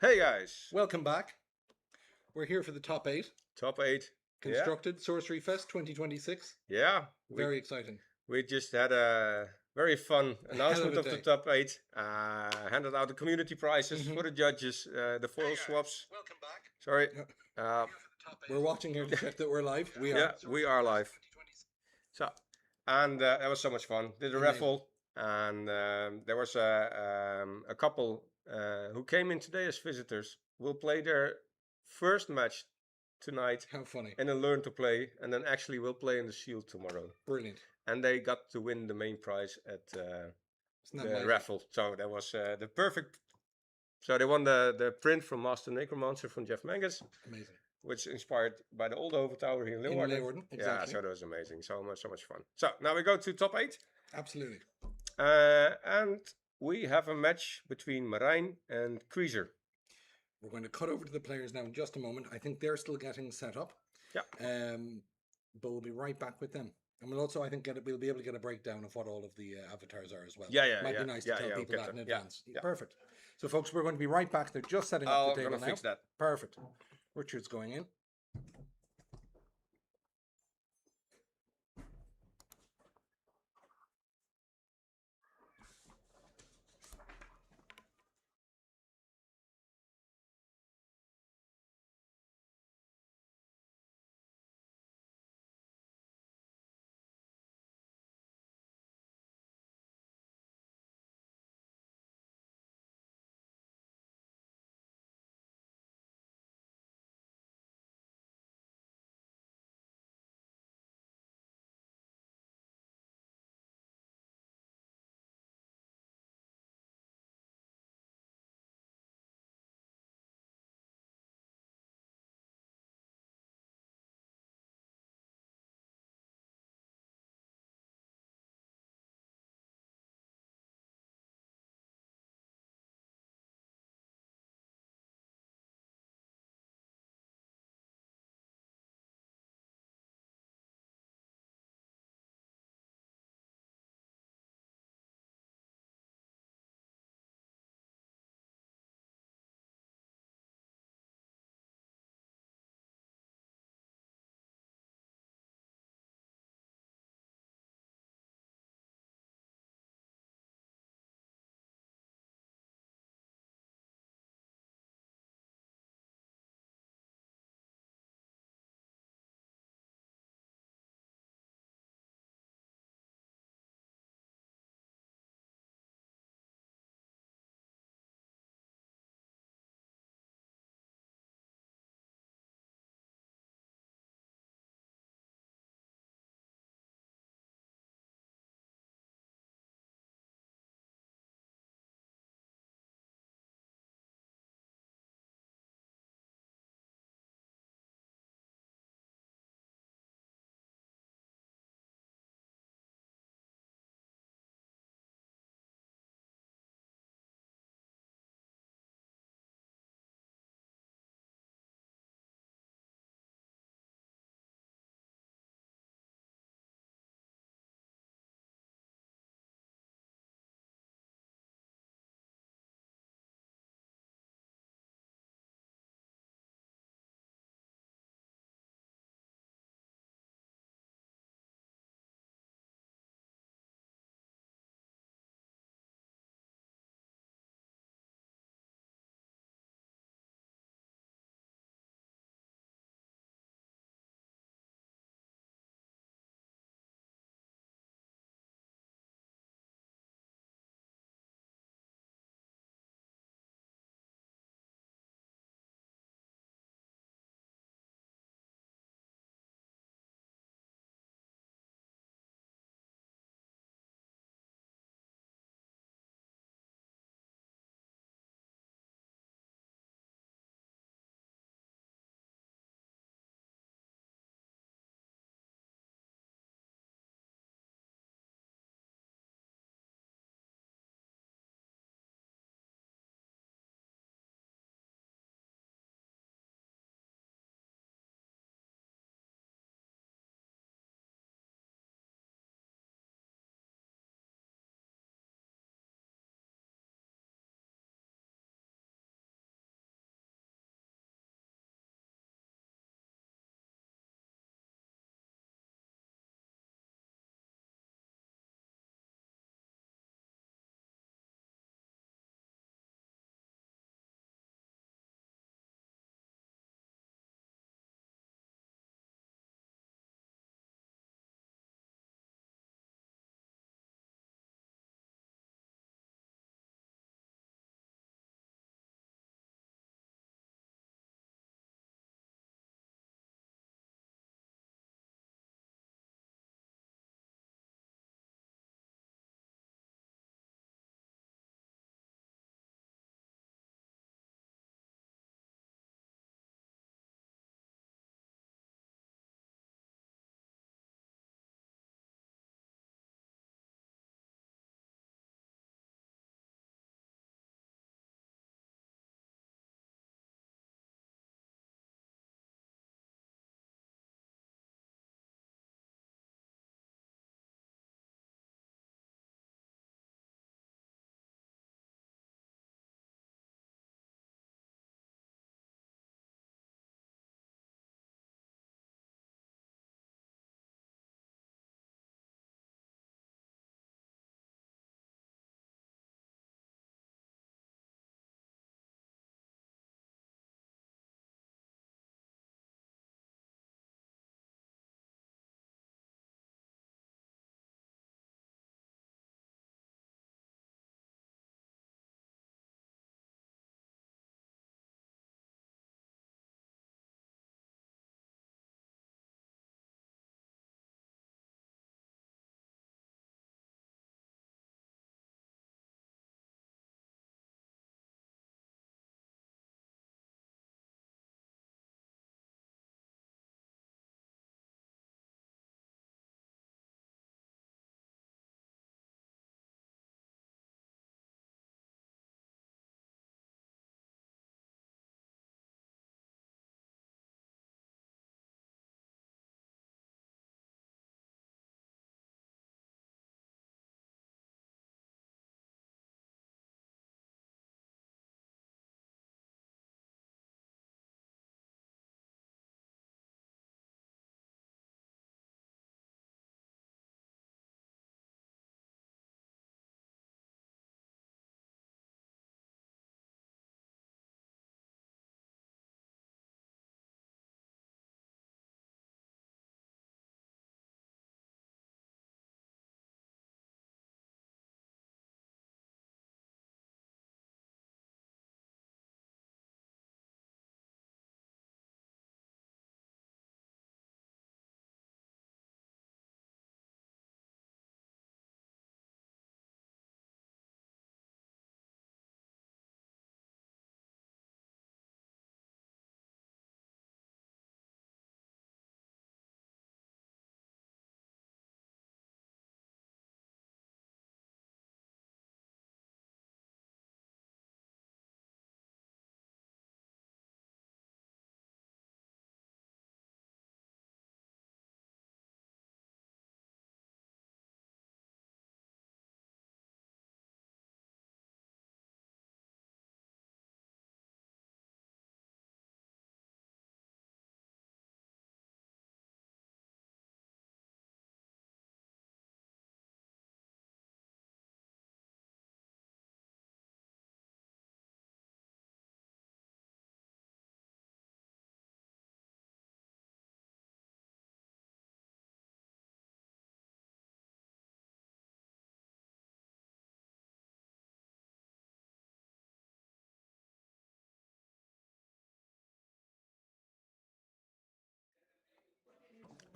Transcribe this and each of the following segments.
Hey guys, Welcome back. We're here for the top eight. top eight. Yeah, Constructed SorceryFest 2026. yeah. We Very exciting. we just had a very fun A hell of announcement a of the day. top eight. Handed out the community prizes Hmm. for the judges, the foil swaps. Welcome back. Sorry. Yeah. Uh, We're watching here to check that we're live. We are. yeah, we are live. So, and that was so much fun. Did a Amazing. raffle, and there was a couple who came in today as visitors. Will play their first match tonight How funny. and then learn to play, and then actually will play in the Shield tomorrow. Brilliant. And they got to win the main prize at Isn't that the mighty? raffle. So that was the perfect. So they won the print from Master Necromancer from Jeff Mangus, Amazing. which inspired by the old Over Tower here in In Leeuwarden. Leeuwarden, Yeah, exactly. so that was amazing. So much fun. So now we go to top eight. Absolutely. And we have a match between Marijn and Creaser. We're going to cut over to the players now in just a moment. I think they're still getting set up. Yeah. But we'll be right back with them. And we'll also, I think, we'll be able to get a breakdown of what all of the avatars are as well. Yeah. Might be nice to tell people that in advance. Yeah. Perfect. So, folks, we're going to be right back. They're just setting up the table now. Fix that. Perfect. Richard's going in.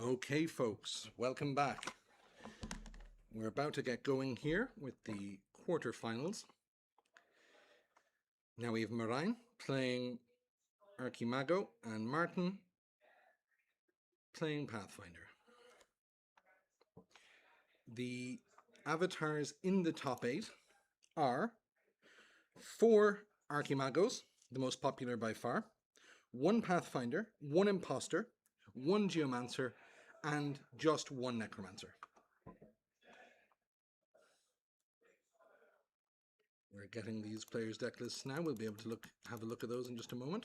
Okay, folks, welcome back. We're about to get going here with the quarterfinals. Now we have Marine playing Archimago and Martin playing Pathfinder. The avatars in the top 8 are 4 Archimagos, the most popular by far, 1 Pathfinder, 1 Imposter, 1 Geomancer, and just 1 Necromancer. We're getting these players' deck lists now. We'll be able to have a look at those in just a moment.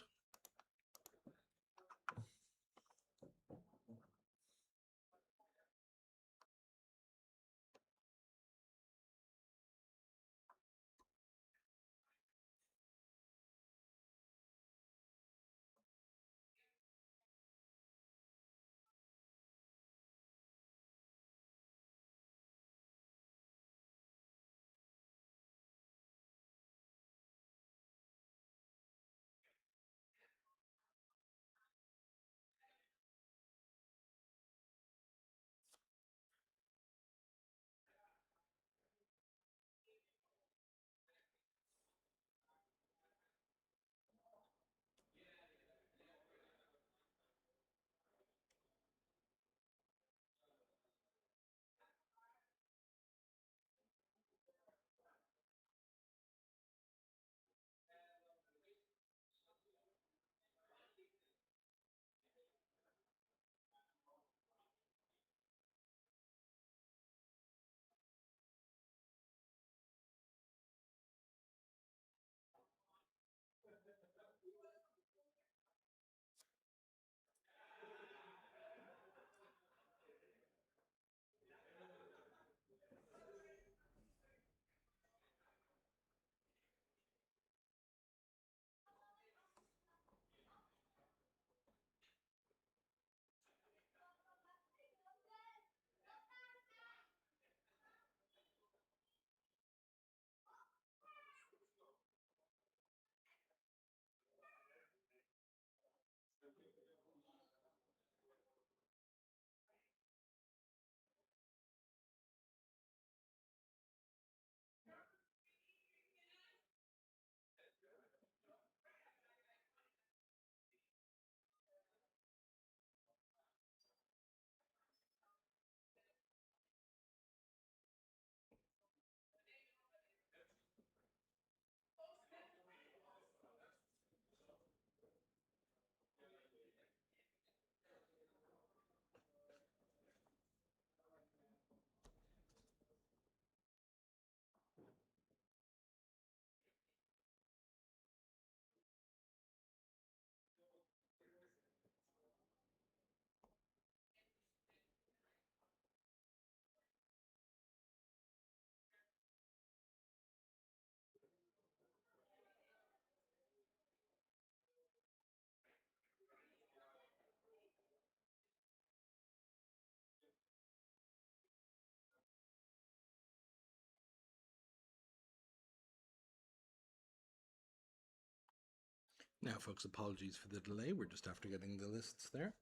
Now, folks, apologies for the delay. We're just after getting the lists there.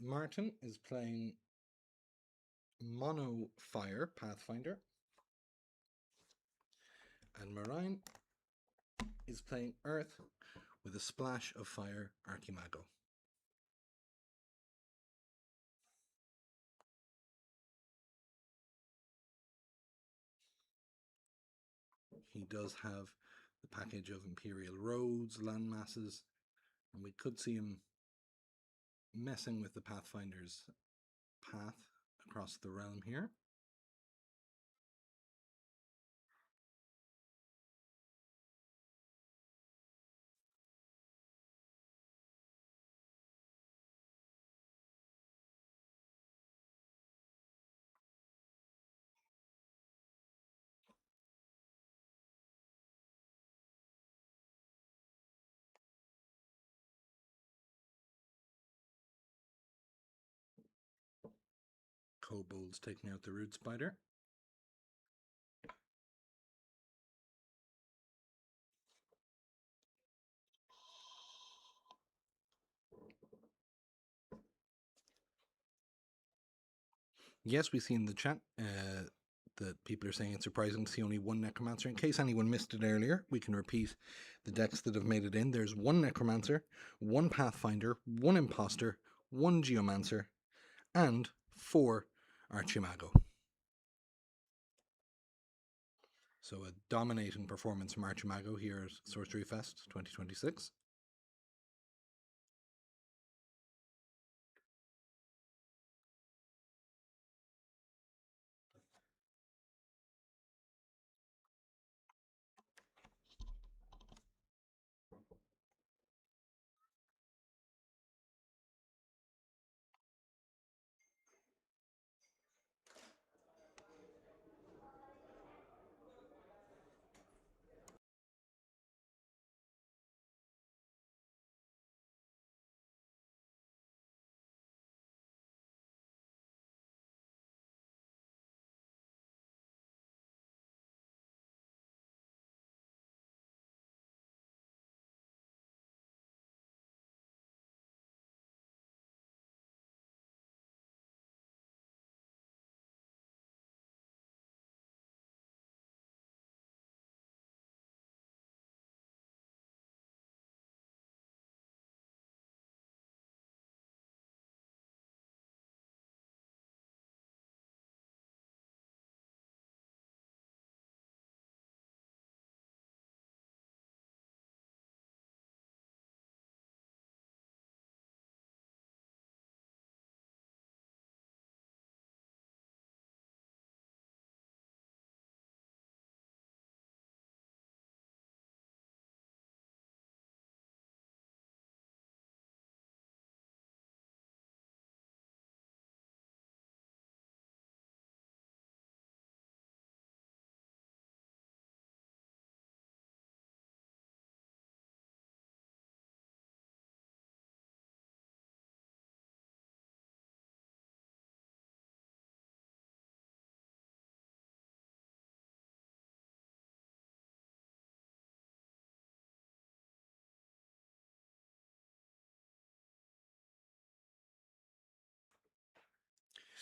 Martin is playing Mono Fire Pathfinder, and Marine is playing Earth with a splash of fire Archimago. He does have the package of Imperial Roads, land masses, and we could see him messing with the Pathfinder's path across the realm here. Kobolds taking out the Root Spider. Yes, we see in the chat that people are saying it's surprising to see only one Necromancer. In case anyone missed it earlier, we can repeat the decks that have made it in. There's one Necromancer, one Pathfinder, one Imposter, one Geomancer, and 4 Archimago. So a dominating performance from Archimago here at SorceryFest 2026.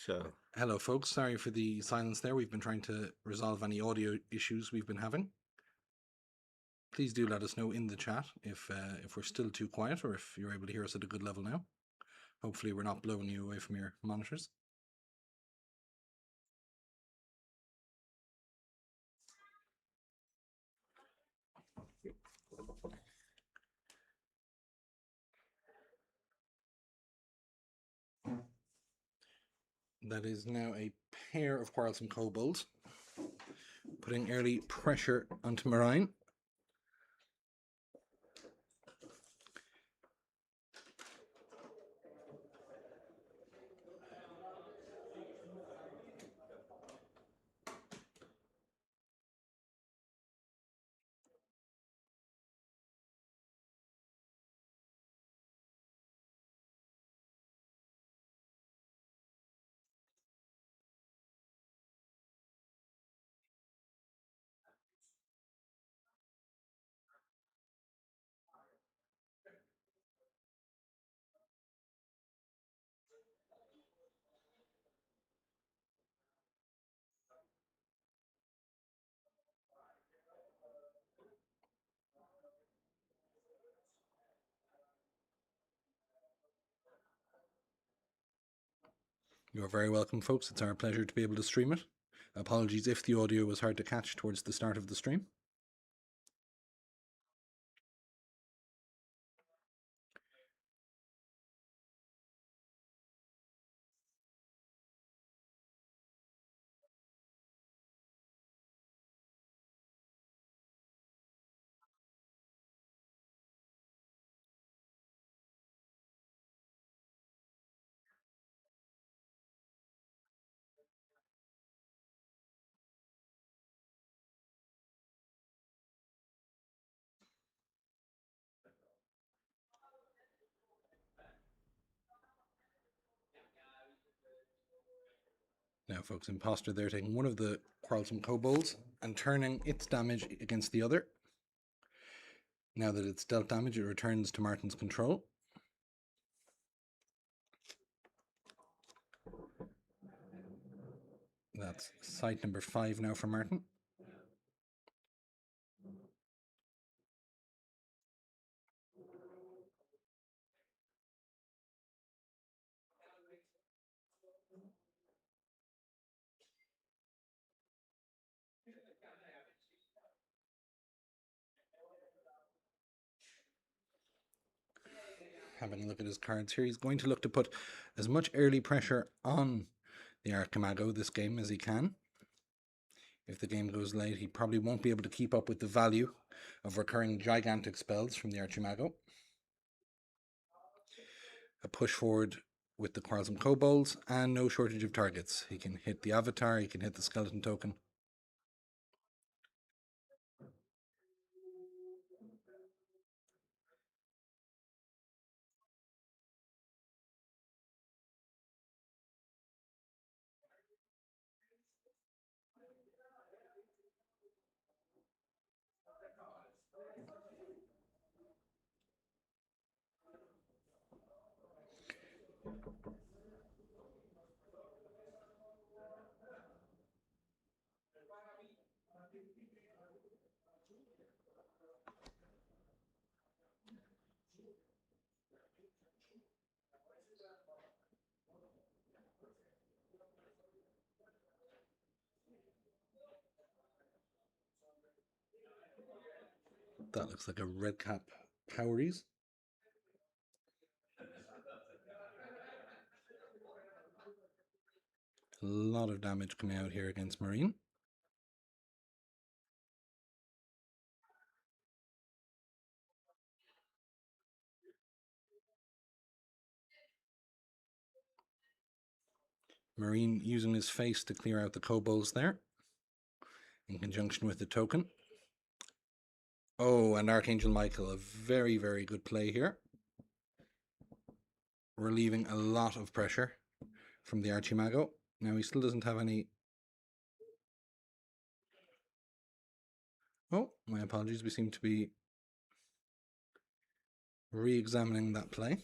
So Hello, folks. Sorry for the silence there. We've been trying to resolve any audio issues we've been having. Please do let us know in the chat if we're still too quiet or if you're able to hear us at a good level now. Hopefully we're not blowing you away from your monitors. That is now a pair of Quarrelsome Kobolds, putting early pressure onto Marine. You're very welcome, folks. It's our pleasure to be able to stream it. Apologies if the audio was hard to catch towards the start of the stream. Now, folks, Imposter there taking one of the Quarrelsome Kobolds and turning its damage against the other. Now that it's dealt damage, it returns to Martin's control. That's site number 5 now for Martin. Having a look at his cards here, he's going to look to put as much early pressure on the Archimago this game as he can. If the game goes late, he probably won't be able to keep up with the value of recurring gigantic spells from the Archimago. A push forward with the Quarrelsome Kobolds, and no shortage of targets. He can hit the Avatar, he can hit the Skeleton Token. That looks like a red cap Poweries. A lot of damage coming out here against Marine. Marine using his face to clear out the kobolds there, in conjunction with the token. Oh, and Archangel Michael, a very, very good play here. Relieving a lot of pressure from the Archimago. Now he still doesn't have any... Oh, my apologies, we seem to be re-examining that play.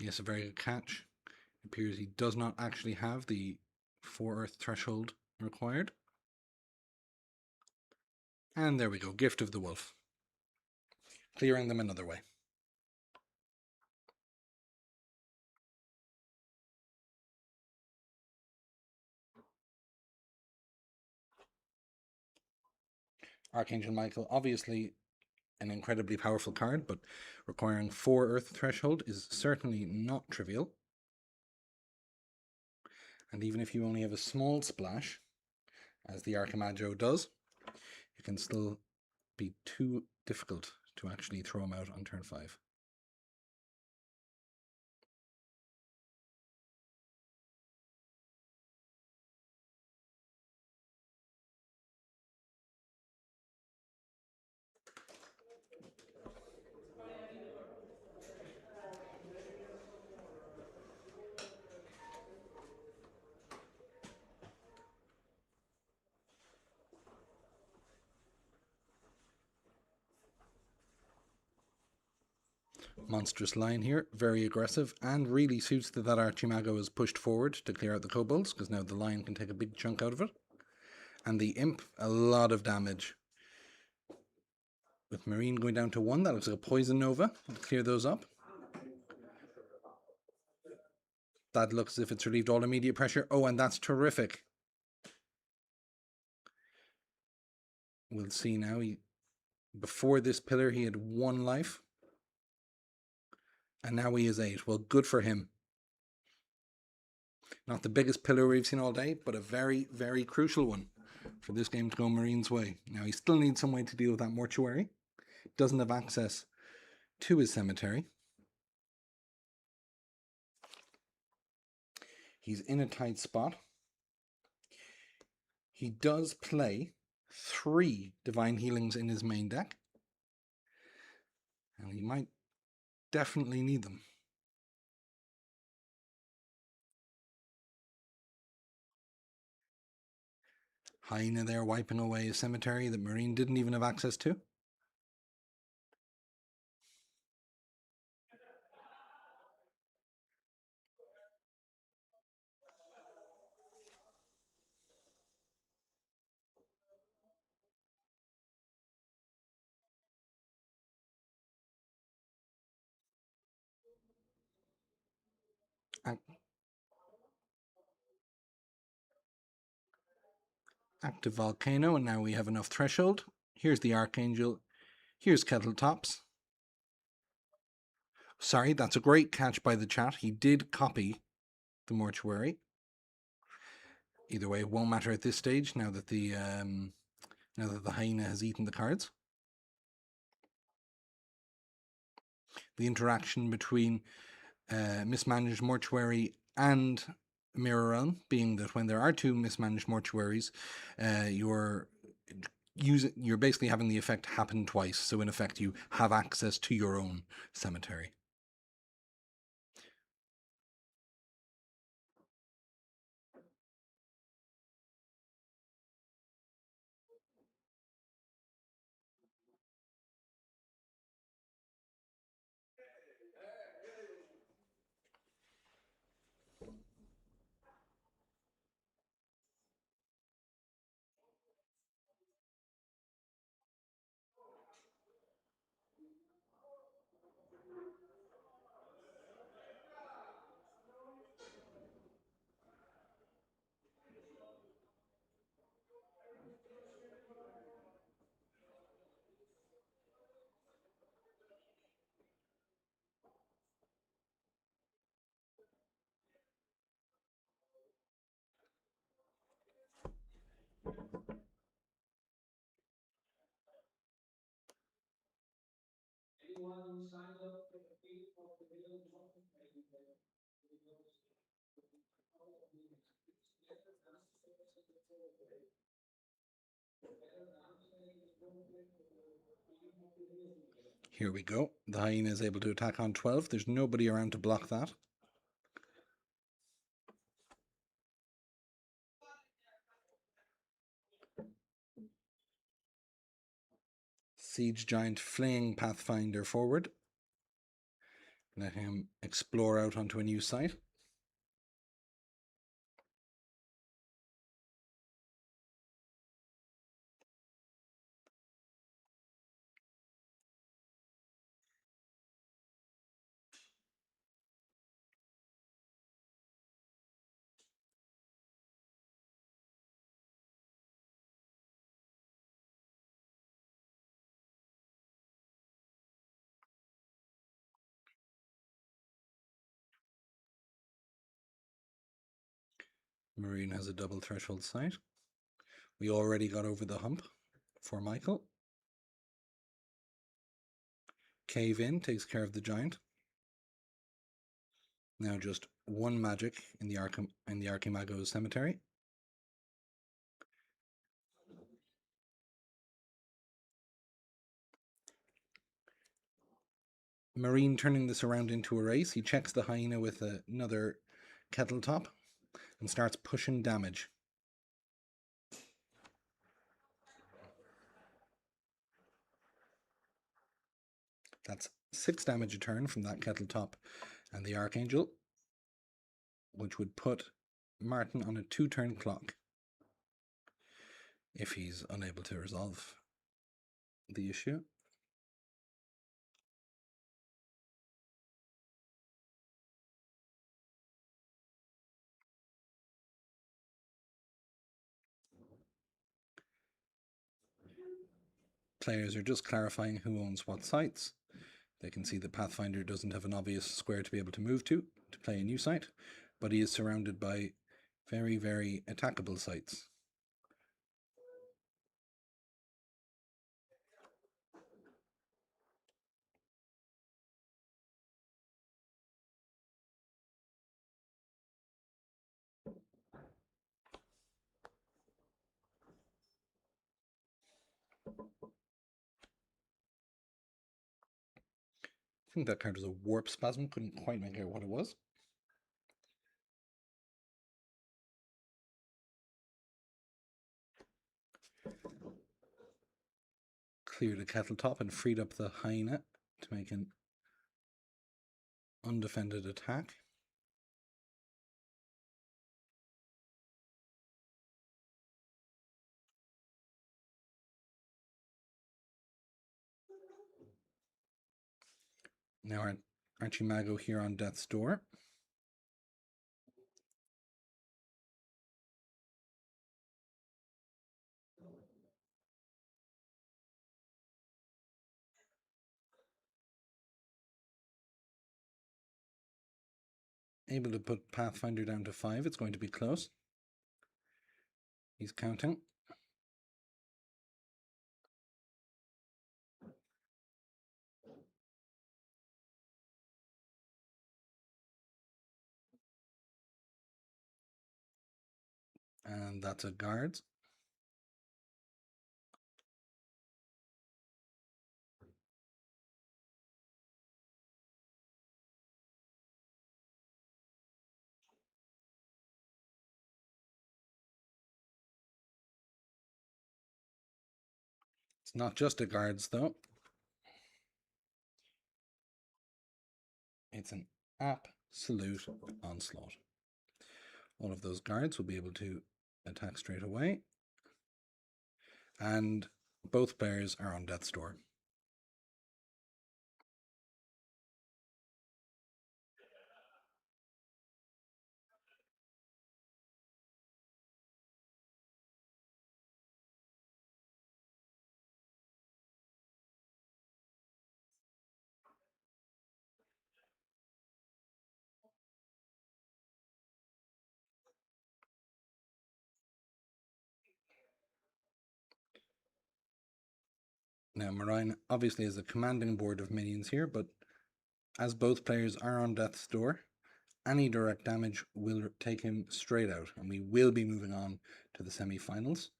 Yes, a very good catch. It appears he does not actually have the 4 Earth threshold required. And there we go, Gift of the Wolf. Clearing them another way. Archangel Michael, obviously an incredibly powerful card, but requiring 4 Earth threshold is certainly not trivial. And even if you only have a small splash, as the Archimago does, it can still be too difficult to actually throw him out on turn 5. Monstrous line here, very aggressive, and really suits that Archimago is pushed forward to clear out the kobolds, because now the line can take a big chunk out of it. And the imp, a lot of damage. With Marine going down to 1, that looks like a Poison Nova to clear those up. That looks as if it's relieved all immediate pressure. Oh, and that's terrific. We'll see now. Before this pillar, he had 1 life. And now he is 8. Well, good for him. Not the biggest pillar we've seen all day, but a very, very crucial one for this game to go Marine's way. Now, he still needs some way to deal with that mortuary. Doesn't have access to his cemetery. He's in a tight spot. He does play 3 Divine Healings in his main deck, and he might definitely need them. Hyena there wiping away a cemetery that Marine didn't even have access to. Active Volcano, and now we have enough Threshold. Here's the Archangel. Here's Kettletops. Sorry, that's a great catch by the chat. He did copy the Mortuary. Either way, it won't matter at this stage now that the hyena has eaten the cards. The interaction between mismanaged mortuary and mirror realm being that when there are 2 mismanaged mortuaries, you're basically having the effect happen twice. So in effect, you have access to your own cemetery. Here we go. The hyena is able to attack on 12. There's nobody around to block that. Siege Giant fling Pathfinder forward. Let him explore out onto a new site. Marine has a double threshold site. We already got over the hump for Michael. Cave in takes care of the giant. Now just 1 magic in the Archimago cemetery. Marine turning this around into a race. He checks the hyena with another kettle top and starts pushing damage. That's 6 damage a turn from that kettle top and the Archangel, which would put Martin on a 2-turn clock if he's unable to resolve the issue. Players are just clarifying who owns what sites. They can see that Pathfinder doesn't have an obvious square to be able to move to play a new site, but he is surrounded by very, very attackable sites. think that card was a Warp Spasm. Couldn't quite make out what it was. Cleared a Kettle Top and freed up the Hyena to make an undefended attack. Now our Archimago here on Death's Door. Able to put Pathfinder down to 5. It's going to be close. He's counting. And that's a guard. It's not just a guards though. It's an absolute onslaught. All of those guards will be able to attack straight away. And both players are on Death's Door. Now, Marine obviously has a commanding board of minions here, but as both players are on Death's Door, any direct damage will take him straight out, and we will be moving on to the semi-finals.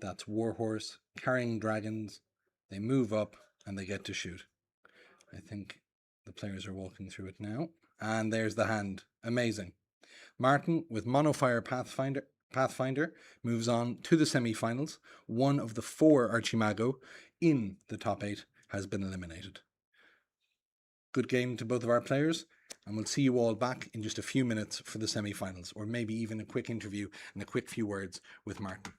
That's Warhorse carrying dragons. They move up and they get to shoot. I think the players are walking through it now. And there's the hand. Amazing. Martin, with Monofire Pathfinder, moves on to the semi-finals. One of the 4 Archimago in the top 8 has been eliminated. Good game to both of our players, and we'll see you all back in just a few minutes for the semi-finals, or maybe even a quick interview and a quick few words with Martin.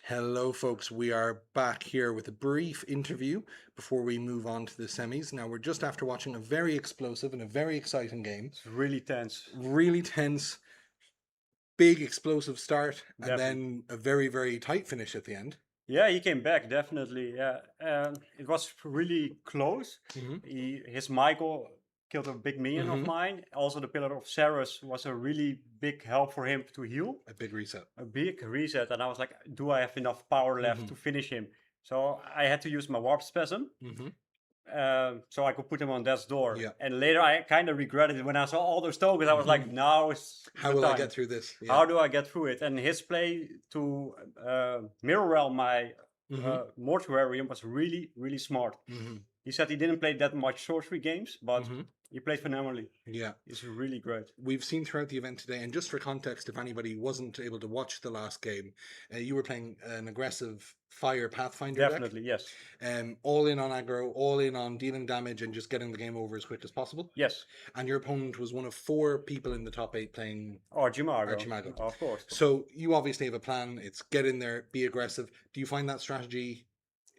Hello, folks. We are back here with a brief interview before we move on to the semis. Now, we're just after watching a very explosive and a very exciting game. It's really tense. Really tense, big explosive start, and Definitely. then a very, very tight finish at the end. Yeah, he came back definitely. Yeah, it was really close. Mhm. His Michael killed a big minion of Mhm. mine. Also, the Pillar of Ceres was a really big help for him to heal. A big reset. A big reset, and I was like, do I have enough power left Mhm. to finish him? So I had to use my Warp Spasm. Mhm. So I could put him on death's door. Yeah. And later I kind of regretted it when I saw all those tokens. I was like, now is How the will I time. get through this? Yeah. How do I get through it? And his play to mirror realm my mortuarium was really, really smart. Mhm. He said he didn't play that much sorcery games, but Mhm. he played phenomenally. Yeah. It's really great. We've seen throughout the event today, and just for context, if anybody wasn't able to watch the last game, you were playing an aggressive fire Pathfinder Definitely, yes. deck, all in on aggro, all in on dealing damage and just getting the game over as quick as possible. Yes. And your opponent was one of 4 people in the top 8 playing Archimago. Archimago. Of course. So you obviously have a plan. It's get in there, be aggressive. Do you find that strategy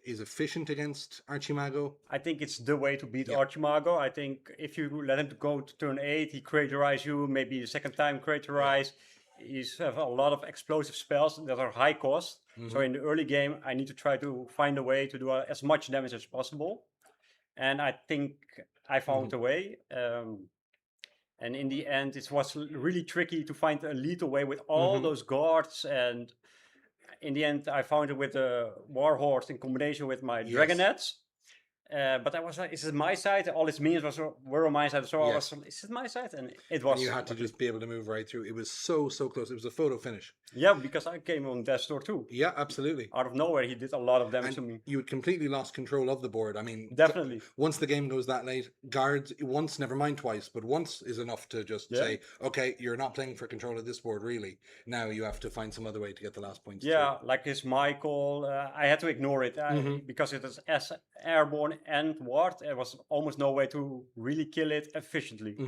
is efficient against Archimago? I think it's the way to beat Yeah. Archimago. I think if you let him to go to turn 8, he craterize you, maybe the second time craterize. He's have a lot of explosive spells that are high cost. So in the early game, I need to try to find a way to do as much damage as possible. And I think I found a way. And in the end, it was really tricky to find a lethal way with all those guards. And in the end, I found it with the Warhorse in combination with my Yes. Dragonets. But I was like, is it my side? All its minions were on my side. So I Yes. was, is it my side? And it was. And you had to just be able to move right through. It was so close. It was a photo finish. Yeah, because I came on Death's Door too. Yeah, absolutely. Out of nowhere, he did a lot of damage to me. You had completely lost control of the board. I mean, Definitely. once the game goes that late, guards once, never mind twice, but once is enough to just say, okay, you're not playing for control of this board, really. Now you have to find some other way to get the last points. Yeah, like his Michael, I had to ignore it because it was as airborne and ward. There was almost no way to really kill it efficiently.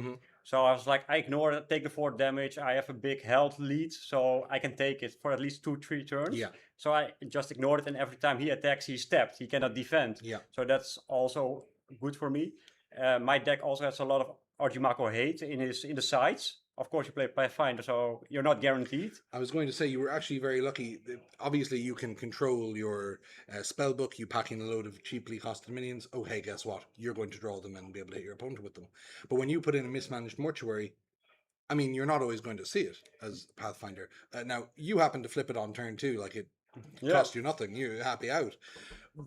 So I was like, I ignore it, take the 4 damage. I have a big health lead, so I can take it for at least 2-3 turns. Yeah. So I just ignored it, and every time he attacks, he's tapped. He cannot defend. Yeah. So that's also good for me. My deck also has a lot of Archimago hate in the sides. Of course, you play Pathfinder, so you're not guaranteed. I was going to say you were actually very lucky. Obviously, you can control your spell book. You pack in a load of cheaply costed minions. Oh, hey, guess what? You're going to draw them and be able to hit your opponent with them. But when you put in a mismanaged mortuary, I mean, you're not always going to see it as Pathfinder. Now, you happen to flip it on turn 2, like it cost you nothing. You're happy out.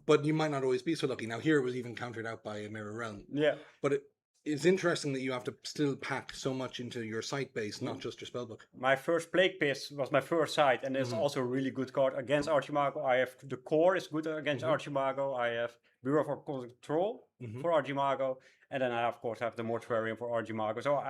But you might not always be so lucky. Now, here it was even countered out by a Mirror Realm. Yeah. But it's interesting that you have to still pack so much into your site base, not just your spellbook. My first Plague Pest was my first side, and it's also a really good card against Archimago. I have the core is good against Archimago. I have Bureau for Control for Archimago, and then I of course have the Mortuarium for Archimago. So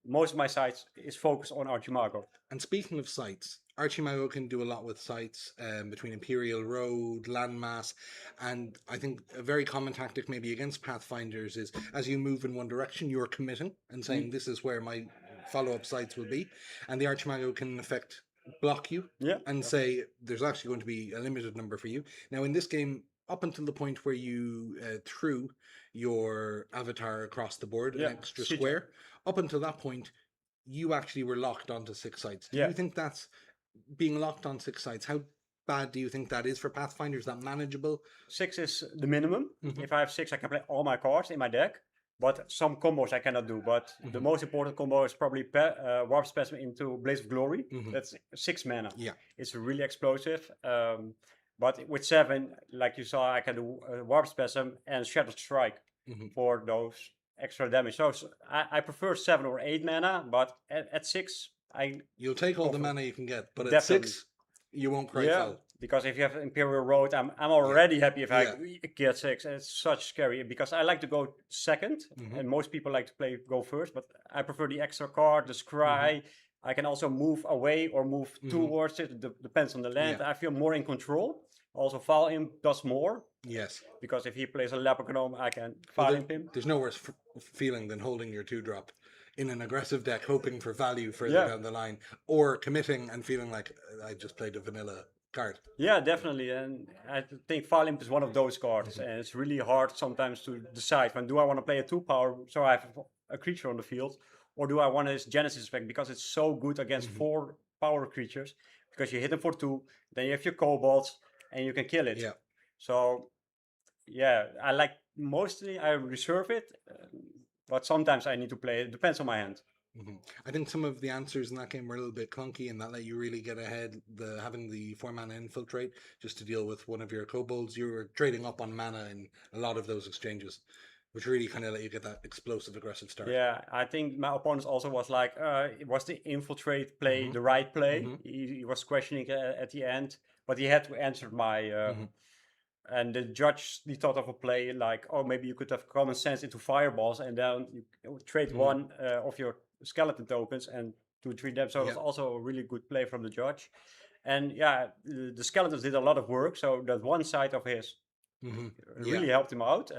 most of my sites is focused on Archimago. And speaking of sites, Archimago can do a lot with sites between Imperial Road, Landmass, and I think a very common tactic maybe against Pathfinders is as you move in one direction, you're committing and saying this is where my follow-up sites will be, and the Archimago can in effect block you and say there's actually going to be a limited number for you. Now in this game, up until the point where you threw your avatar across the board, an extra square, up until that point, you actually were locked onto 6 sites. Do you think that's being locked on 6 sites? How bad do you think that is for Pathfinder? Is that manageable? 6 is the minimum. If I have 6, I can play all my cards in my deck. But some combos I cannot do. But the most important combo is probably Warp Spasm into Blaze of Glory. That's 6 mana. Yeah. It's really explosive. But with 7, like you saw, I can do Warp Spasm and Shattered Strike for those extra damage. So I prefer 7 or 8 mana, but at 6, you'll take all the mana you can get, but at Definitely. 6, you won't cry foul. Because if you have Imperial Road, I'm already happy if I get 6. It's such scary because I like to go second, and most people like to go first. But I prefer the extra card, the scry. I can also move away or move towards it. It depends on the land. I feel more in control. Also, Foul Imp does more. Yes. Because if he plays a Leper Gnome, I can Foul Imp him. There's no worse feeling than holding your 2-drop in an aggressive deck, hoping for value further down the line, or committing and feeling like I just played a vanilla card. Yeah, definitely. And I think Fire Limp is one of those cards. And it's really hard sometimes to decide when do I want to play a 2-power so I have a creature on the field, or do I want his Genesis effect because it's so good against 4-power creatures because you hit them for 2, then you have your kobolds and you can kill it. Yeah. So yeah, I like mostly I reserve it, but sometimes I need to play it. Depends on my hand. I think some of the answers in that game were a little bit clunky, and that let you really get ahead. Having the 4-mana infiltrate just to deal with one of your kobolds, you were trading up on mana in a lot of those exchanges, which really kind of let you get that explosive, aggressive start. Yeah, I think my opponent also was like, was the infiltrate play the right play? He was questioning at the end, but he had to answer my. And the judge, he thought of a play like, oh, maybe you could have common sense into fireballs and then you trade one of your skeleton tokens and to treat them. So it was also a really good play from the judge. And yeah, the skeletons did a lot of work. So that one side of his really helped him out.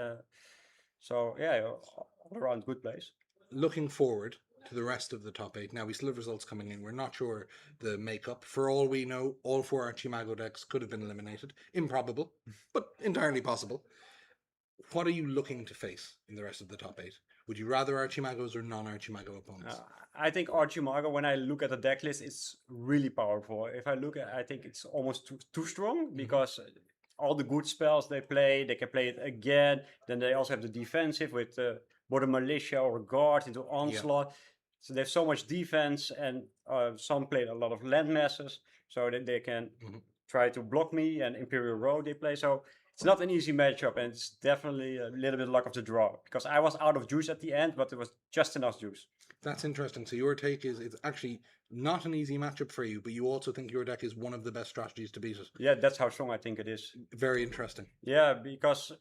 So yeah, all around good plays. Looking forward to the rest of the top 8. Now, we still have results coming in. We're not sure the makeup. For all we know, all 4 Archimago decks could have been eliminated. Improbable, but entirely possible. What are you looking to face in the rest of the top 8? Would you rather Archimagos or non-Archimago opponents? I think Archimago, when I look at the deck list, it's really powerful. If I look at, I think it's almost too strong because all the good spells they can play it again. Then they also have the defensive with Border Militia or Guard into Onslaught. So they have so much defense, and some play a lot of land masses, so that they can try to block me, and Imperial Road they play. So it's not an easy matchup, and it's definitely a little bit luck of the draw because I was out of juice at the end, but it was just enough juice. That's interesting. So your take is it's actually not an easy matchup for you, but you also think your deck is one of the best strategies to beat it. Yeah, that's how strong I think it is. Very interesting. Yeah, because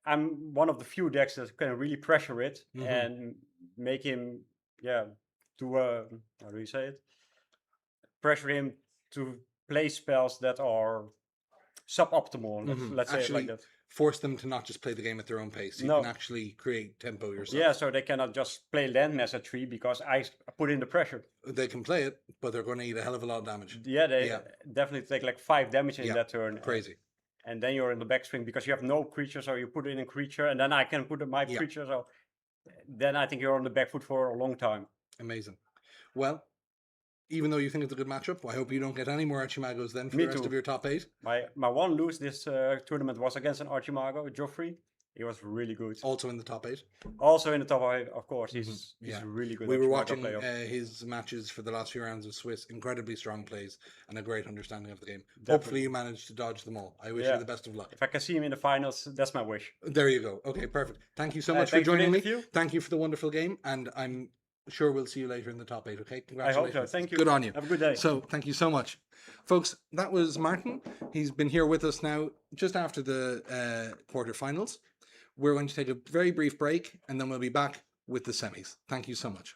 I'm one of the few decks that can really pressure it and make him, to how do you say it? Pressure him to play spells that are suboptimal. Let's say it like that. Force them to not just play the game at their own pace. You can actually create tempo yourself. Yeah, so they cannot just play landmass at 3 because I put in the pressure. They can play it, but they're going to eat a hell of a lot of damage. Yeah, they definitely take like 5 damage in that turn. Crazy. And then you're in the backswing because you have no creature, so you put in a creature, and then I can put in my creature. So then I think you're on the back foot for a long time. Amazing. Well, even though you think it's a good matchup, I hope you don't get any more Archimagos then for the rest of your top 8. My one lose this tournament was against an Archimago, Joffrey. He was really good. Also in the top 8? Also in the top 8, of course. He's really good. We were watching his matches for the last few rounds of Swiss. Incredibly strong plays and a great understanding of the game. Definitely. Hopefully you managed to dodge them all. I wish you the best of luck. If I can see him in the finals, that's my wish. There you go. Okay, perfect. Thank you so much for joining me. Thank you for the wonderful game, and I'm sure we'll see you later in the top 8, okay? Congratulations. I hope so. Thank you. Good on you. Have a good day. So, thank you so much. Folks, that was Martin. He's been here with us now just after the quarterfinals. We're going to take a very brief break, and then we'll be back with the semis. Thank you so much.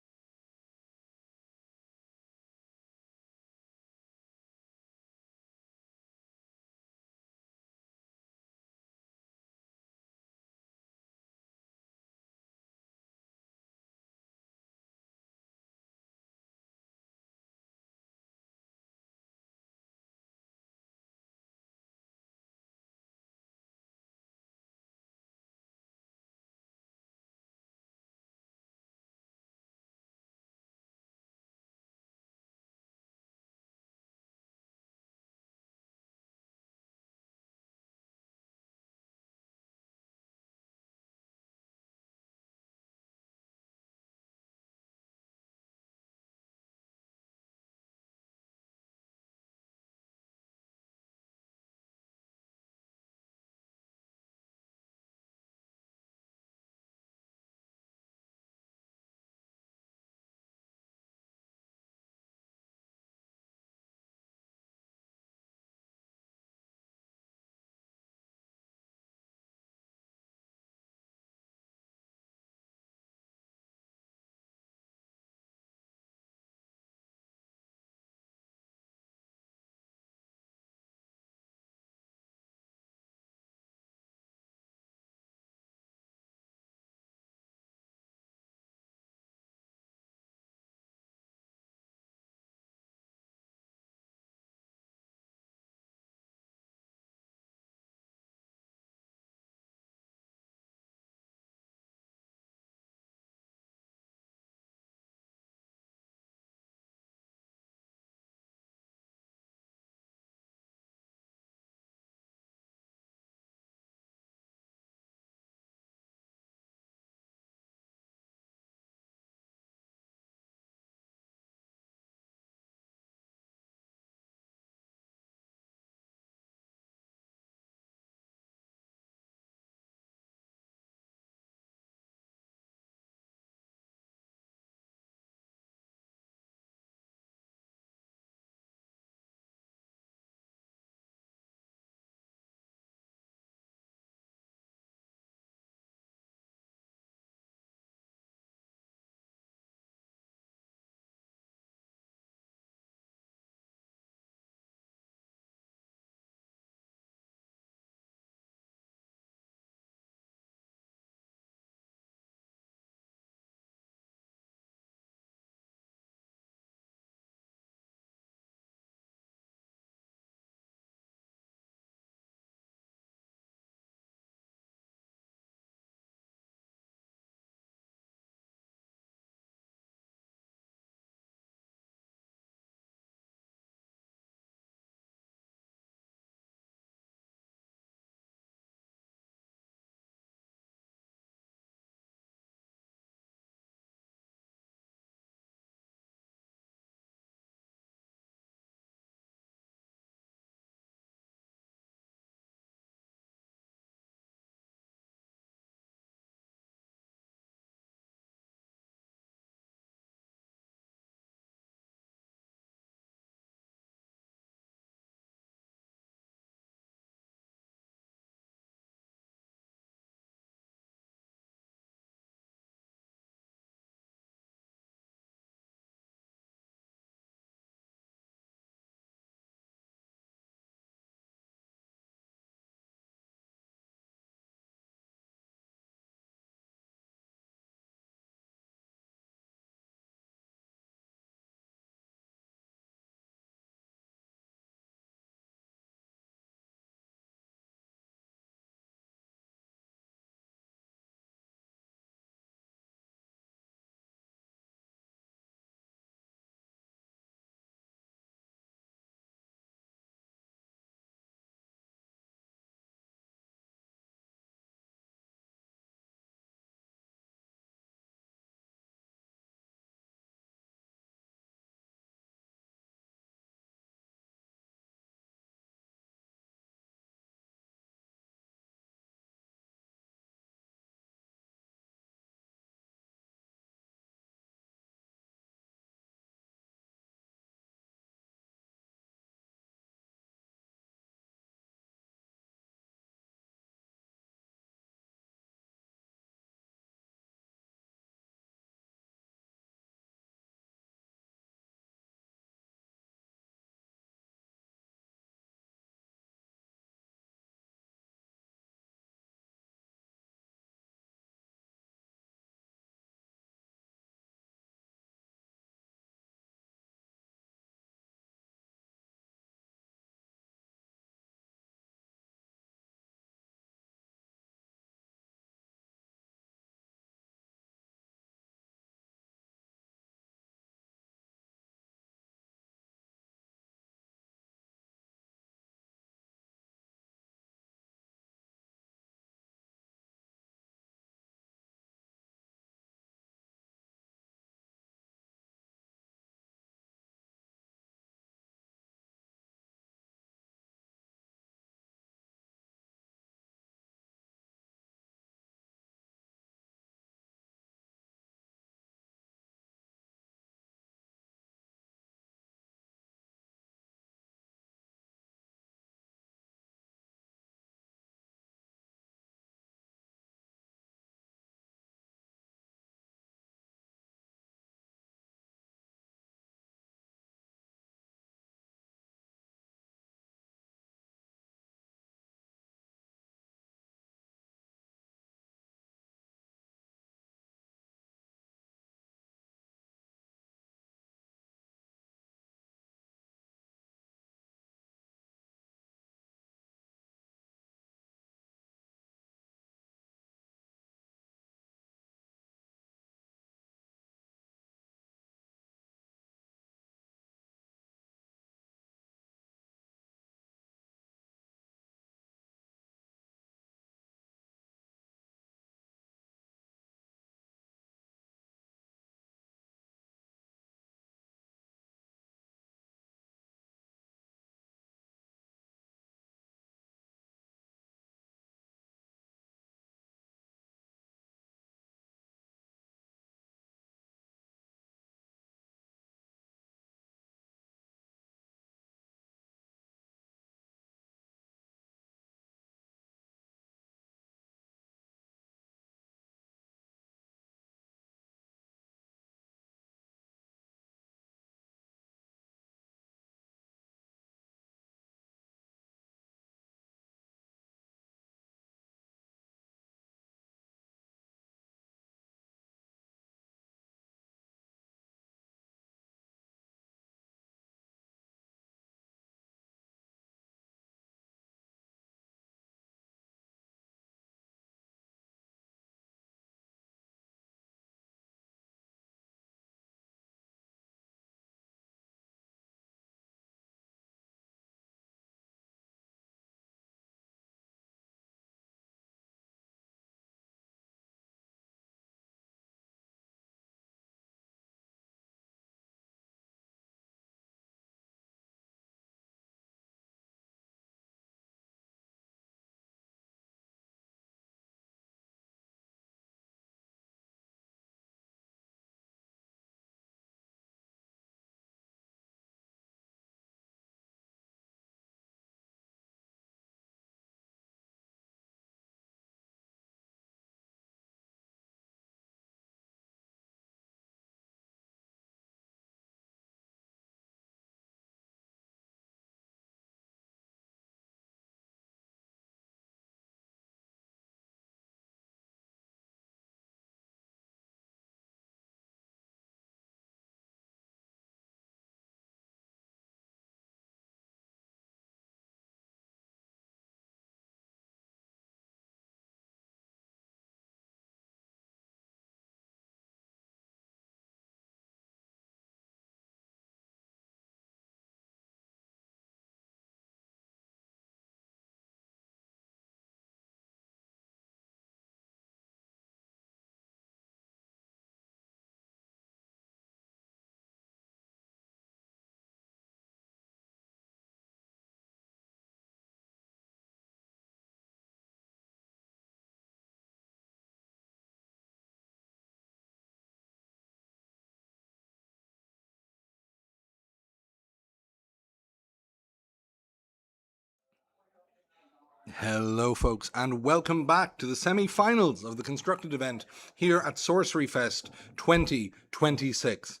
Hello, folks, and welcome back to the semi-finals of the constructed event here at SorceryFest 2026.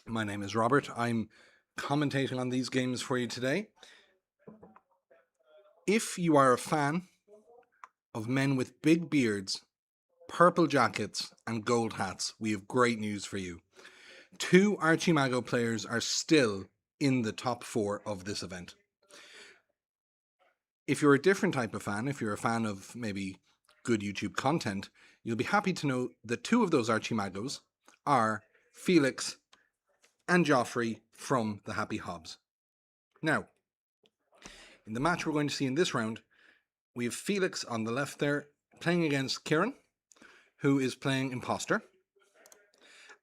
My name is Robert. I'm commentating on these games for you today. If you are a fan of men with big beards, purple jackets, and gold hats, we have great news for you. 2 Archimago players are still in the top 4 of this event. If you're a different type of fan, if you're a fan of maybe good YouTube content, you'll be happy to know that 2 of those Archimagos are Felix and Joffrey from the Happy Hobbs. Now, in the match we're going to see in this round, we have Felix on the left there playing against Kieran, who is playing Imposter.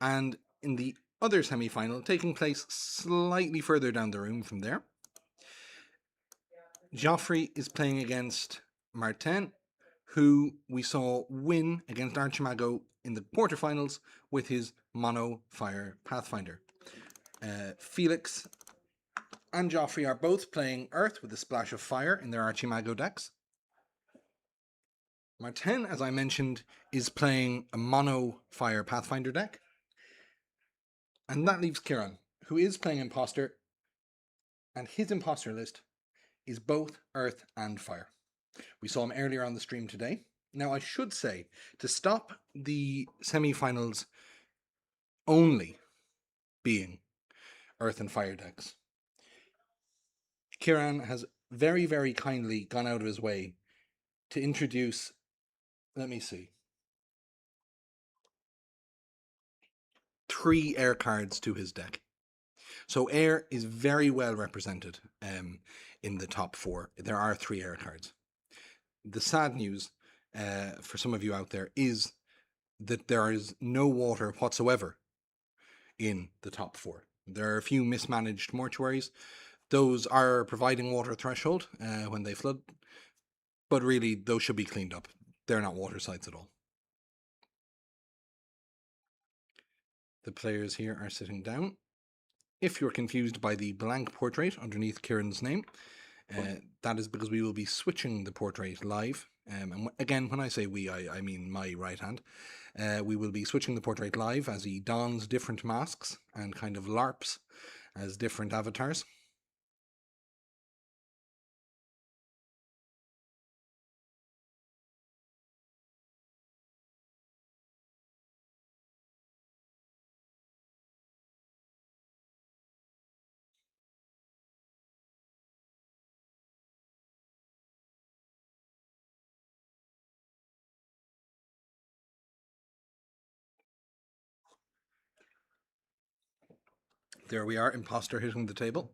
And in the other semi-final, taking place slightly further down the room from there, Joffrey is playing against Martin, who we saw win against Archimago in the quarterfinals with his mono fire Pathfinder. Felix and Joffrey are both playing Earth with a splash of fire in their Archimago decks. Martin, as I mentioned, is playing a mono fire Pathfinder deck. And that leaves Kieran, who is playing Imposter, and his Imposter list is both Earth and Fire. We saw him earlier on the stream today. Now, I should say, to stop the semi-finals only being Earth and Fire decks, Kieran has very, very kindly gone out of his way to introduce, let me see, 3 air cards to his deck. So air is very well represented in the top 4. There are 3 air cards. The sad news for some of you out there is that there is no water whatsoever in the top 4. There are a few mismanaged mortuaries. Those are providing water threshold when they flood, but really those should be cleaned up. They're not water sites at all. The players here are sitting down. If you're confused by the blank portrait underneath Kieran's name, that is because we will be switching the portrait live. And again, when I say we, I mean my right hand. We will be switching the portrait live as he dons different masks and kind of LARPs as different avatars. There we are, Imposter hitting the table.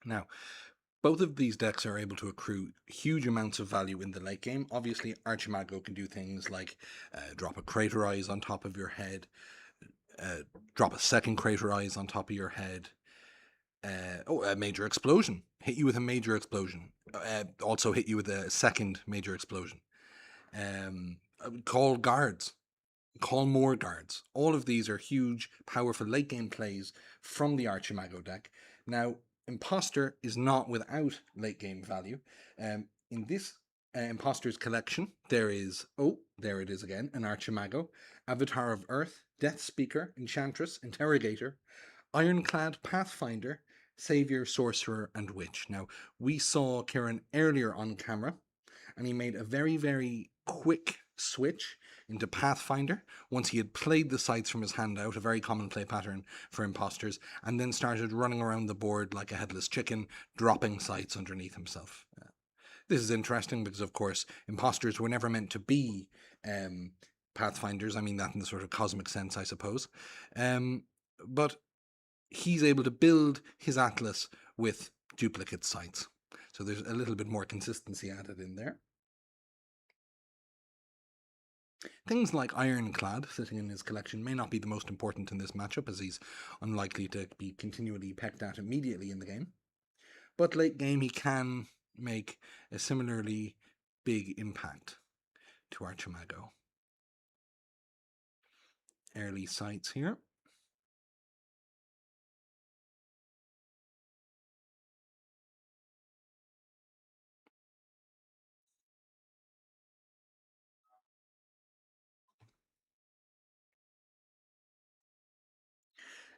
Now, both of these decks are able to accrue huge amounts of value in the late game. Obviously, Archimago can do things like drop a Craterize on top of your head, drop a second Craterize on top of your head. A major explosion. Hit you with a major explosion. Also hit you with a second major explosion. Call guards. Call more guards. All of these are huge, powerful late game plays from the Archimago deck. Now, Imposter is not without late game value. In this Imposter's collection, there is, there it is again, an Archimago, Avatar of Earth, Death Speaker, Enchantress, Interrogator, Ironclad, Pathfinder, Savior, Sorcerer, and Witch. Now, we saw Kieran earlier on camera, and he made a very, very quick switch into Pathfinder once he had played the sites from his hand out, a very common play pattern for imposters, and then started running around the board like a headless chicken, dropping sites underneath himself. This is interesting because, of course, imposters were never meant to be Pathfinders. I mean that in the sort of cosmic sense, I suppose. But he's able to build his atlas with duplicate sites. So there's a little bit more consistency added in there. Things like Ironclad sitting in his collection may not be the most important in this matchup, as he's unlikely to be continually pecked at immediately in the game. But late game, he can make a similarly big impact to Archimago. Early sights here.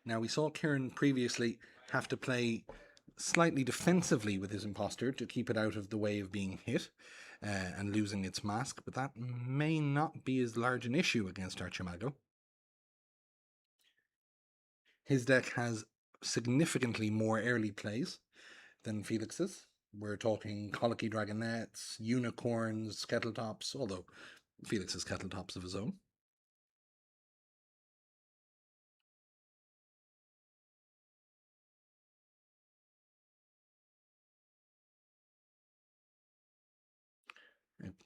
Now, we saw Kieran previously have to play slightly defensively with his imposter to keep it out of the way of being hit and losing its mask, but that may not be as large an issue against Archimago. His deck has significantly more early plays than Felix's. We're talking Colicky Dragonettes, Unicorns, Kettletops, although Felix has Kettletops of his own.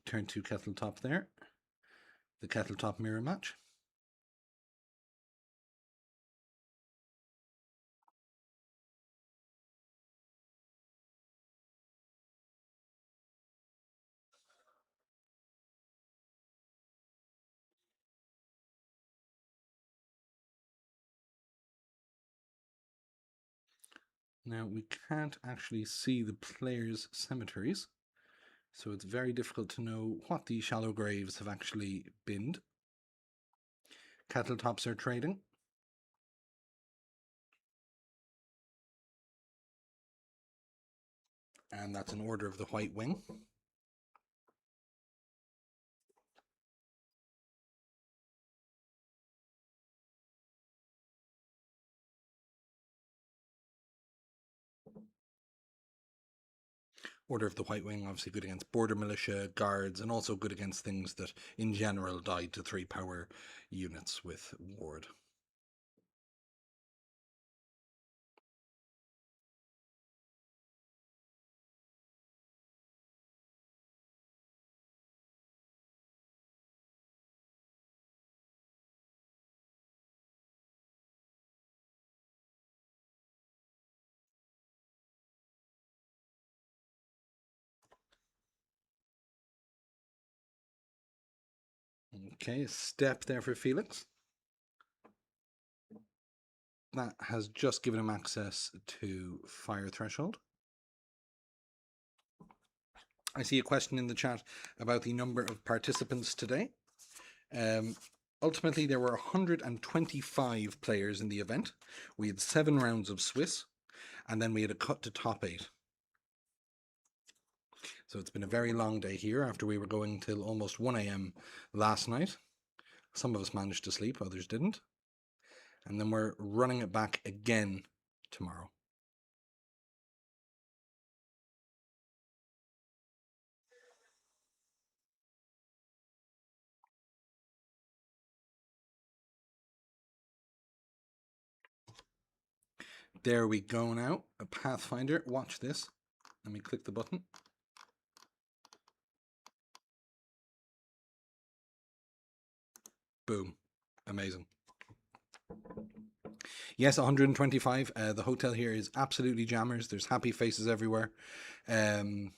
Turn 2 Kettletop there. The Kettletop mirror match. Now, we can't actually see the players' cemeteries, so it's very difficult to know what the shallow graves have actually binned. Kettletops are trading. And that's an Order of the White Wing. Order of the White Wing, obviously good against border militia, guards, and also good against things that in general died to 3 power units with ward. Okay, a step there for Felix. That has just given him access to Fire Threshold. I see a question in the chat about the number of participants today. Ultimately, there were 125 players in the event. We had 7 rounds of Swiss, and then we had a cut to top 8. So it's been a very long day here after we were going till almost 1 a.m. last night. Some of us managed to sleep, others didn't. And then we're running it back again tomorrow. There we go now. A Pathfinder. Watch this. Let me click the button. Boom. Amazing. Yes, 125. The hotel here is absolutely jammers. There's happy faces everywhere. And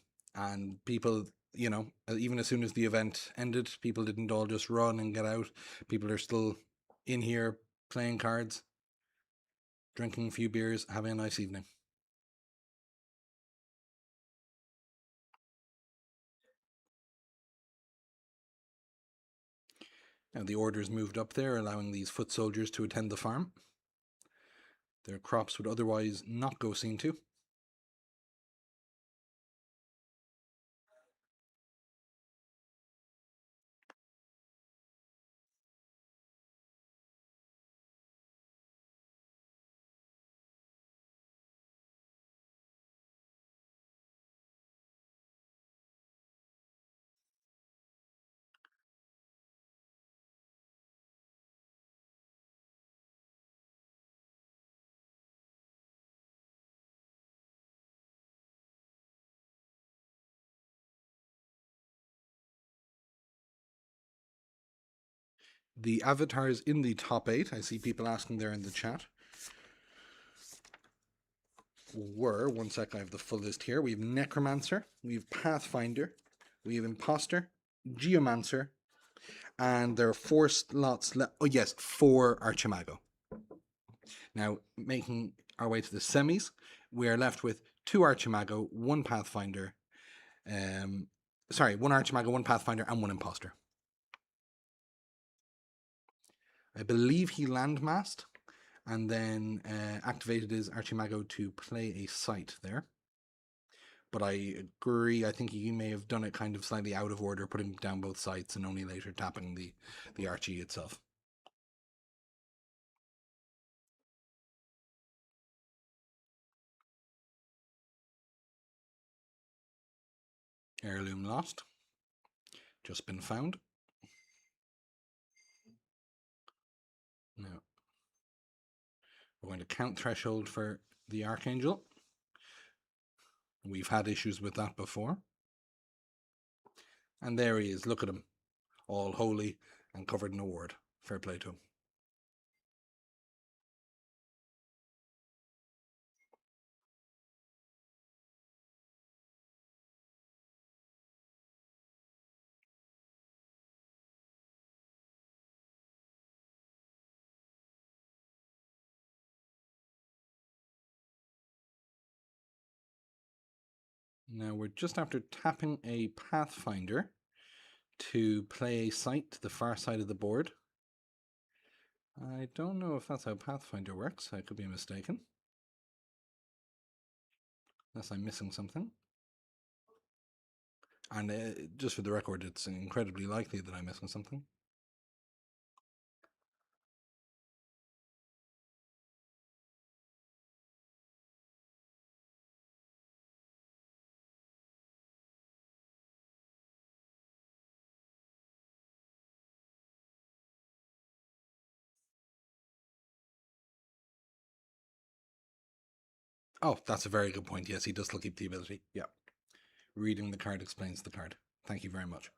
people, you know, even as soon as the event ended, people didn't all just run and get out. People are still in here playing cards, drinking a few beers, having a nice evening. Now the orders moved up there, allowing these foot soldiers to attend the farm. Their crops would otherwise not go seen to. The avatars in the top 8, I see people asking there in the chat, were, one sec, I have the full list here. We have Necromancer, we have Pathfinder, we have Imposter, Geomancer, and there are 4 slots left. Oh, yes, 4 Archimago. Now, making our way to the semis, we are left with 2 Archimago, 1 Pathfinder, 1 Archimago, 1 Pathfinder, and 1 Imposter. I believe he landmassed and then activated his Archimago to play a site there. But I agree, I think he may have done it kind of slightly out of order, putting down both sites and only later tapping the Archie itself. Heirloom lost. Just been found. Now, we're going to count threshold for the Archangel. We've had issues with that before. And there he is, look at him. All holy and covered in a ward. Fair play to him. Now we're just after tapping a Pathfinder to play a site to the far side of the board. I don't know if that's how Pathfinder works. I could be mistaken. Unless I'm missing something. And just for the record, it's incredibly likely that I'm missing something. Oh, that's a very good point. Yes, he does still keep the ability. Yeah. Reading the card explains the card. Thank you very much.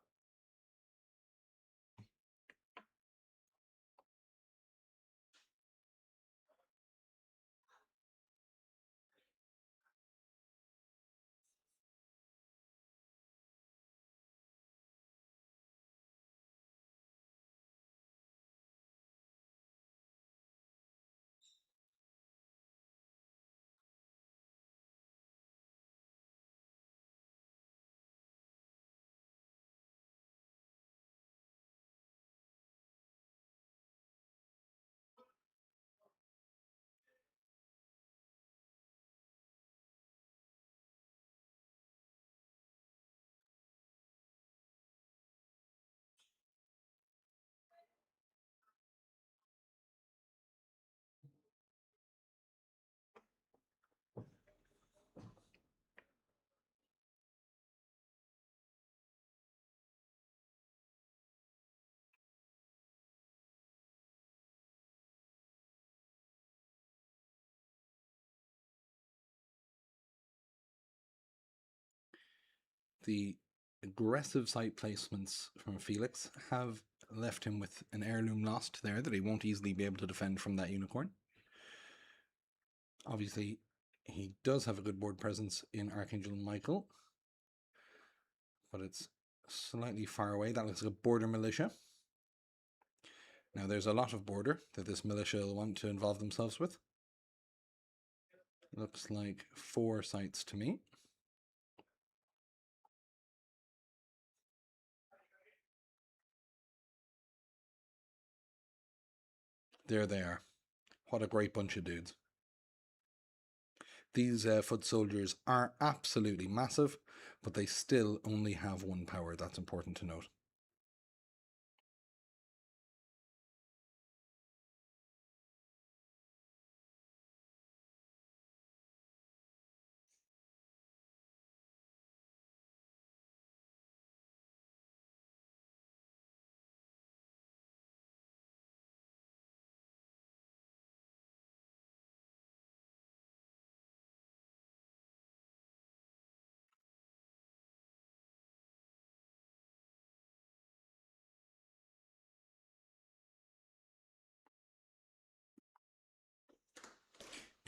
The aggressive site placements from Felix have left him with an heirloom lost there that he won't easily be able to defend from that unicorn. Obviously, he does have a good board presence in Archangel Michael, but it's slightly far away. That looks like a border militia. Now, there's a lot of border that this militia will want to involve themselves with. Looks like 4 sites to me. There they are. What a great bunch of dudes. These foot soldiers are absolutely massive, but they still only have 1 power. That's important to note.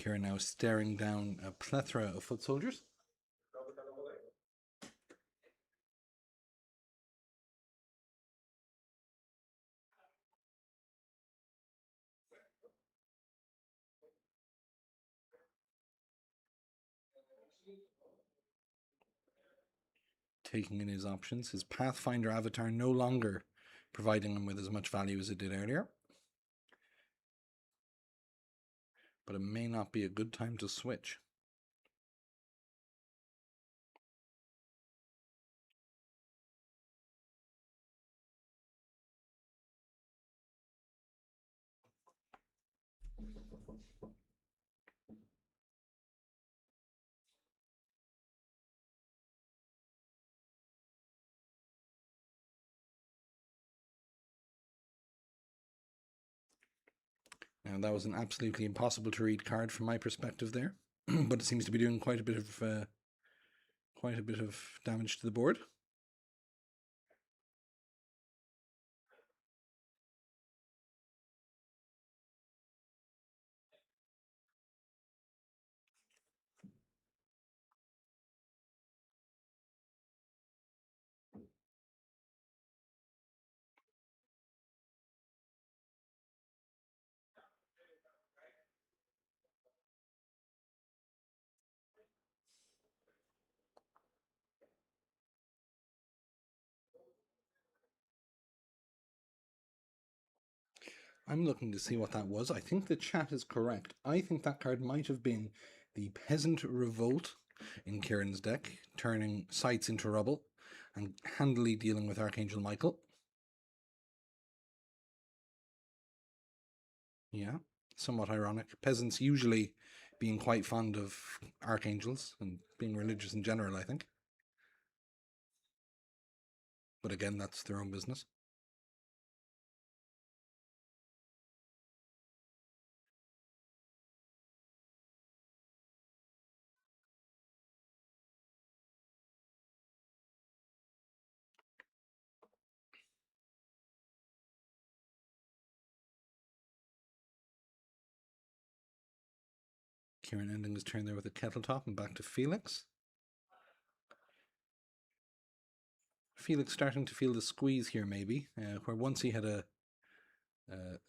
Kieran now staring down a plethora of foot soldiers. Taking in his options, his Pathfinder avatar no longer providing him with as much value as it did earlier. But it may not be a good time to switch. Now that was an absolutely impossible to read card from my perspective there, but it seems to be doing quite a bit of damage to the board. I'm looking to see what that was. I think the chat is correct. I think that card might have been the Peasant Revolt in Kieran's deck, turning sites into rubble and handily dealing with Archangel Michael. Yeah, somewhat ironic. Peasants usually being quite fond of archangels and being religious in general, I think. But again, that's their own business. Kieran ending his turn there with a kettle top and back to Felix. Felix starting to feel the squeeze here, maybe, where once he had a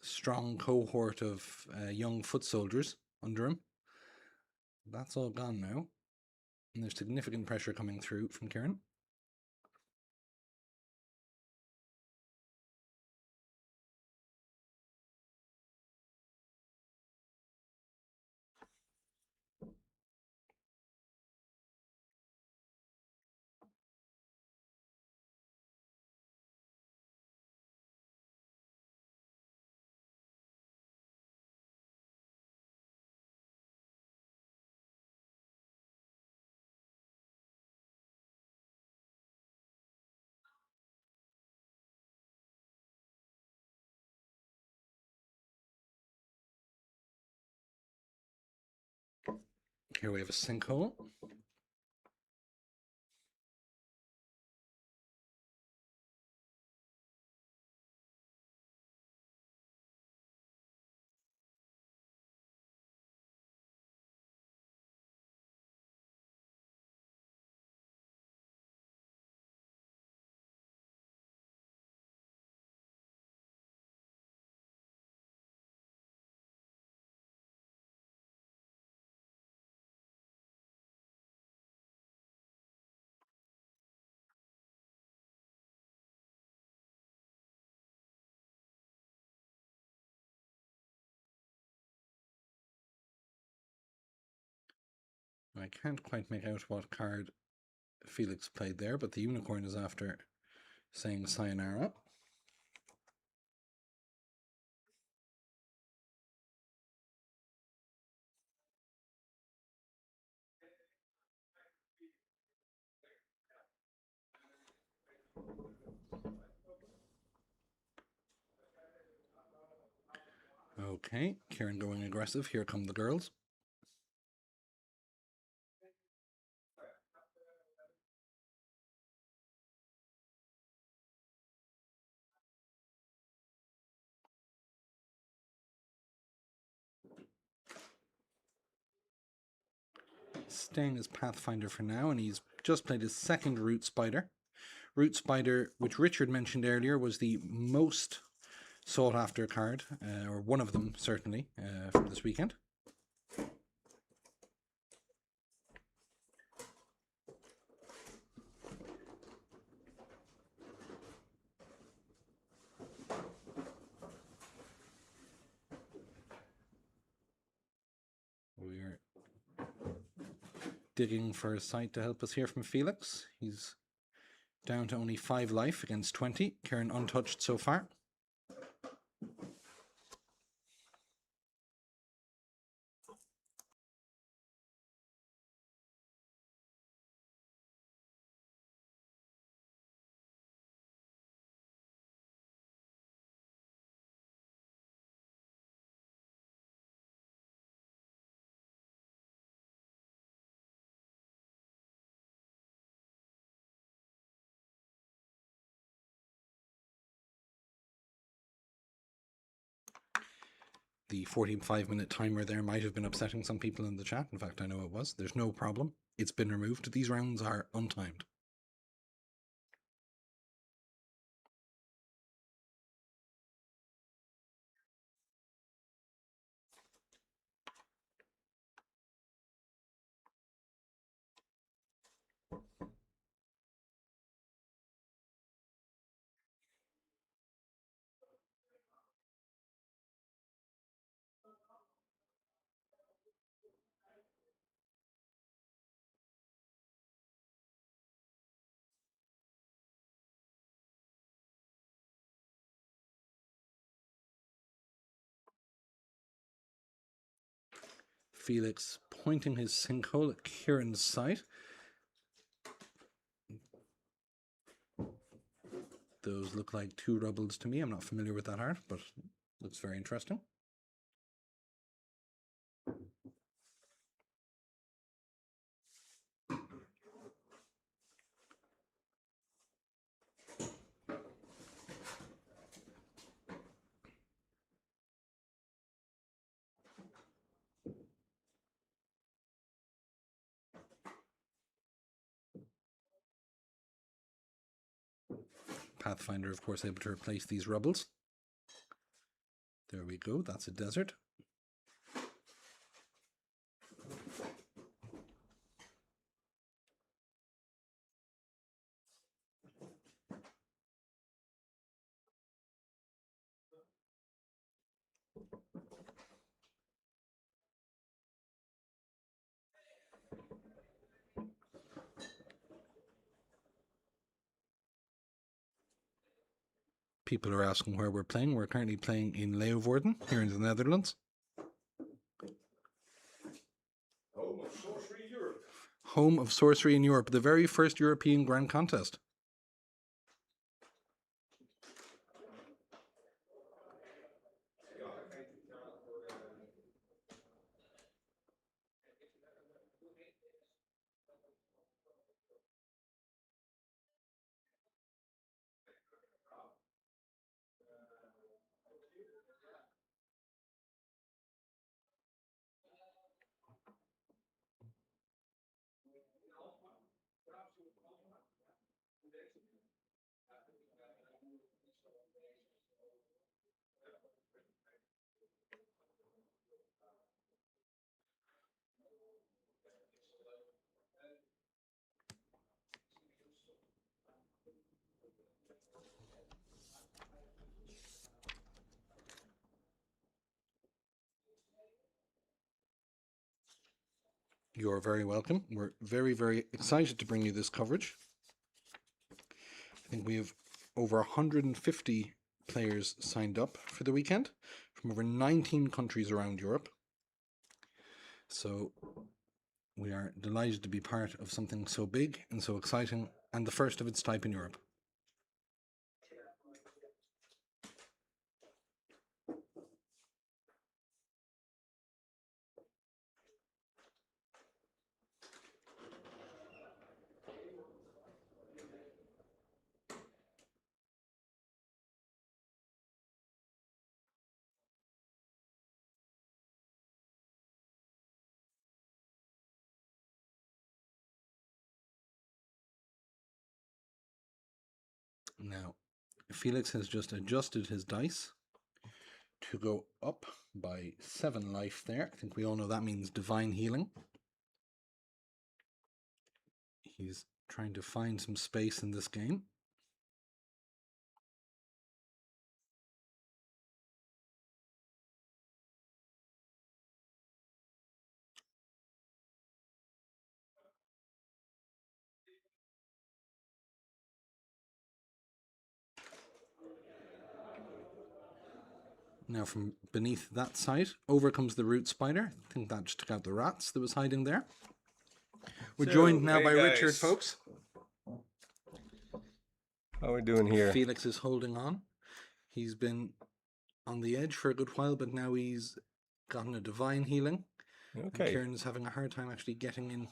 strong cohort of young foot soldiers under him. That's all gone now, and there's significant pressure coming through from Kieran. Here we have a sinkhole. I can't quite make out what card Felix played there, but the unicorn is after saying sayonara. Okay, Kieran going aggressive. Here come the girls. staying as Pathfinder for now, and he's just played his second Root Spider. Root Spider, which Richard mentioned earlier, was the most sought after card, or one of them certainly, from this weekend. We're digging for a site to help us hear from Felix. He's down to only 5 life against 20. Kieran untouched so far. The 45-minute timer there might have been upsetting some people in the chat. In fact, I know it was. There's no problem. It's been removed. These rounds are untimed. Felix pointing his sinkhole at Kieran's site. Those look like 2 rubbles to me. I'm not familiar with that art, but looks very interesting. Pathfinder, of course, able to replace these rubbles. There we go. That's a desert. People are asking where we're playing. We're currently playing in Leeuwarden, here in the Netherlands. Home of Sorcery Europe. Home of Sorcery in Europe, the very first European Grand Contest. You're very welcome. We're very, very excited to bring you this coverage. I think we have over 150 players signed up for the weekend from over 19 countries around Europe. So we are delighted to be part of something so big and so exciting and the first of its type in Europe. Now, Felix has just adjusted his dice to go up by 7 life there. I think we all know that means divine healing. He's trying to find some space in this game. Now from beneath that side, over comes the root spider. I think that just took out the rats that was hiding there. We're joined now by Richard, folks. How are we doing here? Felix is holding on. He's been on the edge for a good while, but now he's gotten a divine healing. Okay. And Kieran is having a hard time actually getting in.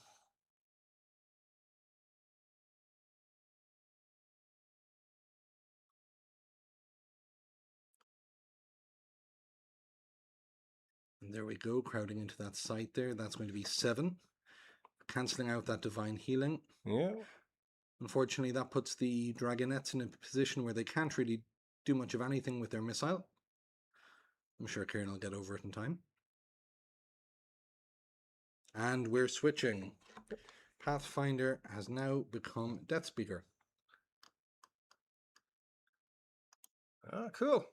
And there we go, crowding into that site there. That's going to be 7. Cancelling out that divine healing. Yeah. Unfortunately, that puts the dragonettes in a position where they can't really do much of anything with their missile. I'm sure Kieran will get over it in time. And we're switching. Pathfinder has now become Death Speaker. Ah, cool.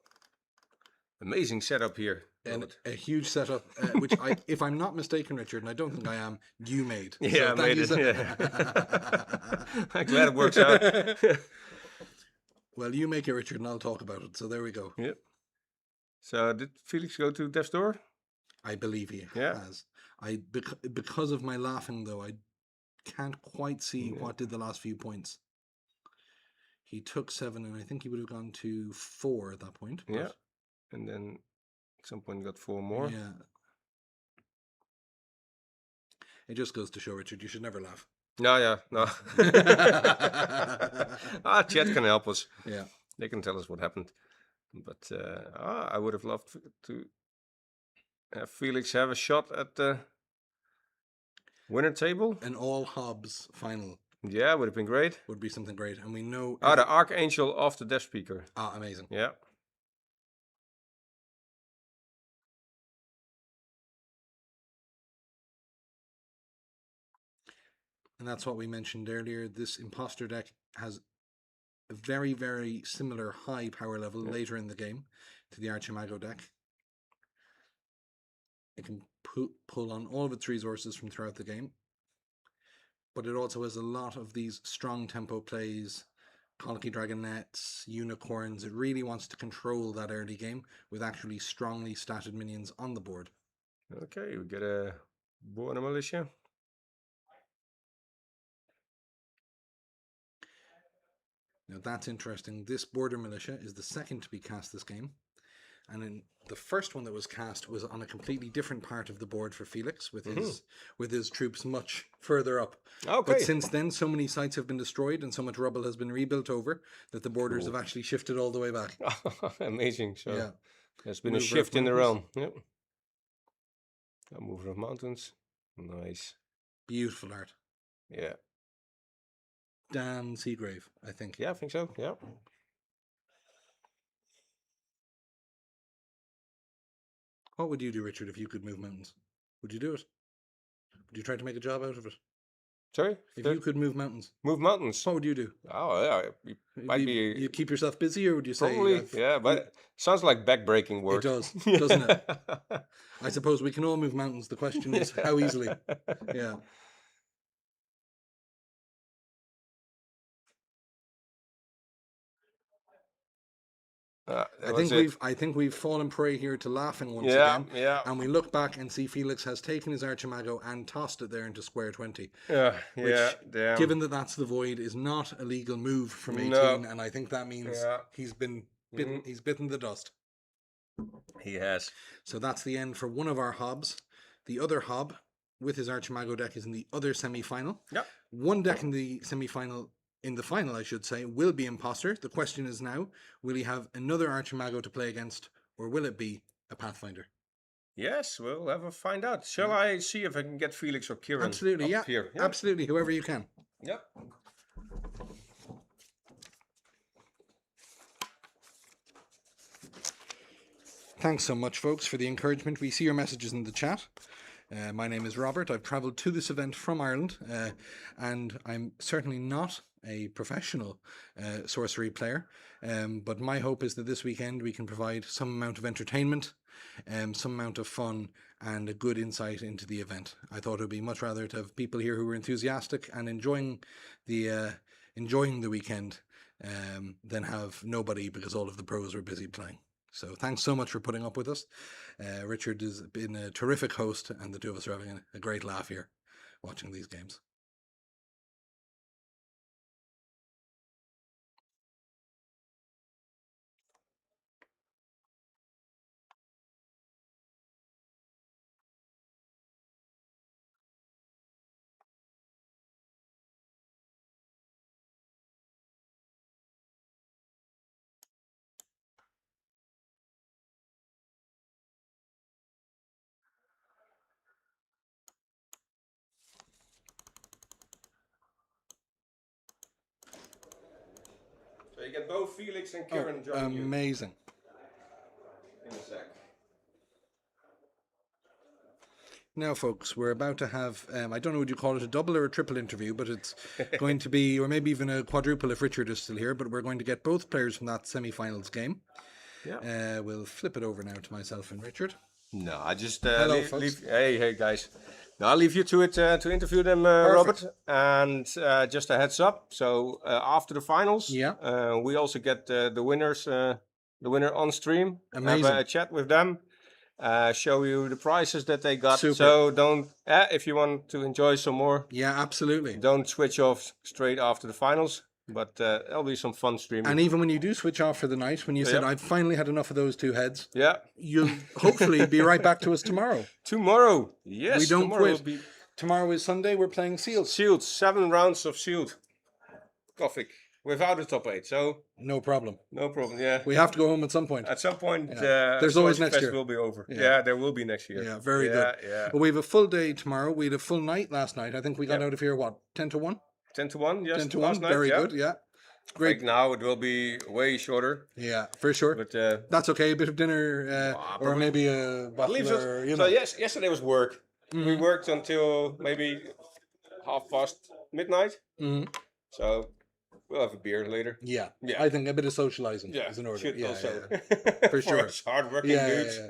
Amazing setup here. And a huge setup, which if I'm not mistaken, Richard, and I don't think I am, you made. Yeah, so I made it. Yeah. I'm glad it works out. Well, you make it, Richard, and I'll talk about it. So there we go. Yep. So did Felix go to Death's Door? I believe he Yeah. has. Because of my laughing, though, I can't quite see what did the last few points. He took 7, and I think he would have gone to 4 at that point. Yeah. And then at some point got 4 more. Yeah. It just goes to show, Richard, you should never laugh. No, yeah, no. Chat can help us. Yeah. They can tell us what happened. But I would have loved to have Felix have a shot at the winner table. An all Hobbs final Yeah, would have been great. would be something great. And we know... The Archangel of the Death Speaker. Amazing. Yeah. And that's what we mentioned earlier. This imposter deck has a very, very similar high power level later in the game to the Archimago deck. It can pull on all of its resources from throughout the game. But it also has a lot of these strong tempo plays, Colicky Dragonettes, Unicorns. It really wants to control that early game with actually strongly statted minions on the board. Okay, we get a Border Militia. Now that's interesting. This Border Militia is the second to be cast this game. And in the first one that was cast was on a completely different part of the board for Felix with his troops much further up. Okay. But since then, so many sites have been destroyed and so much rubble has been rebuilt over that the borders have actually shifted all the way back. Amazing. So Yeah. there's been Mover a of shift in the realm. mountains. Yep. A mover of mountains. Nice. Beautiful art. Yeah. Dan Seagrave, I think. Yeah, I think so. Yeah. What would you do, Richard, if you could move mountains? Would you do it? Would you try to make a job out of it? Sorry? If you could move mountains, move mountains. what would you do? Oh, yeah. You might be. You keep yourself busy, or would you say... Probably, yeah, but it sounds like back-breaking work. It does, doesn't it? I suppose we can all move mountains. The question is how easily. Yeah. I think we've fallen prey here to laughing once again. Yeah. And we look back and see Felix has taken his Archimago and tossed it there into square 20. Yeah, Which, damn. given that that's the void, is not a legal move from 18, No. and I think that means he's been bitten. He's bitten the dust. He has. So that's the end for one of our Hobbs. The other Hob with his Archimago deck is in the other semi-final. Yep. One deck in the semi-final, in the final, I should say, will be Imposter. The question is now, will he have another Archimago to play against, or will it be a Pathfinder? Yes, we'll have a find out. Shall I see if I can get Felix or Kieran Absolutely, up here? Absolutely, whoever you can. Yep. Thanks so much, folks, for the encouragement. We see your messages in the chat. My name is Robert. I've travelled to this event from Ireland, and I'm certainly not a professional sorcery player. But my hope is that this weekend we can provide some amount of entertainment, some amount of fun, and a good insight into the event. I thought it would be much rather to have people here who were enthusiastic and enjoying the weekend than have nobody because all of the pros were busy playing. So thanks so much for putting up with us. Richard has been a terrific host, and the two of us are having a great laugh here watching these games. So you get both Felix and Kieran joining you Amazing. in a sec. Now, folks, we're about to have, I don't know, would you call it a double or a triple interview, but it's going to be, or maybe even a quadruple if Richard is still here, but we're going to get both players from that semi-finals game. Yeah. We'll flip it over now to myself and Richard. No, I just Hello, folks. leave. Hey, guys. No, I'll leave you to it to interview them, Robert. And just a heads up. So after the finals, we also get the winners, the winner on stream. Amazing. Have a chat with them. Show you the prizes that they got. Super. So don't, if you want to enjoy some more, Yeah, absolutely. don't switch off straight after the finals. But there'll be some fun streaming. And even when you do switch off for the night, when you said, I've finally had enough of those two heads, you'll hopefully be right back to us tomorrow. Tomorrow, yes. We don't tomorrow quit. Tomorrow is Sunday, we're playing Sealed. Sealed, 7 rounds of Sealed. Gothic, without a top 8, so... No problem. No problem, yeah. We have to go home at some point. At some point, there's always next year. Will be over. Yeah, there will be next year. Yeah, very good. Yeah. Well, we have a full day tomorrow. We had a full night last night. I think we got out of here, 10 to 1? 10 to 1, yes. 10 to 1, very good, yeah. Great. Like now it will be way shorter. Yeah, for sure. But that's okay. A bit of dinner, or maybe a bottle. So yesterday was work. Mm-hmm. We worked until maybe midnight. Mm-hmm. So we'll have a beer later. Yeah. I think a bit of socializing is in order. For sure. For hard-working dudes.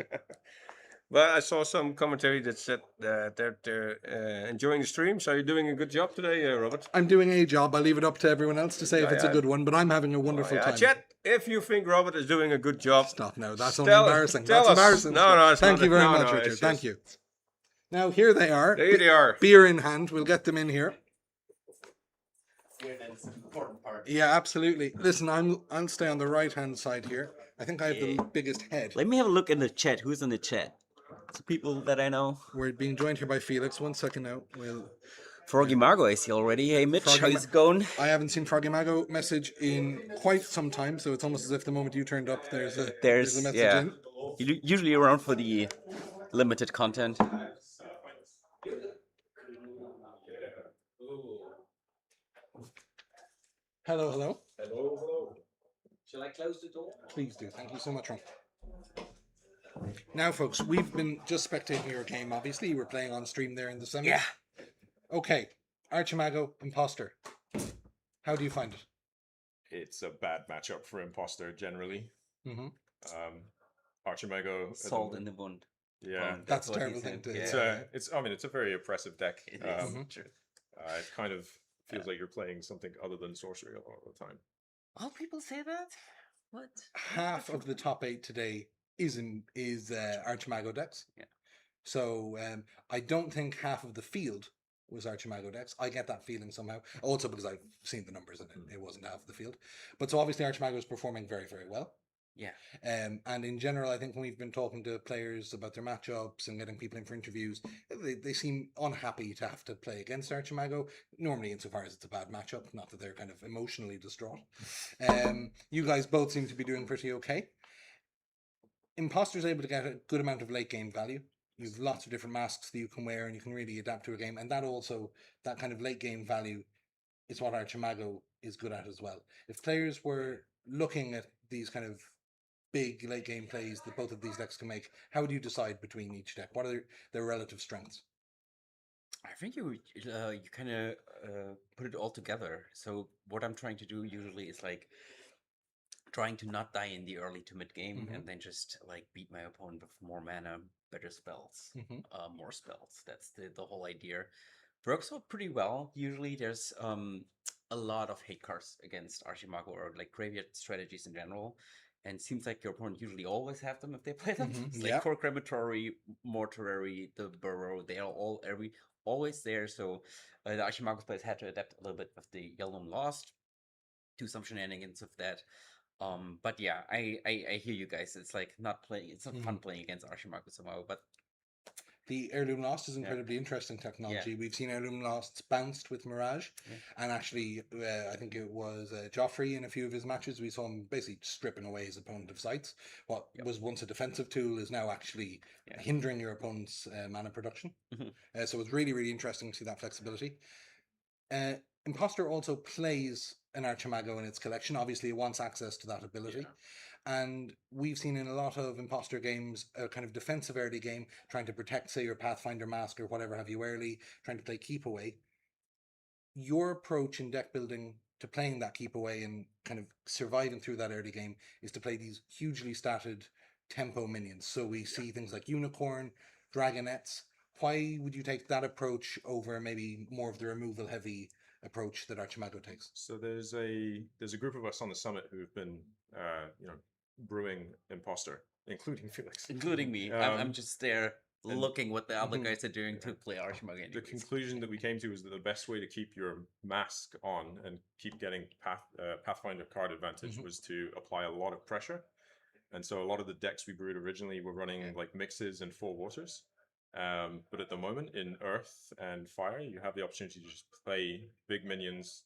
But I saw some commentary that said that they're enjoying the stream. So you're doing a good job today, Robert. I'm doing a job. I'll leave it up to everyone else to say if it's a good one. But I'm having a wonderful time. Chat, if you think Robert is doing a good job. Stop now. That's only embarrassing. That's embarrassing. No, it's Thank you very much, Richard. Thank you. Now, here they are. There they are. Beer in hand. We'll get them in here. Yeah, absolutely. Listen, I'll stay on the right-hand side here. I think I have the biggest head. Let me have a look in the chat. Who's in the chat? Some people that I know. We're being joined here by Felix. 1 second now. Froggy Margo, I see already. Hey, Mitch, how's it going? I haven't seen Froggy Margo message in quite some time, so it's almost as if the moment you turned up, there's a message in. Usually around for the limited content. Hello, hello. Hello. Shall I close the door? Please do. Thank you so much, Ron. Now, folks, we've been just spectating your game, obviously. You were playing on stream there in the semi. Yeah. Okay. Archimago, Imposter. How do you find it? It's a bad matchup for Imposter, generally. Mm-hmm. Archimago... Salt in the wound. Yeah. That's a terrible thing to... It's a very oppressive deck. It is. True. It kind of feels like you're playing something other than sorcery a lot of the time. All people say that? What? Half of the top 8 today is Archimago decks. Yeah. So I don't think half of the field was Archimago decks. I get that feeling somehow. Also because I've seen the numbers and it wasn't half of the field. But so obviously Archimago is performing very, very well. Yeah. And in general, I think when we've been talking to players about their matchups and getting people in for interviews, they seem unhappy to have to play against Archimago, normally insofar as it's a bad matchup, not that they're kind of emotionally distraught. You guys both seem to be doing pretty okay. Imposter's able to get a good amount of late game value. You've lots of different masks that you can wear and you can really adapt to a game. And that kind of late game value is what Archimago is good at as well. If players were looking at these kind of big late game plays that both of these decks can make, how would you decide between each deck? What are their relative strengths? I think you kind of put it all together. So what I'm trying to do usually is like trying to not die in the early to mid game and then just like beat my opponent with more mana, better spells, more spells. That's the whole idea. Works out pretty well. Usually there's a lot of hate cards against Archimago or like graveyard strategies in general. And it seems like your opponent usually always have them if they play them. It's like Core Crematory, Mortuary, the Burrow, they are always there. So the Archimago's players had to adapt a little bit with the Yellow Lost, do some shenanigans with that. But yeah, I hear you guys. It's like not playing. It's not fun playing against Archimago somehow. But the Heirloom Lost is incredibly interesting technology. We've seen Heirloom Losts bounced with Mirage, and actually, I think it was Joffrey in a few of his matches. We saw him basically stripping away his opponent of sights. What was once a defensive tool is now actually hindering your opponent's mana production. So it's really, really interesting to see that flexibility. Imposter also plays an Archimago in its collection. Obviously, it wants access to that ability. And we've seen in a lot of Imposter games a kind of defensive early game, trying to protect, say, your Pathfinder Mask or whatever have you early, trying to play keep away. Your approach in deck building to playing that keep away and kind of surviving through that early game is to play these hugely statted tempo minions. So we see things like Unicorn, Dragonettes. Why would you take that approach over maybe more of the removal heavy approach that Archimago takes? So there's a group of us on the summit who've been brewing Imposter, including Felix, including me. I'm just there looking what the other guys are doing to play Archimago. The conclusion that we came to is that the best way to keep your mask on and keep getting Pathfinder card advantage was to apply a lot of pressure. And so a lot of the decks we brewed originally were running like mixes and 4 waters. But at the moment in Earth and Fire, you have the opportunity to just play big minions.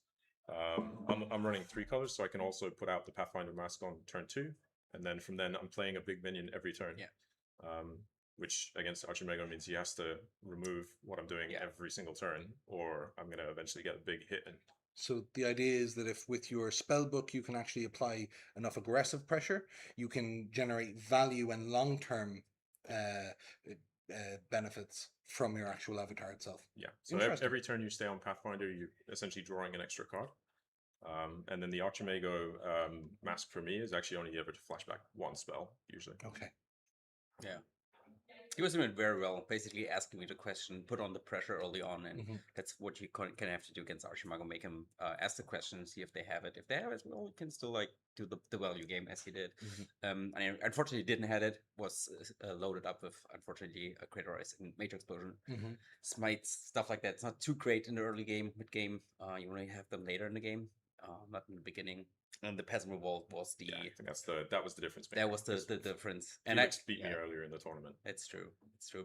I'm running 3 colors, so I can also put out the Pathfinder Mask on turn 2, and then from then I'm playing a big minion every turn. Which against Archimago means he has to remove what I'm doing every single turn, or I'm going to eventually get a big hit. So the idea is that if with your spell book you can actually apply enough aggressive pressure, you can generate value and long-term benefits from your actual avatar itself. Yeah. So every turn you stay on Pathfinder, you're essentially drawing an extra card. And then the Archimago mask for me is actually only ever to flashback 1 spell, usually. Okay. Yeah. He was doing it very well, basically asking me the question, put on the pressure early on, and that's what you can have to do against Archimago, make him ask the question, see if they have it. If they have it, well, you can still like do the value game as he did. I unfortunately didn't have it, was loaded up with, unfortunately, a Crater Ice and Major Explosion. Smites, stuff like that. It's not too great in the early game, mid-game. You only have them later in the game, not in the beginning. And the Peasant Revolt was the... Yeah, I think that was the difference. That was the difference. And Felix beat me earlier in the tournament. It's true.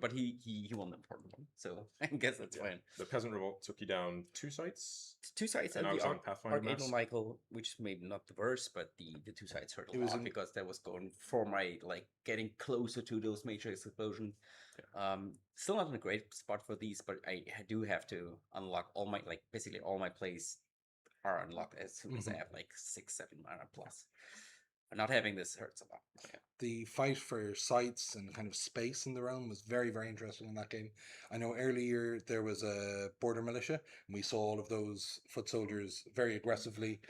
But he won the important one, so I guess that's fine. The Peasant Revolt took you down 2 sites? 2 sites, and I was on Pathfinder Archangel Michael, which made not the worst, but the 2 sites hurt a lot because that was going for my, like, getting closer to those Major Explosion. Still not in a great spot for these, but I do have to unlock all my, like, basically all my plays are unlocked as soon as I have like 6-7 mana plus. Not having this hurts a lot. The fight for sites and kind of space in the realm was very, very interesting in that game. I know earlier there was a border militia, and we saw all of those foot soldiers very aggressively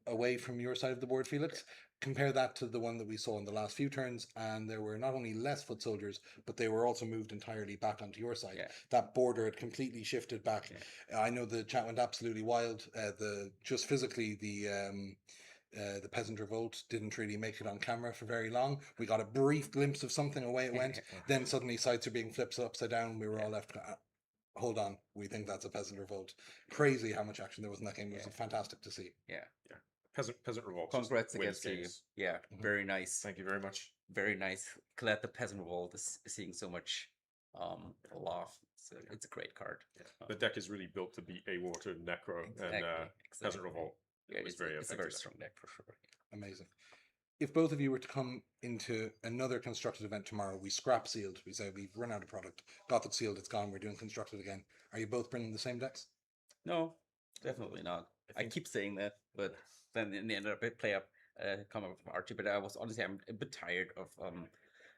away from your side of the board, Felix. Compare that to the one that we saw in the last few turns, and there were not only less foot soldiers, but they were also moved entirely back onto your side. That border had completely shifted back. I know the chat went absolutely wild. Just physically, the Peasant Revolt didn't really make it on camera for very long. We got a brief glimpse of something, away it went. Then suddenly sites are being flipped upside down. We were all left, hold on, we think that's a Peasant Revolt. Crazy how much action there was in that game. It was fantastic to see. Peasant Revolt. Congrats against you. Very nice. Thank you very much. Very nice. Glad the Peasant Revolt is seeing so much love. It's a great card. The deck is really built to beat a water Necro and Peasant Revolt. It's a very strong deck for sure. Amazing. If both of you were to come into another constructed event tomorrow, we scrap sealed. We say we've run out of product. Gothic sealed, it's gone. We're doing constructed again. Are you both bringing the same decks? No, definitely not. I keep saying that, but then in the end, I play up come up with Archie, but I was honestly I'm a bit tired of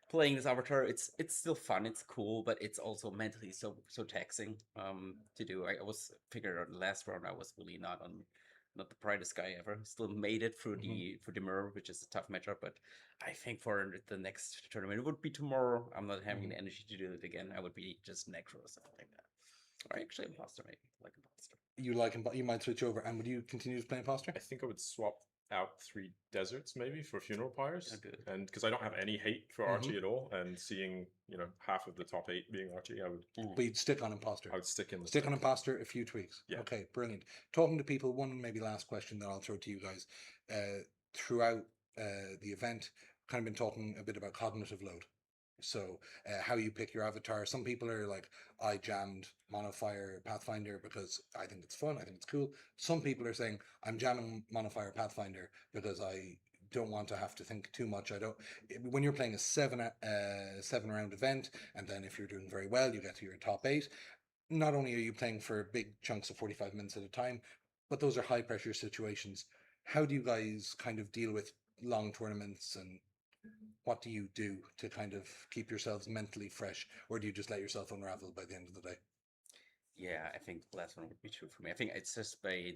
playing this avatar. It's still fun, it's cool, but it's also mentally so taxing to do. I was figured out last round I was really not the brightest guy ever. Still made it through the mirror, which is a tough matchup, but I think for the next tournament, it would be tomorrow. I'm not having the energy to do it again. I would be just necro or something like that. Or actually imposter, maybe like imposter. You like him, but you might switch over. And would you continue to play imposter? I think I would swap out 3 deserts maybe for funeral pyres, good. and because I don't have any hate for Archie at all, and seeing half of the top 8 being Archie, I would. But you'd stick on imposter. I would stick in the Stick on imposter, a few tweaks. Yeah. Okay, brilliant. Talking to people, one maybe last question that I'll throw to you guys. Throughout the event, kind of been talking a bit about cognitive load. So how you pick your avatar. Some people are like, I jammed Monofire Pathfinder because I think it's fun, I think it's cool. Some people are saying, I'm jamming Monofire Pathfinder because I don't want to have to think too much. I don't. When you're playing a 7 round event, and then if you're doing very well, you get to your top 8. Not only are you playing for big chunks of 45 minutes at a time, but those are high pressure situations. How do you guys kind of deal with long tournaments, and what do you do to kind of keep yourselves mentally fresh, or do you just let yourself unravel by the end of the day? Yeah, I think the last one would be true for me. I think it's just I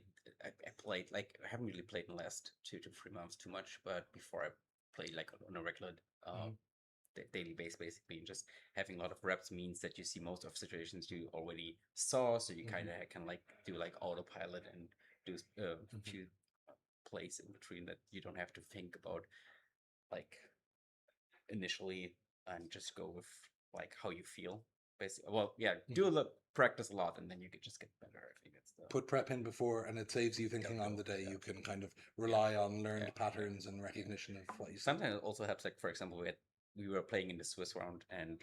played like I haven't really played in the last 2 to 3 months too much, but before I played like on a regular daily base, basically, and just having a lot of reps means that you see most of situations you already saw, so you kind of can like do like autopilot and do a few plays in between that you don't have to think about like initially, and just go with like how you feel. Basically, well, yeah, do the practice a lot, and then you could just get better. I think it's the Put prep in before, and it saves you thinking on the day. You can kind of rely on learned patterns and recognition of what you see. Sometimes it also helps. Like for example, we were playing in the Swiss round, and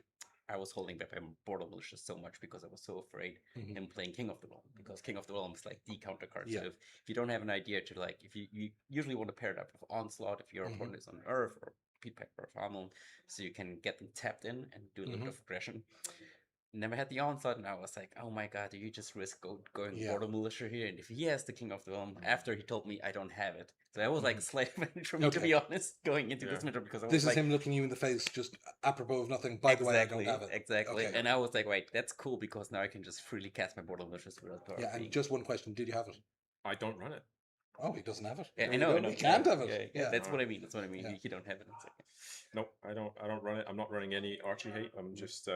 I was holding back my border malicious so much because I was so afraid in playing King of the Realm, because King of the Realm is like the counter card. So if you don't have an idea to like, if you usually want to pair it up with Onslaught if your opponent is on Earth, or Pete Pepper or Farmel, so you can get them tapped in and do a little bit of aggression. Never had the Onslaught, and I was like, oh my god, do you just risk going Border Militia here? And if he has the King of the Realm, after he told me I don't have it. So that was like a slight advantage for me, to be honest, going into this matchup, because I was This is like, him looking you in the face, just apropos of nothing. By the way, I don't have it. Exactly. Okay. And I was like, wait, that's cool, because now I can just freely cast my Border Militias without power. Yeah, and just one question: did you have it? I don't run it. Oh, he doesn't have it. Yeah, There I you know, go. I know. He can't have it. Yeah, that's what I mean. That's what I mean. Yeah. You don't have it. It's like, Nope, I don't run it. I'm not running any Archie hate. I'm just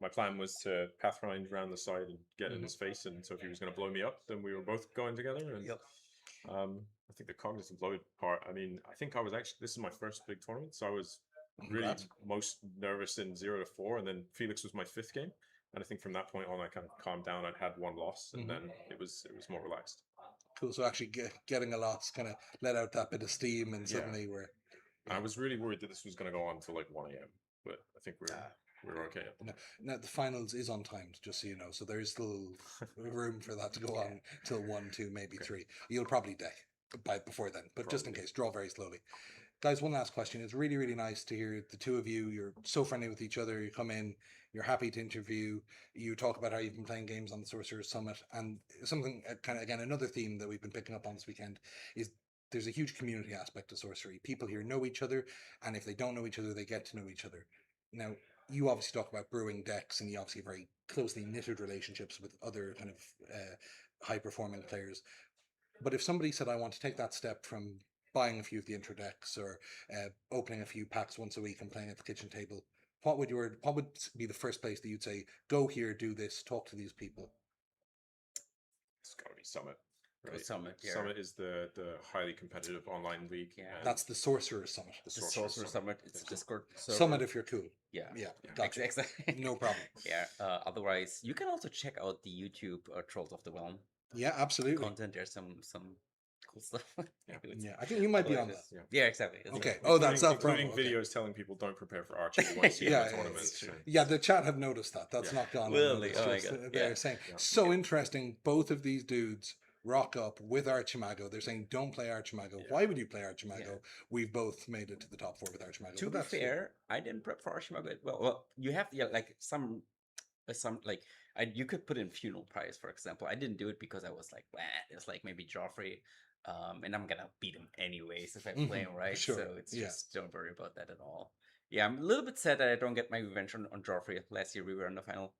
my plan was to pathfind around the side and get in his face, and so if he was going to blow me up, then we were both going together. And I think the cognitive load part. I mean, I think I was actually, this is my first big tournament, so I was really most nervous in 0 to 4, and then Felix was my 5th game, and I think from that point on I kind of calmed down. I'd had 1 loss, and then it was more relaxed. Cool. So actually, getting a loss kind of let out that bit of steam, and suddenly we're. I was really worried that this was going to go on until like 1 a.m., but I think we're okay. Now the finals is on timed, just so you know, so there is still room for that to go on till 1, 2, maybe 3. You'll probably deck before then, but just in case, draw very slowly. Guys, one last question. It's really, really nice to hear the two of you. You're so friendly with each other. You come in, you're happy to interview. You talk about how you've been playing games on the Sorcerer's Summit. And something, kind of, again, another theme that we've been picking up on this weekend is there's a huge community aspect to Sorcery. People here know each other, and if they don't know each other, they get to know each other. Now, you obviously talk about brewing decks, and you obviously have very closely knitted relationships with other kind of high-performing players. But if somebody said, I want to take that step from buying a few of the intro decks, or opening a few packs once a week and playing at the kitchen table, what would be the first place that you'd say, go here, do this, talk to these people? It's got to be Summit. right? Summit. Yeah. Summit is the highly competitive online league. Yeah. That's the Sorcerer Summit. The Sorcerer Summit. It's a Discord server. Summit if you're cool. Yeah. Yeah. Gotcha. Exactly. No problem. Yeah. Otherwise, you can also check out the YouTube Trolls of the Realm Yeah, absolutely. content. There's some cool stuff. Yeah, I think you might be on that. Yeah, exactly. Okay. Oh, that's up. Including videos telling people don't prepare for Archie once you Yeah, have tournaments. Yeah, the chat have noticed that. That's not gone. Really? unnoticed. Oh my Just, God. They're Yeah. saying so interesting. Both of these dudes rock up with Archimago. They're saying don't play Archimago. Yeah. Why would you play Archimago? Yeah. We've both made it to the top 4 with Archimago. To but be that's fair, I didn't prep for Archimago. Well, you have like some like you could put in funeral price, for example. I didn't do it because I was like, it's like maybe Joffrey And I'm gonna beat him anyways if I play him right. sure, So it's yeah. just don't worry about that at all. Yeah, I'm a little bit sad that I don't get my revenge on Joffrey. Last year we were in the final.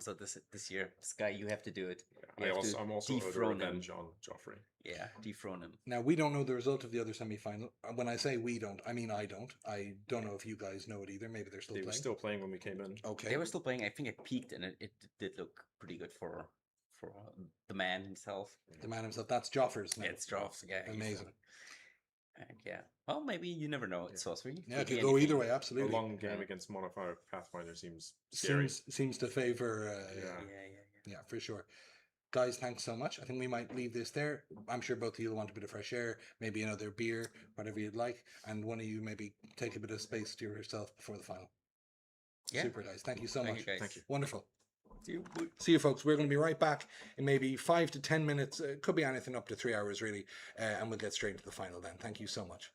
So this year, Sky, you have to do it. You have to I'm also owed a dethrone him. revenge on Joffrey. Yeah, dethrone him. Now, we don't know the result of the other semi-final. When I say we don't, I mean I don't. I don't know if you guys know it either. Maybe they're still They were playing. still playing when we came in. Okay. They were still playing. I think it peaked, and it did look pretty good for the man himself. The man himself. That's Joffers now. Yeah, it's Joff. Yeah, Amazing. Yeah. Well, maybe you never know. It's Sorcery. Yeah, it could go either way, absolutely. A long game against Modifier Pathfinder seems scary. Seems to favor. Yeah. Yeah, for sure. Guys, thanks so much. I think we might leave this there. I'm sure both of you will want a bit of fresh air, maybe another beer, whatever you'd like, and one of you maybe take a bit of space to yourself before the final. Yeah. Super, guys. Thank you so Thank much. you, guys. Thank you. Wonderful. See you. See you, folks. We're going to be right back in maybe 5 to 10 minutes. Could be anything up to 3 hours, really, and we'll get straight into the final then. Thank you so much.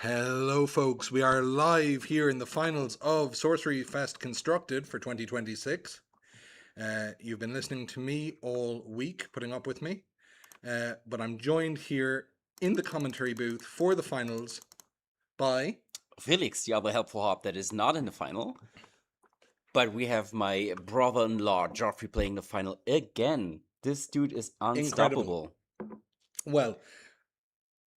Hello, folks. We are live here in the finals of SorceryFest Constructed for 2026. You've been listening to me all week, putting up with me. But I'm joined here in the commentary booth for the finals by Felix, the other helpful hop that is not in the final. But we have my brother-in-law, Joffrey, playing the final again. This dude is unstoppable. Well,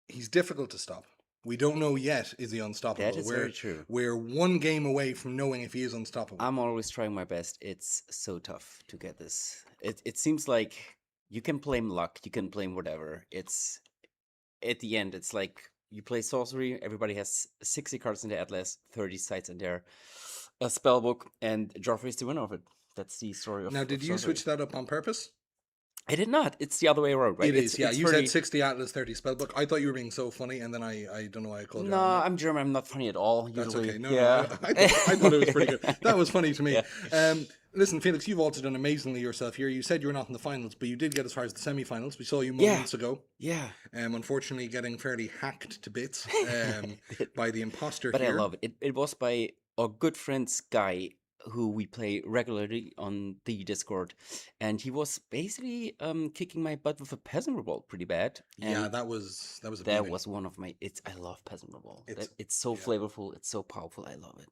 he's difficult to stop. We don't know yet, is he unstoppable? That is very true. We're one game away from knowing if he is unstoppable. I'm always trying my best. It's so tough to get this. It seems like you can blame luck, you can blame whatever. It's at the end, it's like you play sorcery, everybody has 60 cards in their atlas, 30 sites in their spell book, and Joffrey's the winner of it. That's the story of Now, did you sorcery. switch that up on purpose? I did not. It's the other way around, right? It is, yeah. It's You 30... said 60 Atlas, 30 spellbook. I thought you were being so funny, and then I don't know why I called you. No, I'm German. I'm not funny at all. That's Usually. okay. No, yeah. no, I thought it was pretty good. That was funny to me. Yeah. Listen, Felix, you've also done amazingly yourself here. You said you were not in the finals, but you did get as far as the semi-finals. We saw you moments ago. Yeah. Unfortunately, getting fairly hacked to bits by the imposter But here. I love it. It was by our good friend Sky, who we play regularly on the Discord, and he was basically kicking my butt with a peasant revolt pretty bad. Yeah, And that was a that beating. was one of my. I love peasant revolt. It's- It's so flavorful. It's so powerful. I love it.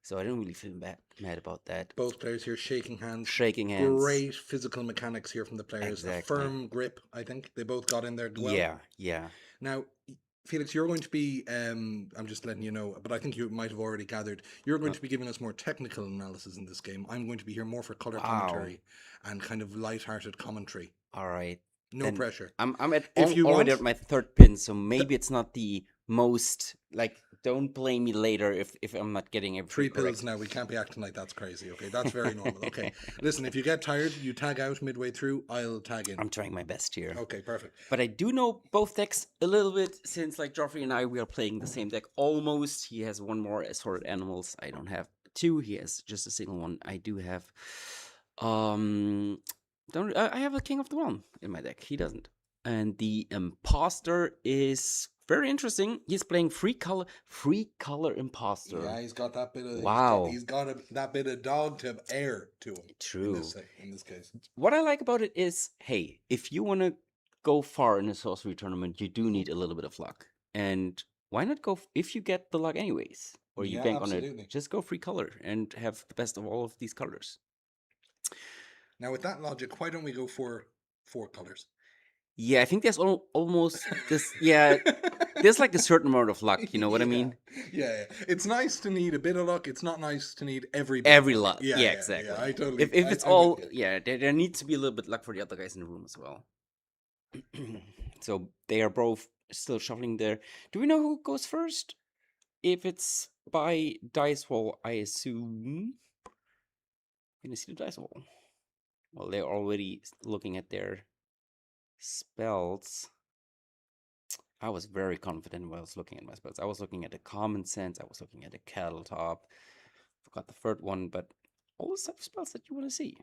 So I don't really feel mad about that. Both players here shaking hands. Shaking hands. Great physical mechanics here from the players. Exactly. A firm grip, I think. They both got in there well. Yeah. Now, Felix, you're going to be, I'm just letting you know, but I think you might have already gathered, you're going to be giving us more technical analysis in this game. I'm going to be here more for color commentary and kind of light-hearted commentary. All right. No Then pressure. I'm If you already want- at my third pin, so maybe it's not the most like. Don't blame me later if I'm not getting everything 3 correct. pills now. We can't be acting like that's crazy. Okay, that's very normal. Okay, listen, if you get tired, you tag out midway through. I'll tag in. I'm trying my best here. Okay, perfect. But I do know both decks a little bit since like Joffrey and we are playing the same deck almost. He has one more assorted animals. I don't have 2. He has just a single one. I do have I have a King of the Realm in my deck. He doesn't. And the imposter is very interesting. He's playing free color imposter. Yeah, he's got that bit of Wow. He's got that bit of dog to air to him. True. In this case. What I like about it is, hey, if you want to go far in a sorcery tournament, you do need a little bit of luck. And why not go if you get the luck anyways, or you Yeah, bank on absolutely. it? Just go free color and have the best of all of these colors. Now, with that logic, why don't we go for 4 colors? Yeah, I think there's almost this. Yeah, there's like a certain amount of luck. You know what I mean? Yeah. It's nice to need a bit of luck. It's not nice to need every bit Every of luck. Yeah, exactly. I totally. If it's all, there needs to be a little bit luck for the other guys in the room as well. So they are both still shuffling there. Do we know who goes first? If it's by dice wall, I assume. Can you see the dice wall? Well, they're already looking at their spells. I was very confident when I was looking at my spells. I was looking at the common sense. I was looking at the cattle top. Forgot the third one, but all the type of spells that you want to see.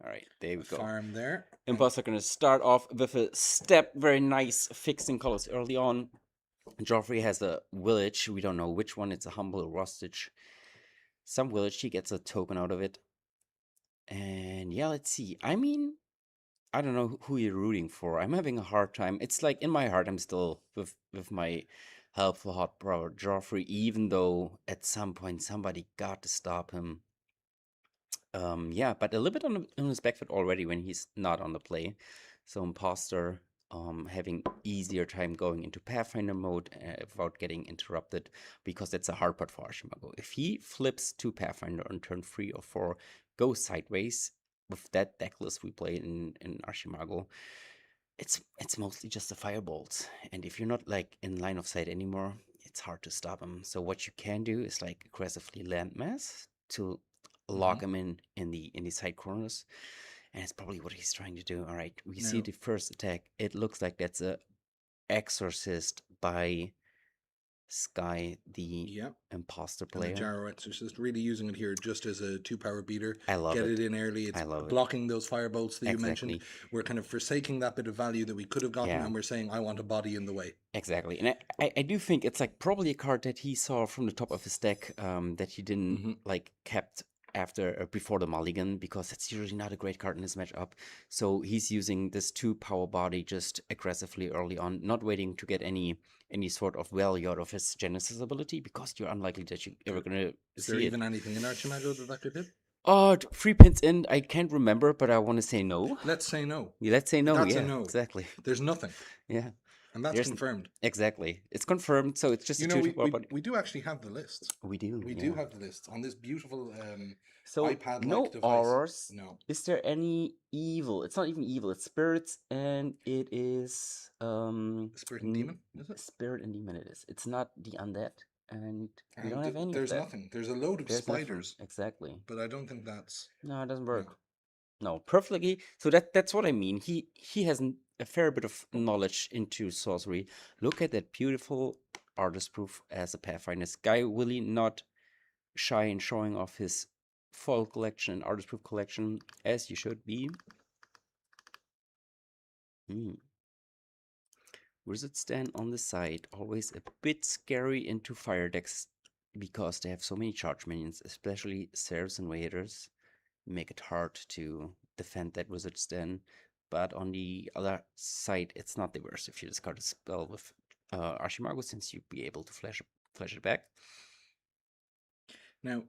All right, there we go. Farm there. Imposter going to start off with a step. Very nice, fixing colors early on. Joffrey has a village. We don't know which one. It's a humble rustage. Some village. He gets a token out of it. And yeah, let's see. I mean, I don't know who you're rooting for. I'm having a hard time. It's like in my heart, I'm still with my helpful hot brother Joffrey, even though at some point somebody got to stop him. Yeah, but a little bit on his back foot already when he's not on the play. So imposter having easier time going into Pathfinder mode without getting interrupted, because that's a hard part for Archimago. If he flips to Pathfinder on turn 3 or 4, goes sideways with that deck list we play in Archimago, it's mostly just the firebolts. And if you're not like in line of sight anymore, it's hard to stop him. So what you can do is like aggressively landmass to lock him in the side corners, and it's probably what he's trying to do. All right, we see the first attack. It looks like that's a exorcist by Sky, the imposter And the player. Jarrow Exorcist, really using it here just as a 2-power beater. I love Get it. it in early. It's I love it. blocking those firebolts that you mentioned. Exactly. We're kind of forsaking that bit of value that we could have gotten, Yeah. and we're saying, I want a body in the way. Exactly. And I do think it's like probably a card that he saw from the top of his deck that he didn't like kept after before the mulligan, because it's usually not a great card in this matchup. So he's using this 2-power body just aggressively early on, not waiting to get any sort of value out of his Genesis ability, because you're unlikely that you're ever gonna Is see there it. even anything in Archimago that could hit? 3 pins in, I can't remember, but I want to say no. Let's say no. Yeah, let's say no. That's yeah, a no. Exactly. There's nothing. Yeah. And that's confirmed. Exactly. It's confirmed, so it's just we do actually have the lists. We do. We do have the lists on this beautiful so iPad-like no device. auras. No. Is there any evil? It's not even evil. It's spirits, and it is Spirit and demon. Is it? Spirit and demon. It is. It's not the undead, and we don't have any. There's nothing. There's a load of spiders. Nothing. Exactly. But I don't think that's. No, it doesn't work. No, perfectly. So that's what I mean. He has a fair bit of knowledge into sorcery. Look at that beautiful artist proof as a Pathfinder. This guy really not shy in showing off his foil collection and artist proof collection, as you should be. Wizard stand on the side, always a bit scary into fire decks because they have so many charge minions, especially Seraphs and Raiders. Make it hard to defend that wizard's den, but on the other side, it's not the worst if you discard a spell with Archimago, since you'd be able to flash it back. Now,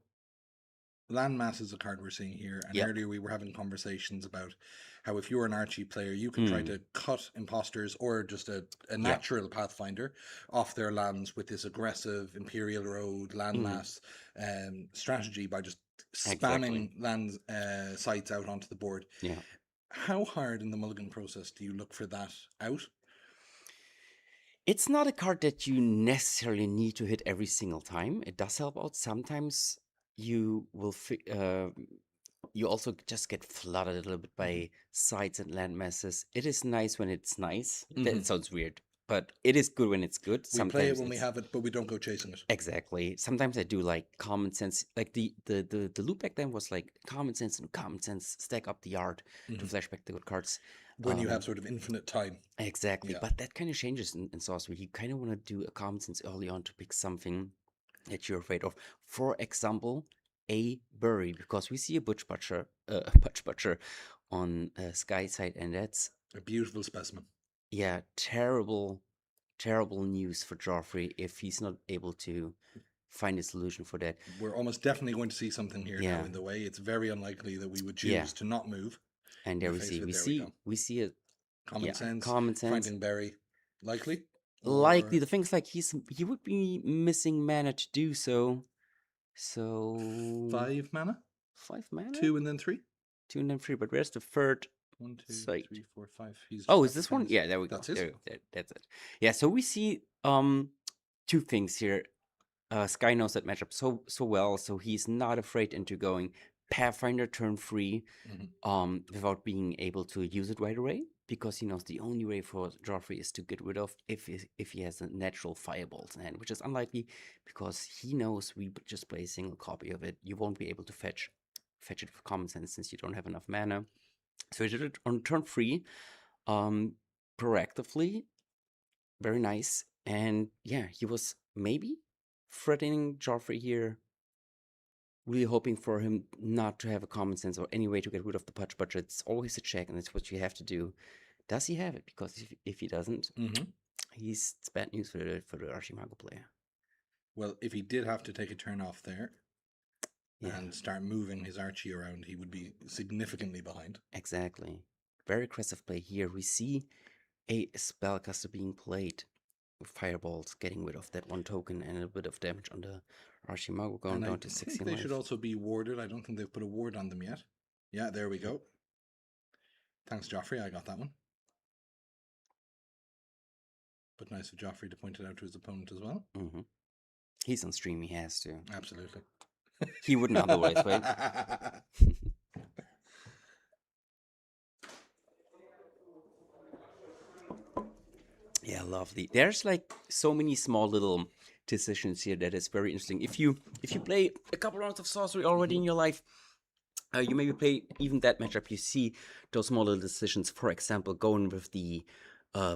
Landmass is a card we're seeing here, and earlier we were having conversations about how if you're an Archie player, you can try to cut imposters or just a natural Pathfinder off their lands with this aggressive Imperial Road Landmass strategy by just spamming land sites out onto the board. Yeah. How hard in the mulligan process do you look for that out? It's not a card that you necessarily need to hit every single time. It does help out. Sometimes you will you also just get flooded a little bit by sites and land masses. It is nice when it's nice. That sounds weird, but it is good when it's good. We play it when we have it, but we don't go chasing it. Exactly. Sometimes I do like common sense. Like the loop back then was like common sense, stack up the yard to flashback the good cards. When you have sort of infinite time. Exactly. But that kind of changes in Sorcery. You kind of want to do a common sense early on to pick something that you're afraid of. For example, a bury, because we see a Butch Butcher on Sky side, and that's a beautiful specimen. Yeah, terrible news for Joffrey if he's not able to find a solution for that. We're almost definitely going to see something here now in the way. It's very unlikely that we would choose to not move. And there we see a common sense. Finding Barry, likely. Likely, the thing's like he would be missing mana to do so. So 5 mana. 5 mana. 2 and then 3. 2 and then 3. But where's the third? 1, 2, site? 3, 4, 5. Is this one? Yeah, there we go. That's it. That's it. Yeah, so we see 2 things here. Sky knows that matchup so well, so he's not afraid into going Pathfinder turn 3 without being able to use it right away, because he knows the only way for Joffrey is to get rid of if he has a natural firebolts in hand, which is unlikely because he knows we just play a single copy of it. You won't be able to fetch it with common sense since you don't have enough mana. So he did it on turn 3 proactively. Very nice. And yeah, he was maybe threatening Joffrey here, really hoping for him not to have a common sense or any way to get rid of the Putch Butcher. It's always a check, and it's what you have to do. Does he have it? Because if he doesn't, it's bad news for the Archimago player. Well, if he did have to take a turn off there and start moving his Archie around, he would be significantly behind. Exactly. Very aggressive play here. We see a spellcaster being played with fireballs, getting rid of that 1 token and a bit of damage on the Archimago, going down to 16 They life. should also be warded. I don't think they've put a ward on them yet. Yeah, there we go. Thanks, Joffrey. I got that one. But nice of Joffrey to point it out to his opponent as well. He's on stream. He has to. Absolutely. He wouldn't otherwise, right? Yeah, lovely. There's like so many small little decisions here that is very interesting. If you play a couple rounds of sorcery already in your life, you maybe play even that matchup. You see those small little decisions. For example, going with the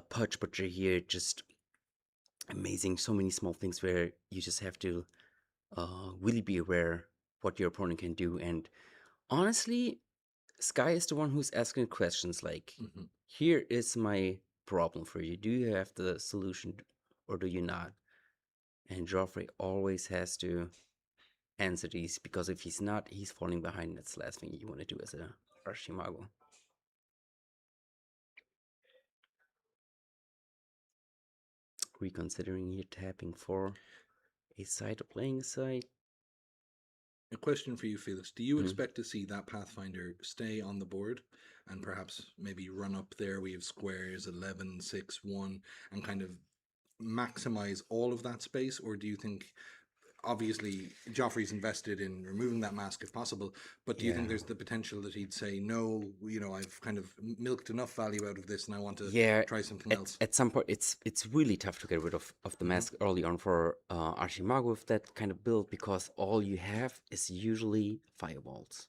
Purge Butcher here, just amazing. So many small things where you just have to really be aware what your opponent can do. And honestly, Sky is the one who's asking questions like, here is my problem for you. Do you have the solution or do you not? And Joffrey always has to answer these, because if he's not, he's falling behind. That's the last thing you want to do as a Archimago. Reconsidering here, tapping for a side or playing a side. A question for you, Felix. Do you expect to see that Pathfinder stay on the board and perhaps maybe run up there? We have squares 11, 6, 1, and kind of maximize all of that space? Or do you think, obviously, Joffrey's invested in removing that mask if possible, but do you think there's the potential that he'd say, no, I've kind of milked enough value out of this and I want to try something else? At some point, it's really tough to get rid of the mask early on for Archimago with that kind of build, because all you have is usually fireballs.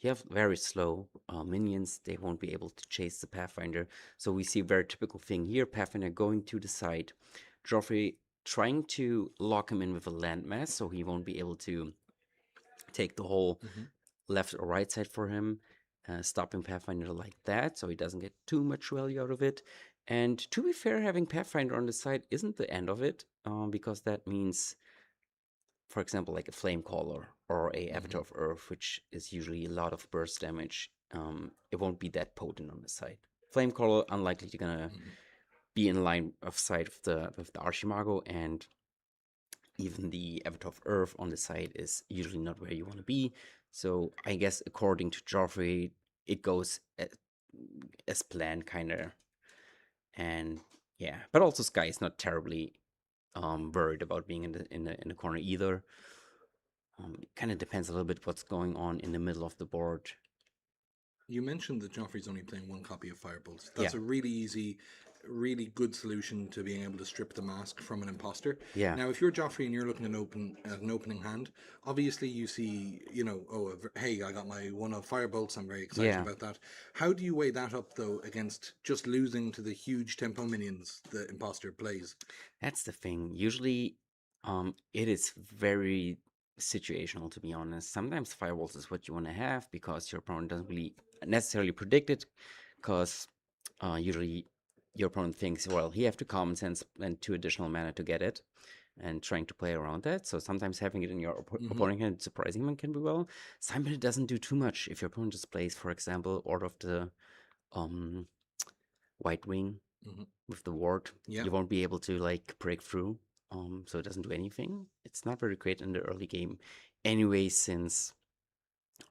You have very slow minions. They won't be able to chase the Pathfinder. So we see a very typical thing here. Pathfinder going to the side. Joffrey trying to lock him in with a landmass so he won't be able to take the whole left or right side for him. Stopping Pathfinder like that so he doesn't get too much value out of it. And to be fair, having Pathfinder on the side isn't the end of it, because that means, for example, like a Flame Caller or a Avatar of Earth, which is usually a lot of burst damage. It won't be that potent on the side. Flame Caller, unlikely to gonna be in line of sight with the Archimago, and even the Avatar of Earth on the side is usually not where you want to be. So I guess according to Joffrey, it goes as planned, kind of. And yeah, but also Sky is not terribly worried about being in the corner either. It kind of depends a little bit what's going on in the middle of the board. You mentioned that Joffrey's only playing one copy of Firebolts. That's a really easy, really good solution to being able to strip the mask from an imposter. Yeah. Now, if you're Joffrey and you're looking at an opening hand, obviously you see, hey, I got my one of Firebolts. I'm very excited about that. How do you weigh that up, though, against just losing to the huge tempo minions the imposter plays? That's the thing. Usually, it is very situational, to be honest. Sometimes firewalls is what you want to have because your opponent doesn't really necessarily predict it, because usually your opponent thinks, well, he have to common sense and 2 additional mana to get it, and trying to play around that. So sometimes having it in your opponent hand, surprising one can be well. Sometimes it doesn't do too much. If your opponent just plays, for example, Order of the White Wing with the ward, you won't be able to like break through. So it doesn't do anything. It's not very great in the early game anyway, since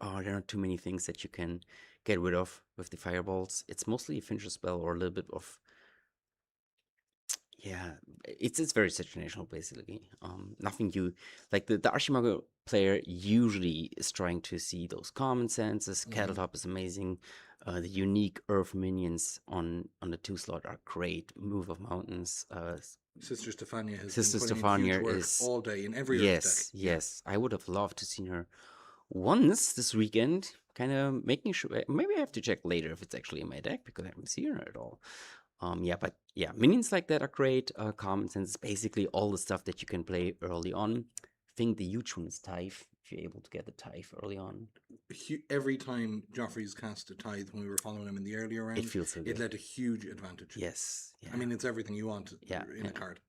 there are not too many things that you can get rid of with the fireballs. It's mostly a finisher spell or a little bit of, it's very situational basically. Nothing you like. The Archimago player usually is trying to see those common senses. Cattle Top is amazing. The unique Earth minions on the 2 slot are great. Move of Mountains. Sister Stefania has Sister been putting in huge work is all day in every Earth deck. Yes. I would have loved to see her once this weekend. Kind of making sure. Maybe I have to check later if it's actually in my deck, because I haven't seen her at all. Minions like that are great. Common sense is basically all the stuff that you can play early on. I think the huge one is Tithe, if you're able to get the Tithe early on. Every time Joffrey's cast a Tithe, when we were following him in the earlier round, it feels so good. It led to huge advantage. Yes. I mean, it's everything you want in a card.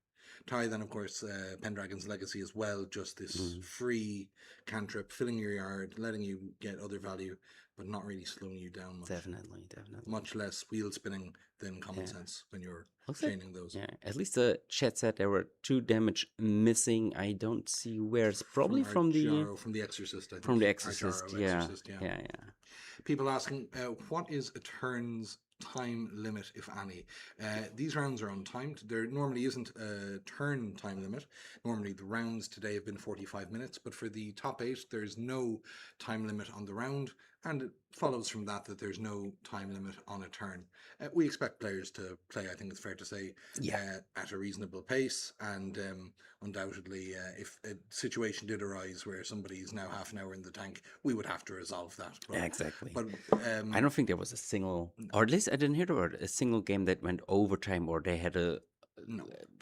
Tithe, and of course, Pendragon's Legacy as well, just this free cantrip, filling your yard, letting you get other value, but not really slowing you down much. Definitely. Much less wheel spinning than common sense when you're chaining those. Yeah, at least the chat said there were 2 damage missing. I don't see where. It's probably from the Exorcist, I think. From the Exorcist, Exorcist, yeah. People asking, what is a turn's time limit, if any? These rounds are untimed. There normally isn't a turn time limit. Normally the rounds today have been 45 minutes, but for the top 8, there's no time limit on the round. And it follows from that there's no time limit on a turn. We expect players to play, I think it's fair to say, at a reasonable pace. And undoubtedly, if a situation did arise where somebody is now half an hour in the tank, we would have to resolve that. But, Exactly. But I don't think there was a single, or at least I didn't hear about a single game that went overtime, or they had a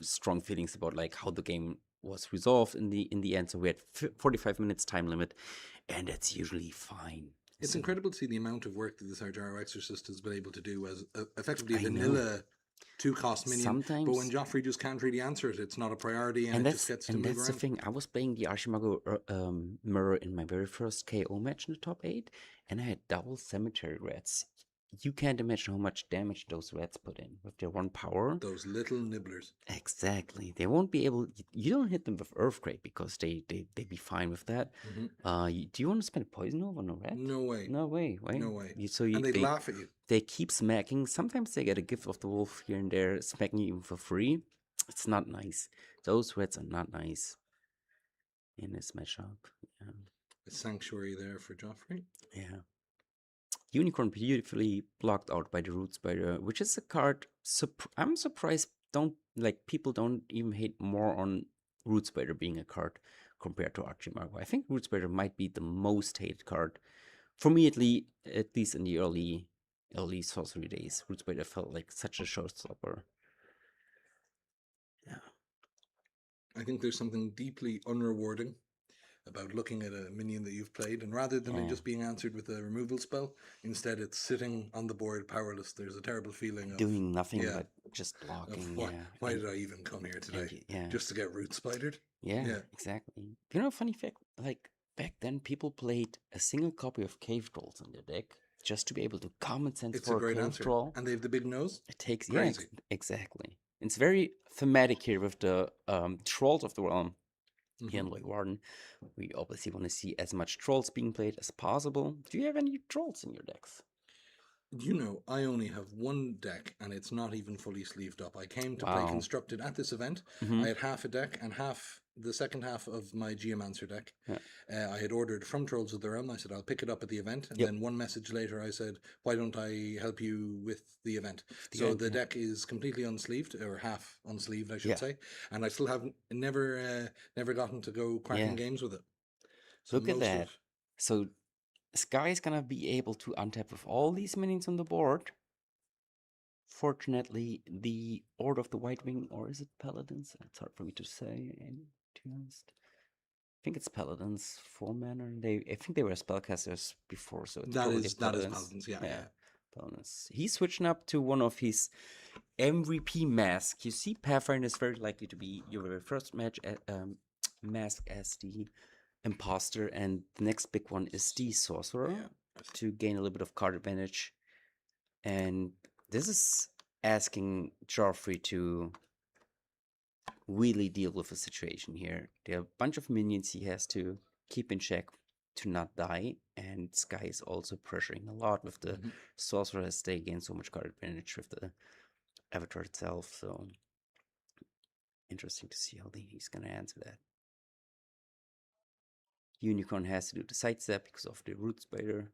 strong feelings about like how the game was resolved in the end. So we had 45 minutes time limit, and that's usually fine. It's incredible to see the amount of work that the Sargearo Exorcist has been able to do as effectively a vanilla 2-cost minion. Sometimes, but when Joffrey just can't really answer it, it's not a priority, and it just gets to move around. And that's the thing. I was playing the Archimago mirror in my very first KO match in the top 8, and I had double cemetery rats. You can't imagine how much damage those rats put in with their 1 power. Those little nibblers. Exactly. They won't be able. You don't hit them with Earthquake because they be fine with that. Do you want to spend poison over on a rat? No way. No way. No way. And they laugh at you. They keep smacking. Sometimes they get a gift of the wolf here and there, smacking you for free. It's not nice. Those rats are not nice in this matchup. Yeah. A sanctuary there for Joffrey. Yeah. Unicorn beautifully blocked out by the Root Spider, which is a card. I'm surprised people don't even hate more on Root Spider being a card compared to Archimago. I think Root Spider might be the most hated card for me, at least in the early sorcery days. Root Spider felt like such a showstopper. Yeah, I think there's something deeply unrewarding about looking at a minion that you've played, and rather than it just being answered with a removal spell, instead it's sitting on the board powerless. There's a terrible feeling of doing nothing but just blocking. Why did I even come here today? Just to get root spidered? Yeah, exactly. You know, funny fact, like back then people played a single copy of Cave Trolls in their deck just to be able to common sense it's for a great Cave answer. Troll. And they have the big nose. It takes crazy. Exactly. It's very thematic here with the Trolls of the Realm. Here in Lloyd Warden, we obviously want to see as much trolls being played as possible. Do you have any trolls in your decks? You know, I only have 1 deck, and it's not even fully sleeved up. I came to play Constructed at this event. I had half a deck, and the second half of my Geomancer deck. I had ordered from Trolls of the Realm. I said, I'll pick it up at the event. And then 1 message later, I said, why don't I help you with the event? The deck is completely unsleeved, or half unsleeved, I should say. And I still have never gotten to go cracking games with it. So look at that. So Sky is gonna be able to untap with all these minions on the board. Fortunately, the Order of the White Wing, or is it Paladins? It's hard for me to say, to be honest. I think it's Paladins, 4 mana. I think they were spellcasters before, so it's that is Paladins, yeah. Paladins. He's switching up to one of his MVP masks. You see, Pathfinder is very likely to be your very first mask as the Imposter, and the next big one is the Sorcerer to gain a little bit of card advantage. And this is asking Joffrey to really deal with the situation here. There are a bunch of minions he has to keep in check to not die, and Sky is also pressuring a lot with the Sorcerer as they gain so much card advantage with the Avatar itself. So interesting to see how he's gonna answer that. Unicorn has to do the sidestep because of the Root Spider.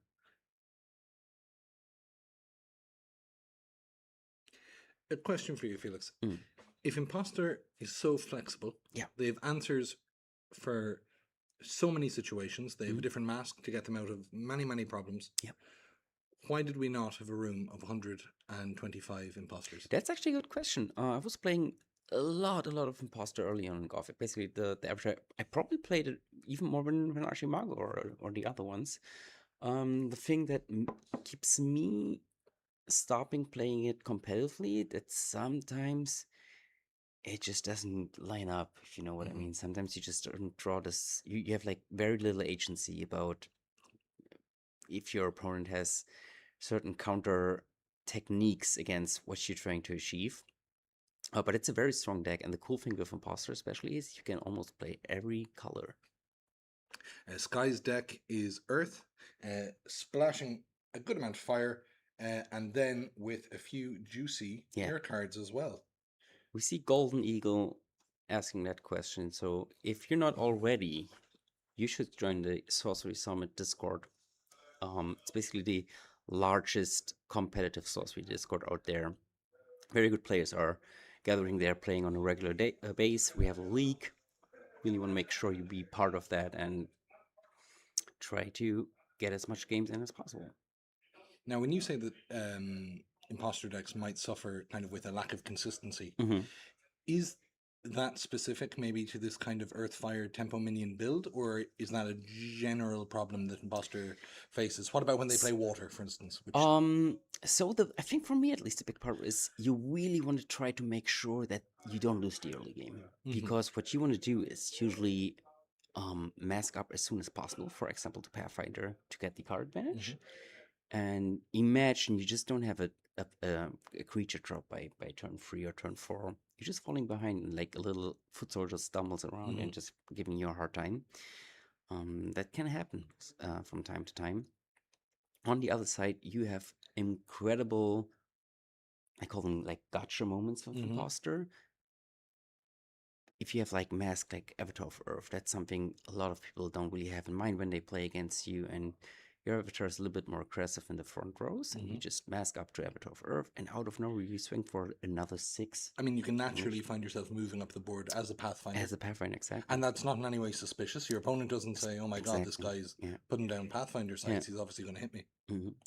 A question for you, Felix. If Imposter is so flexible, they have answers for so many situations, they have a different mask to get them out of many, many problems. Why did we not have a room of 125 imposters? That's actually a good question. I was playing a lot of Imposter early on in Gothic. Basically, the Avatar, I probably played it even more than Archimago or the other ones. The thing that keeps me stopping playing it competitively, that sometimes it just doesn't line up, if you know what I mean. Sometimes you just don't draw this, you have like very little agency about if your opponent has certain counter techniques against what you're trying to achieve. But it's a very strong deck, and the cool thing with Imposter especially is you can almost play every color. Sky's deck is Earth, splashing a good amount of fire, and then with a few juicy air cards as well. We see Golden Eagle asking that question, so if you're not already, you should join the Sorcery Summit Discord. It's basically the largest competitive sorcery Discord out there. Very good players are gathering there, playing on a regular base. We have a league. Really want to make sure you be part of that and try to get as much games in as possible. Now, when you say that imposter decks might suffer kind of with a lack of consistency, is that specific maybe to this kind of Earthfire tempo minion build, or is that a general problem that imposter faces? What about when they play water, for instance? Which... So I think for me at least, the big part is you really want to try to make sure that you don't lose the early game, because what you want to do is usually mask up as soon as possible. For example, to Pathfinder to get the card advantage, and imagine you just don't have a creature drop by turn 3 or turn 4. You're just falling behind, and like a little foot soldier stumbles around and just giving you a hard time. That can happen from time to time. On the other side, you have incredible, I call them like gotcha moments with imposter. If you have like mask like Avatar of Earth, that's something a lot of people don't really have in mind when they play against you, and your avatar is a little bit more aggressive in the front rows, and you just mask up to Avatar of Earth, and out of nowhere you swing for another 6. I mean, you can naturally find yourself moving up the board as a Pathfinder. As a Pathfinder, exactly. And that's not in any way suspicious. Your opponent doesn't say, oh my god, this guy's putting down Pathfinder sites, he's obviously going to hit me.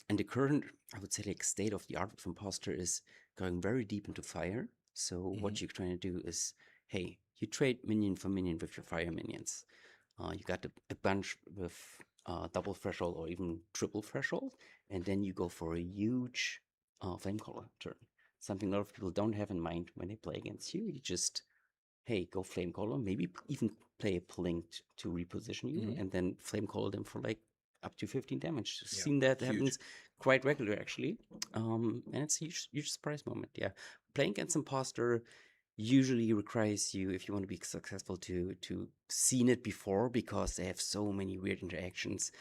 And the current, I would say, like state of the art with imposter is going very deep into fire. So what you're trying to do is, hey, you trade minion for minion with your fire minions. You got a bunch with double threshold or even triple threshold, and then you go for a huge Flamecaller turn. Something a lot of people don't have in mind when they play against you. You just, hey, go Flamecaller, maybe even play a Plink to reposition you, and then Flamecaller them for like up to 15 damage. Seen that happens quite regular actually, and it's a huge surprise moment. Yeah, playing against imposter usually requires you, if you want to be successful, to seen it before, because they have so many weird interactions.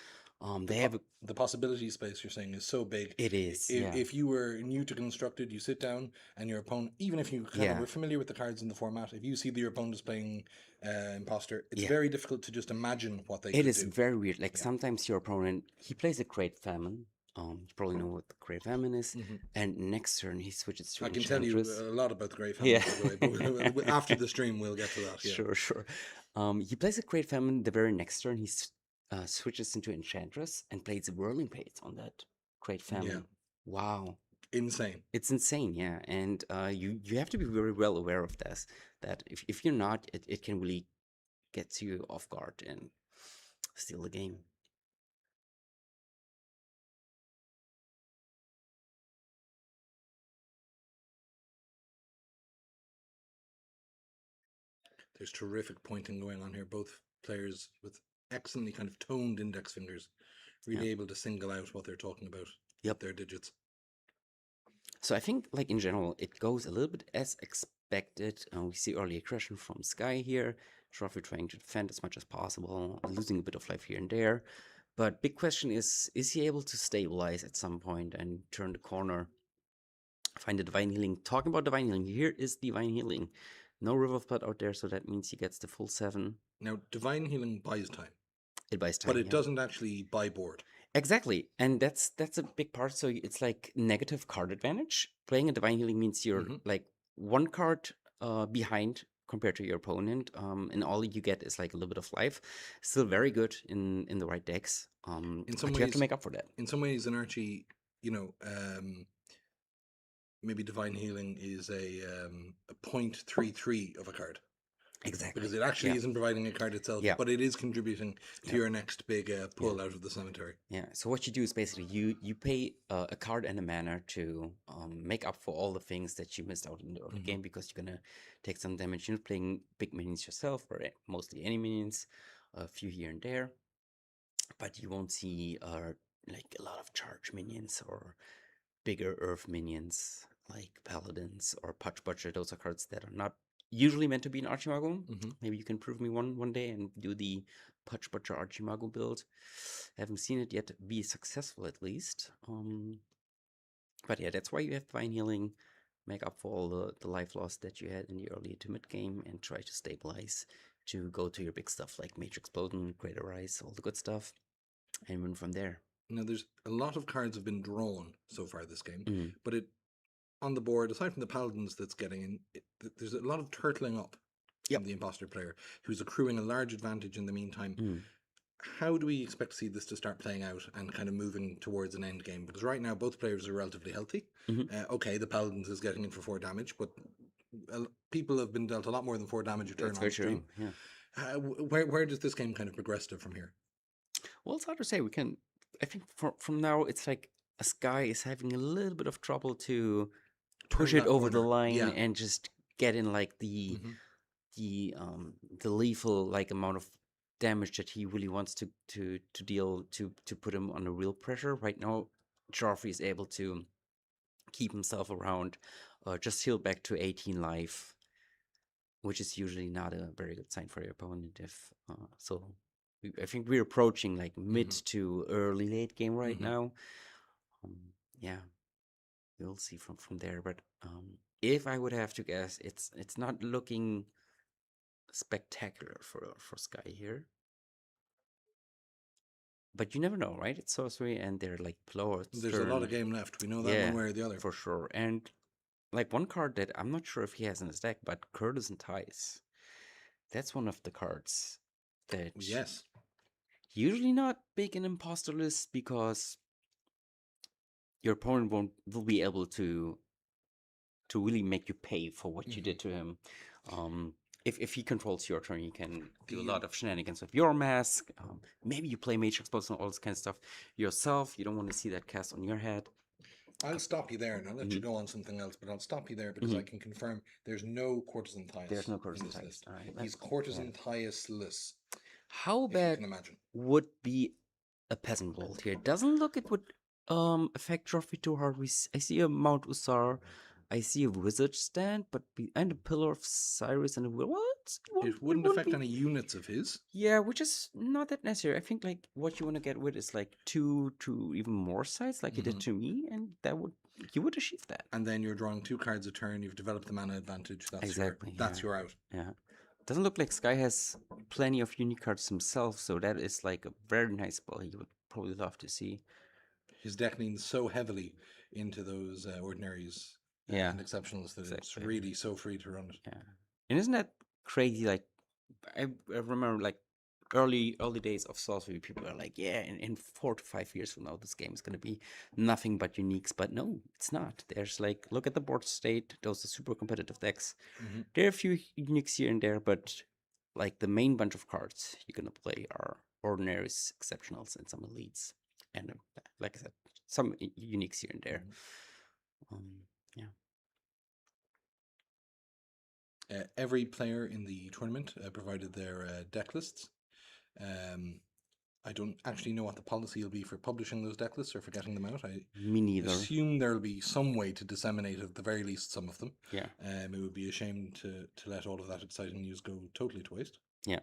They have the possibility space you're saying is so big. It is. If you were new to Constructed, you sit down and your opponent, even if you kind of were familiar with the cards in the format, if you see that your opponent is playing imposter, it's very difficult to just imagine what they could do. It is very weird. Like sometimes your opponent, he plays a Great Famine. You probably know what the Great Famine is, and next turn he switches to Enchantress. I can tell you a lot about the Great Famine, by the way, but after the stream we'll get to that. Sure. He plays a Great Famine. The very next turn he switches into Enchantress and plays Whirling Blades on that Great Famine. Wow. Insane. It's insane, yeah. And you have to be very well aware of this, that if you're not, it can really get you off guard and steal the game. There's terrific pointing going on here. Both players with excellently kind of toned index fingers, really able to single out what they're talking about. Their digits. So I think, like in general, it goes a little bit as expected. We see early aggression from Sky here. Trophy trying to defend as much as possible, losing a bit of life here and there. But big question is he able to stabilize at some point and turn the corner? Find the Divine Healing. Talking about Divine Healing, here is Divine Healing. No River of Blood out there, so that means he gets the full 7. Now, Divine Healing buys time. It buys time, but it doesn't actually buy board. Exactly, and that's a big part. So it's like negative card advantage. Playing a Divine Healing means you're like 1 card behind compared to your opponent, and all you get is like a little bit of life. Still very good in the right decks. In some ways, you have to make up for that. In some ways, in Archie, you know, maybe Divine Healing is a 0.33 of a card. Exactly. Because it actually isn't providing a card itself, but it is contributing to your next big pull out of the cemetery. Yeah, so what you do is basically you pay a card and a mana to make up for all the things that you missed out in the early game, because you're going to take some damage. You're not playing big minions yourself, or mostly any minions, a few here and there. But you won't see like a lot of charge minions or bigger earth minions like paladins or Punch Butcher. Those are cards that are not usually meant to be an Archimago. Maybe you can prove me one day and do the Punch Butcher Archimago build. Haven't seen it yet be successful, at least. But yeah, that's why you have Divine Healing. Make up for all the life loss that you had in the early to mid game, and try to stabilize to go to your big stuff like Major Explosion, Greater Rise, all the good stuff, and win from there. Now, there's a lot of cards have been drawn so far this game, but on the board, aside from the paladins that's getting in, there's a lot of turtling up from the imposter player who's accruing a large advantage in the meantime. How do we expect to see this to start playing out and kind of moving towards an end game? Because right now both players are relatively healthy. Okay, the paladins is getting in for 4 damage, but people have been dealt a lot more than 4 damage a turn on stream. Yeah. Where does this game kind of progress to from here? Well, it's hard to say. I think from now, it's like a Sky is having a little bit of trouble to push it over the line and just get in like the lethal like amount of damage that he really wants to deal to put him under real pressure. Right now, Joffrey is able to keep himself around, just heal back to 18 life, which is usually not a very good sign for your opponent. If I think we're approaching like mid to early late game right now. Yeah, we'll see from there. But if I would have to guess, it's not looking spectacular for Sky here. But you never know, right? It's sorcery, and they're like below. There's a lot of game left. We know that one way or the other. For sure. And like one card that I'm not sure if he has in his deck, but Curtis and Ties. That's one of the cards that usually not big in imposter lists because your opponent will be able to really make you pay for what you did to him. If he controls your turn, you can do a lot of shenanigans with your mask. Maybe you play Mage Expose and all this kind of stuff yourself. You don't want to see that cast on your head. I'll stop you there and I'll let you go on something else, but I'll stop you there because I can confirm there's no Courtesan Thias. There's no Courtesan Thias. He's Courtesan Thias-less. How bad would be a Peasant Vault here? Doesn't look it would affect Joffrey too hard. I see a Mount Usar. I see a Wizard stand, and a Pillar of Cyrus and a what? It wouldn't affect any units of his. Yeah, which is not that necessary. I think like what you want to get with is like 2 to even more sides, like you did to me, and you would achieve that. And then you're drawing 2 cards a turn. You've developed the mana advantage. That's your out. Yeah, doesn't look like Sky has plenty of unique cards himself, so that is like a very nice spell he would probably love to see. His deck leans so heavily into those ordinaries. And exceptionals that it's really so free to run it. Yeah, and isn't that crazy? Like, I remember like early days of Sorcery, people are like, yeah, in 4 to 5 years from now, this game is going to be nothing but uniques. But no, it's not. There's like, look at the board state. Those are super competitive decks. There are a few uniques here and there, but like the main bunch of cards you're going to play are ordinaries, exceptionals, and some elites. And like I said, some uniques here and there. Every player in the tournament provided their deck lists. I don't actually know what the policy will be for publishing those deck lists or for getting them out. Me neither. Assume there'll be some way to disseminate at the very least some of them. Yeah. It would be a shame to let all of that exciting news go totally to waste. Yeah.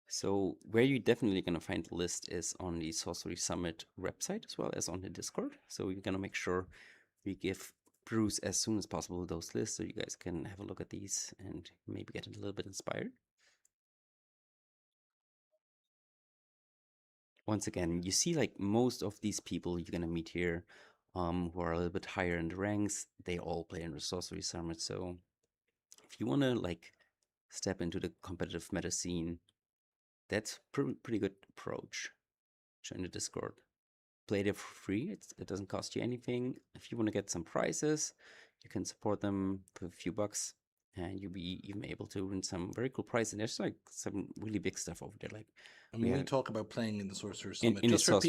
So where you're definitely going to find the list is on the Sorcery Summit website as well as on the Discord. So we're going to make sure we give Bruce as soon as possible those lists so you guys can have a look at these and maybe get a little bit inspired. Once again, you see like most of these people you're going to meet here who are a little bit higher in the ranks, they all play in the Sorcery Summit. So if you want to like step into the competitive meta scene, that's pretty good approach. Join the Discord. Play there for free. It doesn't cost you anything. If you want to get some prizes, you can support them for a few bucks, and you'll be even able to win some very cool prizes. And there's like some really big stuff over there. Like, and when we talk about playing in the Sorcerer Summit, just for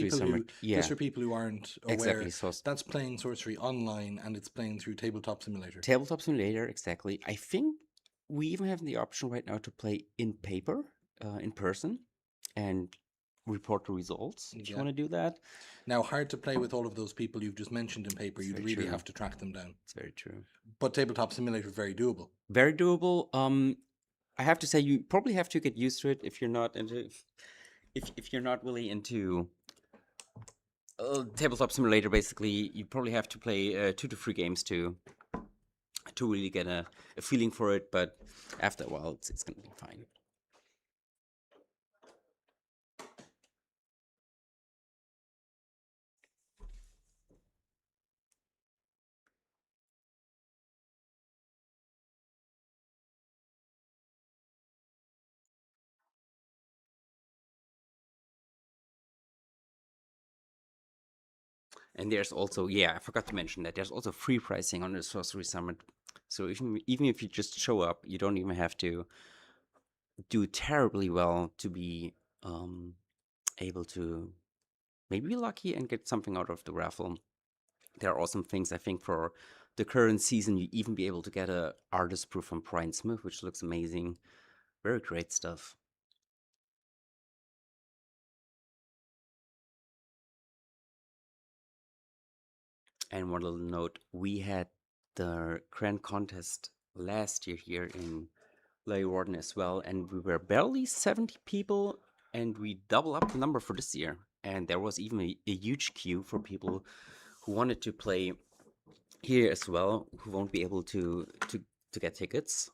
people who aren't aware, that's playing Sorcery online, and it's playing through Tabletop Simulator. Tabletop Simulator, exactly. I think we even have the option right now to play in paper, in person, and report the results if you want to do that. Now, hard to play with all of those people you've just mentioned in paper. You'd really have to track them down. It's very true. But Tabletop Simulator is very doable. Very doable. I have to say you probably have to get used to it if you're not into if you're not really into Tabletop Simulator. Basically, you probably have to play 2 to 3 games to really get a feeling for it. But after a while, it's going to be fine. And there's also, I forgot to mention that there's also free pricing on the Sorcery Summit. So even if you just show up, you don't even have to do terribly well to be able to maybe be lucky and get something out of the raffle. There are awesome things, I think, for the current season. You even be able to get a artist proof from Brian Smith, which looks amazing. Very great stuff. And one little note, we had the grand contest last year here in Leeuwarden as well, and we were barely 70 people, and we double up the number for this year. And there was even a huge queue for people who wanted to play here as well, who won't be able to get tickets.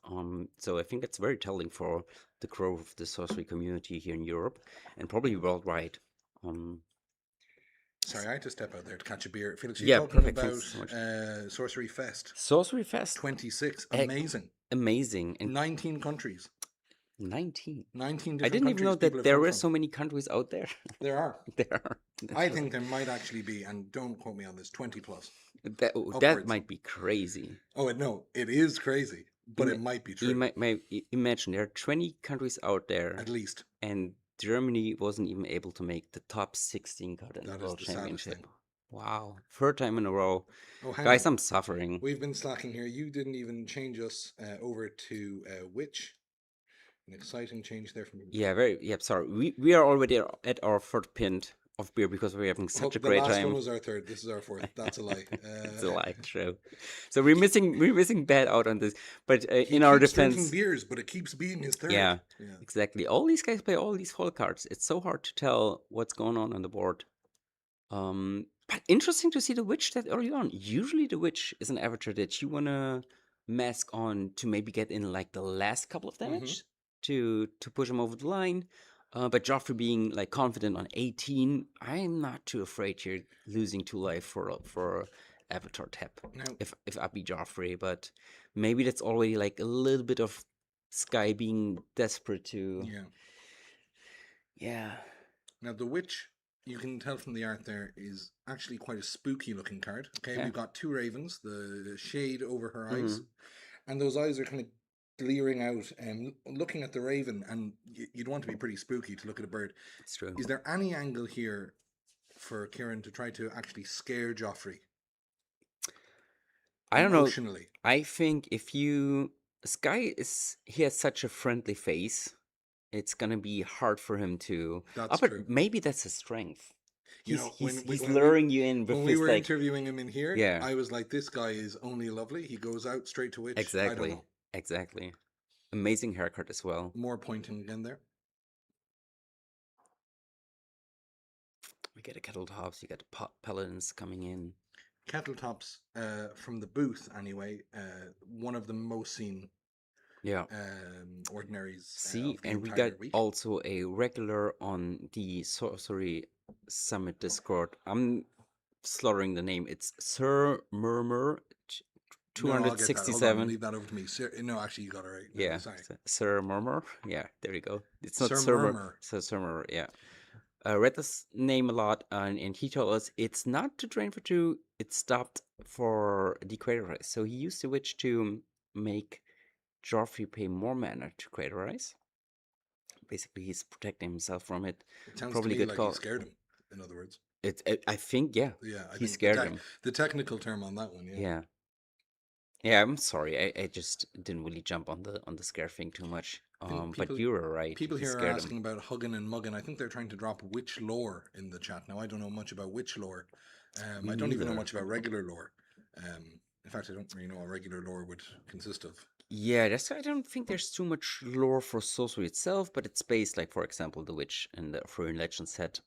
So I think it's very telling for the growth of the sorcery community here in Europe and probably worldwide. Sorry, I had to step out there to catch a beer. Felix, Yeah, you're talking perfect. about Thanks so much. Sorcery Fest Sorcery Fest, 26. Amazing. amazing, and 19 countries. 19. 19 different I didn't even know countries that there come were from. so many countries out there. There are. There are. I think there might actually be, and don't quote me on this, 20 plus. that upwards. might be crazy. Oh, no, it is crazy, but it might be true. Imagine there are 20 countries out there, At least. and Germany wasn't even able to make the top 16 cut in the That is World the saddest Championship. thing. Wow, third time in a row. Oh, hang Guys, on. I'm suffering. We've been slacking here. You didn't even change us over to Witch. An exciting change there from Yeah, sorry. We are already at our third pint of beer because we're having such a great time. The last one was our third. This is our fourth. That's a lie. It's a lie, true. So we're missing bad out on this. But He in our keeps drinking defense, beers, but it keeps being his third. yeah, exactly. All these guys play all these full cards. It's so hard to tell what's going on the board. But interesting to see the witch that early on. Usually the witch is an avatar that you wanna mask on to maybe get in like the last couple of damage to push him over the line. But Joffrey being like confident on 18, I'm not too afraid here losing 2 life for avatar tap. Now, If I be Joffrey, but maybe that's already like a little bit of Sky being desperate to. Yeah. Now the witch, you can tell from the art there, is actually quite a spooky looking card. Okay, Yeah. we've got 2 ravens, the shade over her eyes, and those eyes are kind of leering out and looking at the raven, and you'd want to be pretty spooky to look at a bird. It's true. Is there any angle here for Kieran to try to actually scare Joffrey? I don't know. Emotionally. I think if Sky he has such a friendly face, it's gonna be hard for him to. That's but true. Maybe that's his strength. You know, He's luring you in with when his we were like. interviewing him in here, Yeah. I was like, this guy is only lovely. He goes out straight to witch. I don't Exactly. know. Exactly. Amazing haircut as well. More pointing again there. We get a kettle tops. You get paladins coming in. Kettle tops, from the booth anyway, one of the most seen ordinaries. See, and we got also a regular on the Sorcery Summit Discord. I'm slaughtering the name. It's Sir Murmur 267. No, leave that over to me. No, actually, you got it right. No, Yeah, sorry. Sir Murmur. Yeah, there you go. It's not Sir Murmur. Sir Murmur. Yeah. Read this name a lot, and he told us it's not to drain for 2. It stopped for decretorize. So he used the witch to make Joffrey pay more mana to creatorize. Basically, he's protecting himself from it. It sounds Probably to me good like call. he scared him. In other words. I think he think scared him. The technical term on that one. Yeah. I'm sorry. I just didn't really jump on the scare thing too much. But you were right. People here are asking about hugging and mugging. I think they're trying to drop witch lore in the chat. Now, I don't know much about witch lore. I don't even know much about regular lore. In fact, I don't really know what regular lore would consist of. Yeah, I don't think there's too much lore for sorcery itself, but it's based, like, for example, the witch in the Foreign Legend set.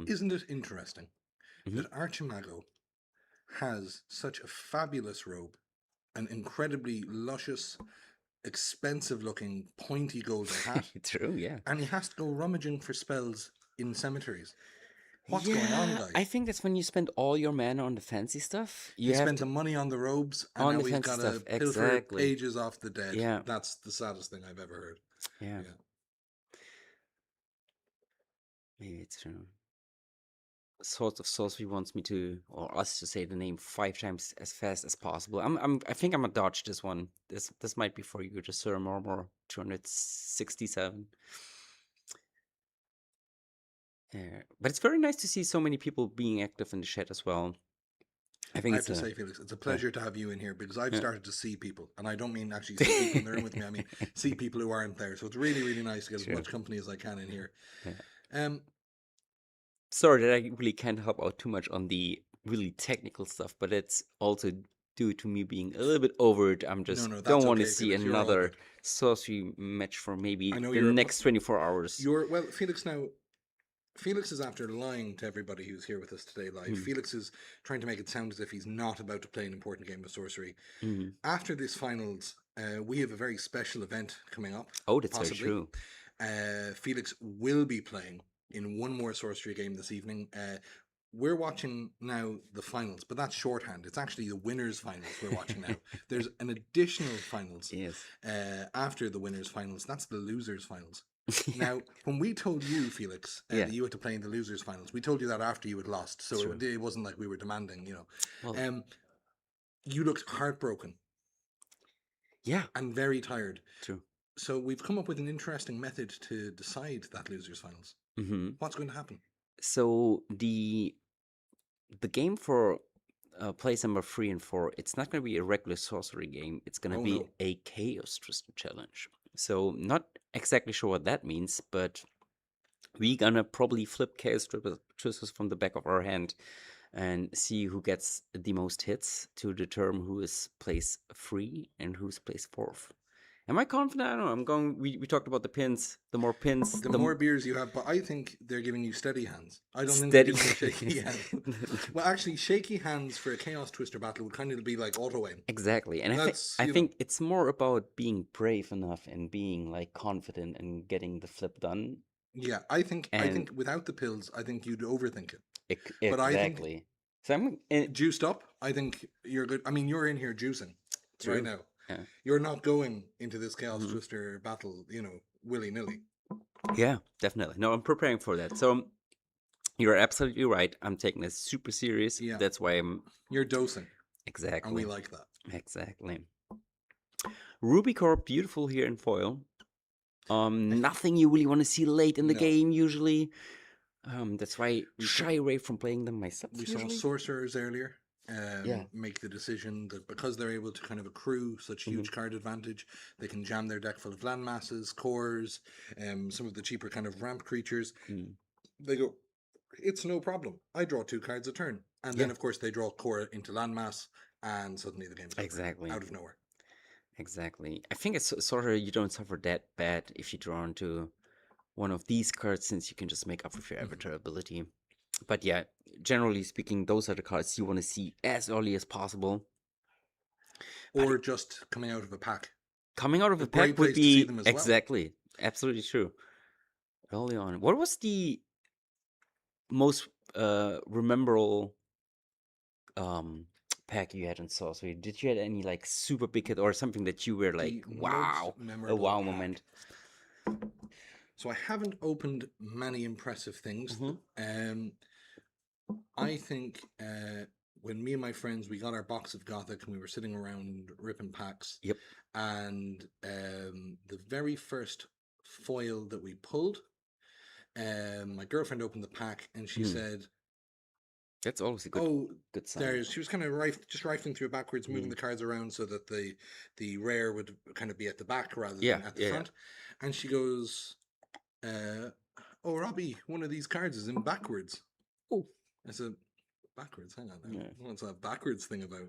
Isn't it interesting that Archimago has such a fabulous robe, an incredibly luscious, expensive-looking, pointy golden hat? True, yeah. And he has to go rummaging for spells in cemeteries. What's going on, guys? I think that's when you spend all your mana on the fancy stuff. You spent the money on the robes, and now he's got to pilfer pages off the dead. Yeah. That's the saddest thing I've ever heard. Yeah. Maybe it's true. Swords of Sorcery wants me to, or us to say the name 5 times as fast as possible. I think I'm gonna dodge this one. This might be for you, just Sir Murmur 267. But it's very nice to see so many people being active in the chat as well. I think I have to say, Felix, it's a pleasure to have you in here because I've Yeah. started to see people, and I don't mean actually see people in the room with me. I mean see people who aren't there. So it's really, really nice to get Sure. as much company as I can in here. Yeah. Sorry that I really can't help out too much on the really technical stuff, but it's also due to me being a little bit over it. I'm just that's don't want to okay, see Felix, you're all another good. sorcery match for maybe I know the you're a next 24 hours. Well, Felix. Now, Felix is after lying to everybody who's here with us today live. Felix is trying to make it sound as if he's not about to play an important game of sorcery. After this finals, we have a very special event coming up. Oh, that's possibly. very true. Felix will be playing in one more sorcery game this evening. We're watching now the finals, but that's shorthand. It's actually the winners' finals we're watching now. There's an additional finals Yes. after the winners' finals. That's the losers' finals. Now, when we told you, Felix, Yeah. that you had to play in the losers' finals, we told you that after you had lost, so True. it wasn't like we were demanding, you know. Well, You looked heartbroken yeah, and very tired. true. So we've come up with an interesting method to decide that losers' finals. What's going to happen? So the game for place number 3 and 4, it's not going to be a regular sorcery game. It's going to Oh, be no. a Chaos Twister challenge. So not exactly sure what that means, but we're gonna probably flip Chaos Twisters from the back of our hand and see who gets the most hits to determine who is place 3 and who's place 4th. Am I confident? I don't know. I'm going. We talked about the pins. The more pins, The more beers you have, but I think they're giving you steady hands. I don't think steady. they're giving you shaky hands. Well, actually, shaky hands for a Chaos Twister battle would kind of be like auto aim. Exactly, and That's, I you know. think it's more about being brave enough and being like confident and getting the flip done. Yeah, I think And without the pills, I think you'd overthink it. Exactly. But I think So I'm juiced up, I think you're good. I mean, you're in here juicing True. right now. Yeah. You're not going into this Chaos Twister battle, you know, willy-nilly. Yeah, definitely. No, I'm preparing for that. So you're absolutely right. I'm taking this super serious. Yeah. That's why I'm You're dosing, exactly. and we like that. Exactly. Ruby Core, beautiful here in foil. Nothing you really want to see late in the No. game usually. That's why I shy away from playing them myself. We usually. saw sorcerers earlier Yeah. make the decision that because they're able to kind of accrue such huge card advantage, they can jam their deck full of land masses, cores, some of the cheaper kind of ramp creatures. They go, it's no problem. I draw 2 cards a turn. And then, of course, they draw core into landmass, and suddenly the game's over. Exactly. Out of nowhere. Exactly. I think it's sort of you don't suffer that bad if you draw into one of these cards, since you can just make up with your avatar ability. But yeah, generally speaking, those are the cards you want to see as early as possible. Or just coming out of a pack. Coming out of a great pack would place to see be them as well. exactly, absolutely true. Early on, what was the most memorable pack you had in Sorcery? Did you had any like super big hit or something that you were like, The wow, most a memorable wow pack. moment? So I haven't opened many impressive things. I think when me and my friends, we got our box of Gothic and we were sitting around ripping packs. Yep. And the very first foil that we pulled, my girlfriend opened the pack and she said, That's always a good sign. she was kind of just rifling through it backwards, moving the cards around so that the rare would kind of be at the back rather than at the front. And she goes, oh, Robbie, one of these cards is in backwards. Oh. I said, backwards? Hang on now. What's that backwards thing about?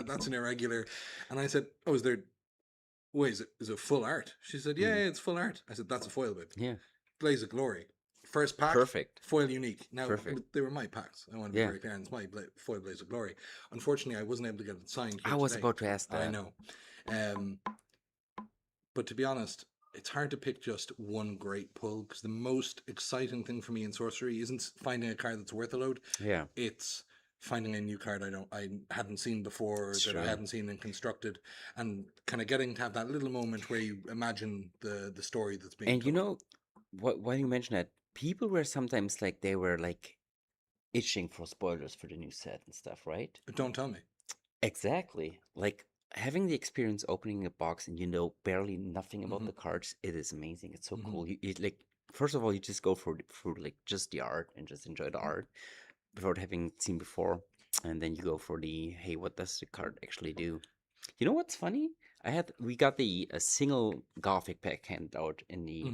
That's an irregular. And I said, oh, is it full art? She said, yeah, it's full art. I said, that's a foil, babe. Yeah. Blaze of Glory. First pack. Perfect. Foil unique. Now, Perfect. they were my packs. I want to be very clear. And it's my foil Blaze of Glory. Unfortunately, I wasn't able to get it signed. I was about to ask that. I know. But to be honest, it's hard to pick just one great pull because the most exciting thing for me in Sorcery isn't finding a card that's worth a load. Yeah. It's finding a new card I hadn't seen before, that I hadn't seen and constructed, and kind of getting to have that little moment where you imagine the story that's being And told. you know, when you mention that, people were sometimes like, they were like itching for spoilers for the new set and stuff, right? Don't tell me. Exactly. Like having the experience opening a box and you know barely nothing about the cards, it is amazing. It's so cool. You like first of all, you just go for like just the art and just enjoy the art without having seen before, and then you go for the hey, what does the card actually do? You know what's funny? We got the a single Gothic pack handed out in the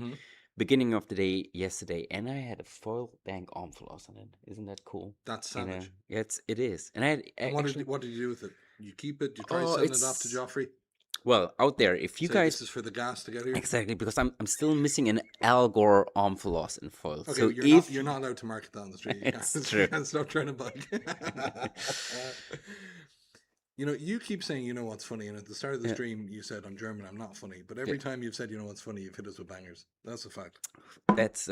beginning of the day yesterday, and I had a foil bank Omphalos on it. Isn't that cool? That's You know, savage. it is. And I And actually, what did you do with it? You keep it? You try oh, sending it off to it's Joffrey? well out there. If you Say guys this is for the gas to get here. exactly because I'm still missing an Al Gore Omphalos in foil. Okay, So you're not allowed to market that on the street. You It's can't, true. you can't stop trying to buy. You know, you keep saying you know what's funny, and at the start of the Yeah. stream you said I'm German, I'm not funny. But every time you've said you know what's funny, you've hit us with bangers. That's a fact. that's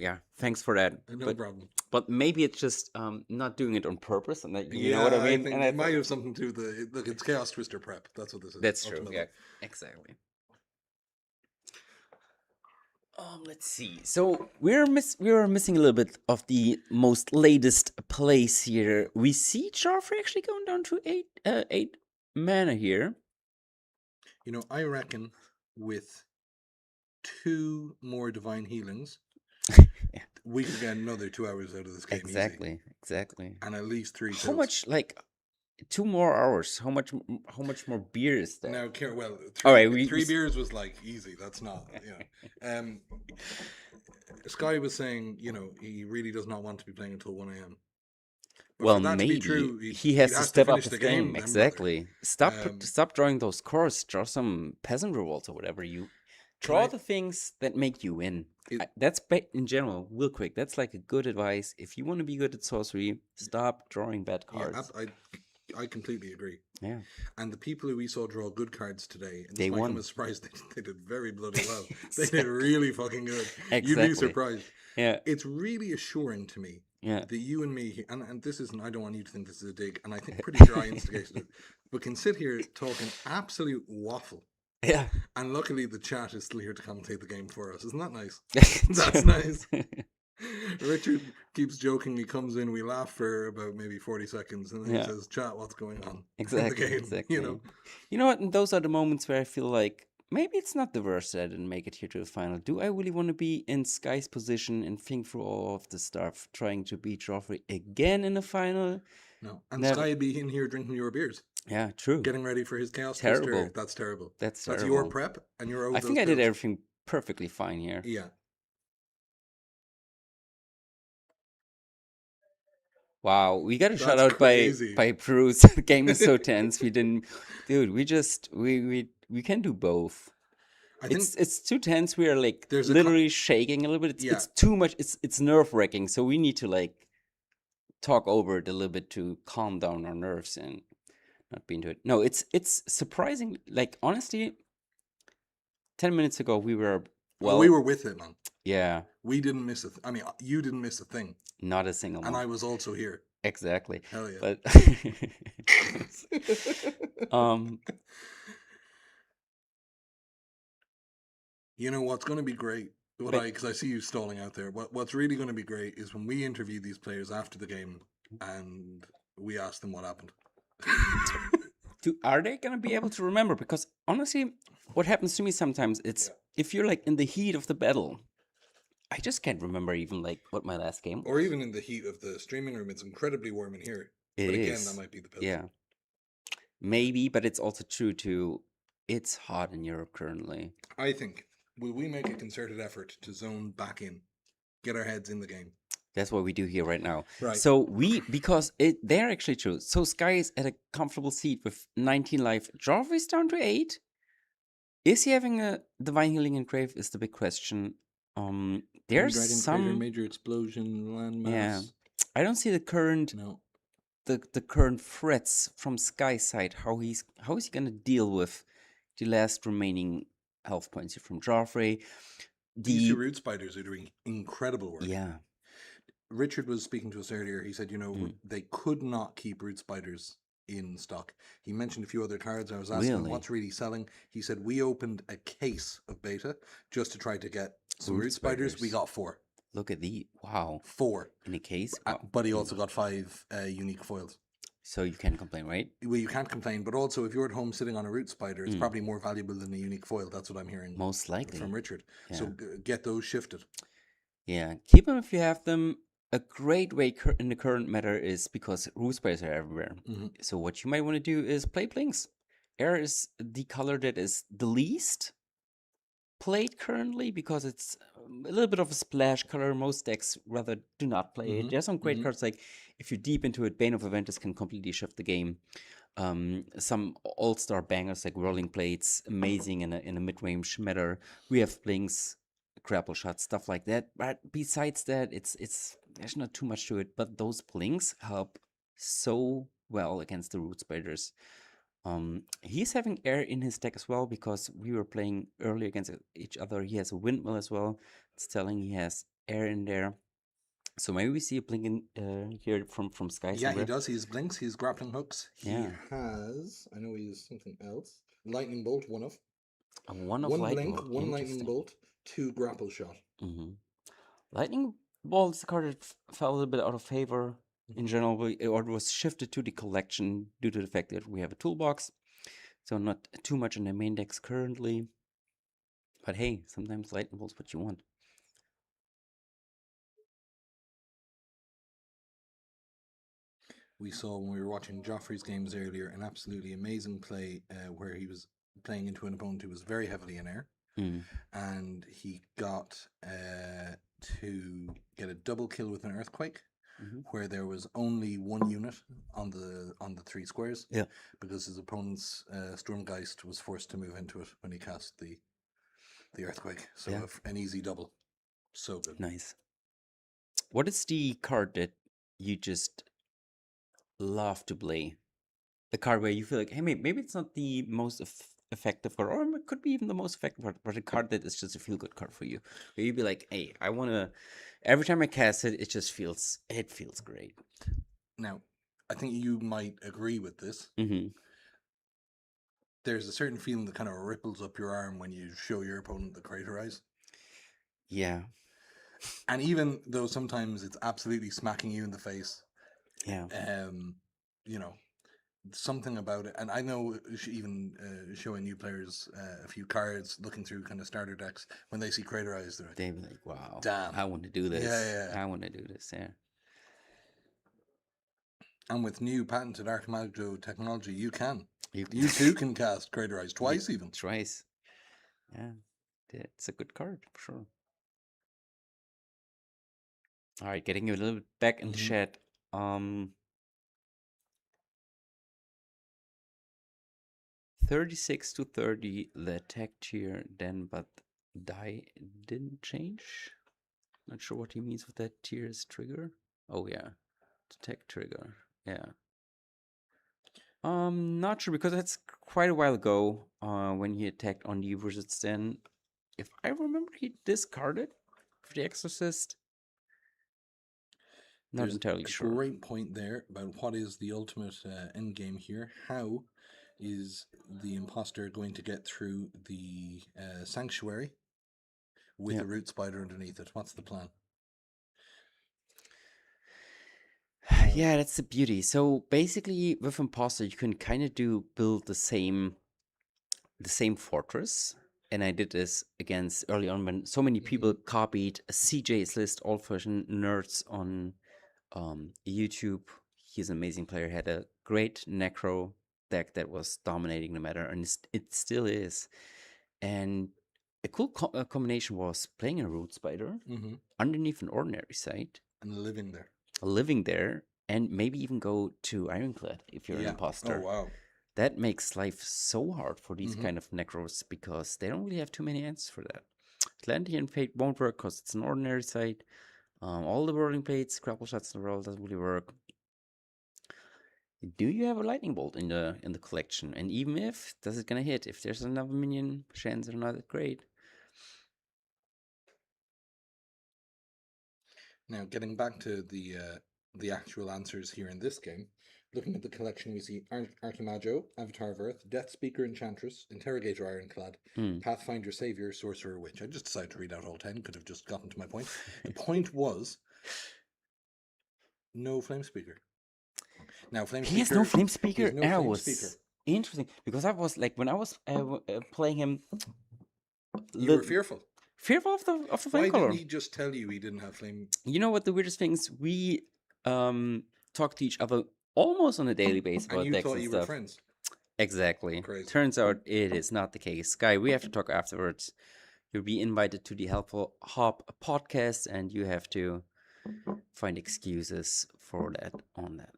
yeah. Thanks for that. No problem. But maybe it's just not doing it on purpose, and that you Yeah, know what I mean. think And it might have something to do with the look. It's Chaos Twister prep. That's what this is. that's true. ultimately. Yeah, exactly. Let's see. So we're missing a little bit of the most latest place here. We see Joffrey actually going down to eight mana here. You know, I reckon with 2 more divine healings, we could get another 2 hours out of this game. Exactly. Easy. And at least 3 How kills. much 2 more hours? How much more beer is that? Now, well, 3, All right, 3 beers was like easy. That's not, you know. Sky was saying, you know, he really does not want to be playing until 1 a.m. But Well, for that to maybe be true, he has to step up finish his the game. then, Exactly. brother. Stop drawing those cores. Draw some peasant revolts or whatever. You draw the things that make you win. That's in general, real quick. That's like a good advice. If you want to be good at sorcery, stop drawing bad cards. Yeah, I completely agree. Yeah. And the people who we saw draw good cards today, and They this might won. come as a surprise, they did very bloody well. They did really fucking good. You'd be Exactly. surprised. Yeah. It's really assuring to me Yeah. that you and me, and this isn't, I don't want you to think this is a dig, and I think pretty sure I instigated it, but can sit here talking absolute waffle. Yeah. And luckily the chat is still here to commentate the game for us. Isn't that nice? That's That's nice. Richard keeps joking. He comes in, we laugh for about maybe 40 seconds, and then he says, chat, what's going on Exactly. in the game? Exactly. You know what? And those are the moments where I feel like maybe it's not the worst that I didn't make it here to the final. Do I really want to be in Sky's position and think through all of the stuff, trying to beat Joffrey again in the final? No. And Sky would be in here drinking your beers. Yeah, true. Getting ready for his Chaos Terrible. Twister. That's terrible. That's your prep, and you're owed I think I did everything perfectly fine here. Yeah. Wow, we got a shout out by Bruce. The game is so tense. We didn't, dude. We can do both. It's too tense. We are like literally shaking a little bit. It's too much. It's nerve wracking. So we need to like talk over it a little bit to calm down our nerves and not be into it. No, it's surprising. Like honestly, 10 minutes ago we were we were with it, man. Yeah. We didn't miss a I mean, you didn't miss a thing. Not a single one. And I was also here. Exactly. Hell yeah. But you know what's going to be great? Because I see you stalling out there. What's really going to be great is when we interview these players after the game and we ask them what happened. Are they going to be able to remember? Because honestly, what happens to me sometimes, it's if you're like in the heat of the battle, I just can't remember even like what my last game was. Or even in the heat of the streaming room. It's incredibly warm in here. But again, that might be the pills. Yeah. Maybe, but it's also true too. It's hot in Europe currently. I think, will we make a concerted effort to zone back in? Get our heads in the game. That's what we do here right now. Right. So because they're actually true. So Sky is at a comfortable seat with 19 life. Joffrey's down to 8. Is he having a divine healing engrave? Is the big question. There's some major explosion, landmass. Yeah, I don't see the current. No. The current threats from Sky side. How is he gonna deal with the last remaining health points here from Joffrey? These 2 root spiders are doing incredible work. Yeah. Richard was speaking to us earlier. He said, they could not keep root spiders in stock. He mentioned a few other cards. I was asking him what's really selling. He said, we opened a case of beta just to try to get some root spiders. We got 4. Look at the wow 4. in a case. But he also got 5 unique foils. So you can't complain, right? Well, you can't complain, but also if you're at home sitting on a root spider, it's probably more valuable than a unique foil. That's what I'm hearing. Most likely from Richard. Yeah. So get those shifted. Yeah, keep them if you have them. A great way in the current meta is because root spiders are everywhere. So what you might want to do is play blinks. Air is the color that is the least played currently because it's a little bit of a splash color. Most decks rather do not play it. There's some great cards like if you're deep into it, Bane of Aventus can completely shift the game. Some all-star bangers like Whirling Blades, amazing in a mid-range meta. We have blinks, grapple shots, stuff like that. But besides that, it's there's not too much to it. But those blinks help so well against the root spiders. He's having air in his deck as well because we were playing early against each other. He has a windmill as well. It's telling he has air in there. So maybe we see a blink in here from Sky. Yeah, he does. He has blinks. He has grappling hooks. He Yeah. has. I know he has something else. Lightning bolt. One of. One lightning blink. One lightning bolt. 2 grapple shot. Lightning bolt is a card that fell a little bit out of favor in general, or it was shifted to the collection due to the fact that we have a toolbox. So not too much in the main decks currently. But hey, sometimes lightning bolt's what you want. We saw when we were watching Joffrey's games earlier an absolutely amazing play where he was playing into an opponent who was very heavily in air, and he got to get a double kill with an earthquake, where there was only 1 unit on the 3 squares. Yeah, because his opponent's Sturmgeist was forced to move into it when he cast the earthquake. So an easy double. So good. Nice. What is the card that you just love to play? The card where you feel like, hey, maybe it's not the most effective card, or it could be even the most effective card, but a card that is just a feel-good card for you. Where you'd be like, hey, I want to... Every time I cast it, it just feels great. Now, I think you might agree with this. There's a certain feeling that kind of ripples up your arm when you show your opponent the Crater Eyes. Yeah. And even though sometimes it's absolutely smacking you in the face, yeah, you know, something about it. And I know even showing new players a few cards, looking through kind of starter decks, when they see Crater Eyes, they're like, they be like, wow, damn, I want to do this. Yeah. I want to do this, yeah. And with new patented Archimago technology, you too can cast Crater Eyes twice, even. Twice. Yeah. It's a good card, for sure. All right, getting you a little bit back in the chat. 36 to 30, the attack tier then, but die didn't change. Not sure what he means with that tier's trigger. Oh yeah, attack trigger. Yeah. Not sure because that's quite a while ago. When he attacked on the versus then, if I remember, he discarded for the Exorcist. Not There's entirely sure. A great point there about what is the ultimate end game here. How is the imposter going to get through the sanctuary with a root spider underneath it? What's the plan? Yeah, that's the beauty. So basically, with imposter, you can kind of build the same fortress. And I did this against early on when so many people copied CJ's list, all version nerds on YouTube. He's an amazing player. Had a great necro deck that was dominating the meta, and it still is. And a cool combination was playing a root spider underneath an ordinary site and living there, and maybe even go to Ironclad if you're an imposter. Oh wow. That makes life so hard for these kind of necros because they don't really have too many answers for that. Atlantean Fate won't work because it's an ordinary site. All the Whirling Blades, grapple shots in the world doesn't really work. Do you have a lightning bolt in the collection? And even if, does it gonna hit? If there's another minion, chances are not that great. Now, getting back to the actual answers here in this game, Looking at the collection, we see Archimago, Avatar of Earth, Death Speaker Enchantress, Interrogator Ironclad, Pathfinder Savior, Sorcerer Witch. I just decided to read out all 10, could have just gotten to my point. The point was no Flame Speaker. Now, Flame Speaker. He has no Flame Speaker. He has no That Flame was Speaker. interesting because I was like, when I was playing him, You were fearful. Fearful of the Why flame color. didn't he just tell you he didn't have Flame? You know what the weirdest thing is? We talk to each other almost on a daily basis about And you decks thought and you stuff. were friends. Exactly. Crazy. Turns out it is not the case. Guy, we have to talk afterwards. You'll be invited to the Helpful Hop podcast, and you have to find excuses for that on that.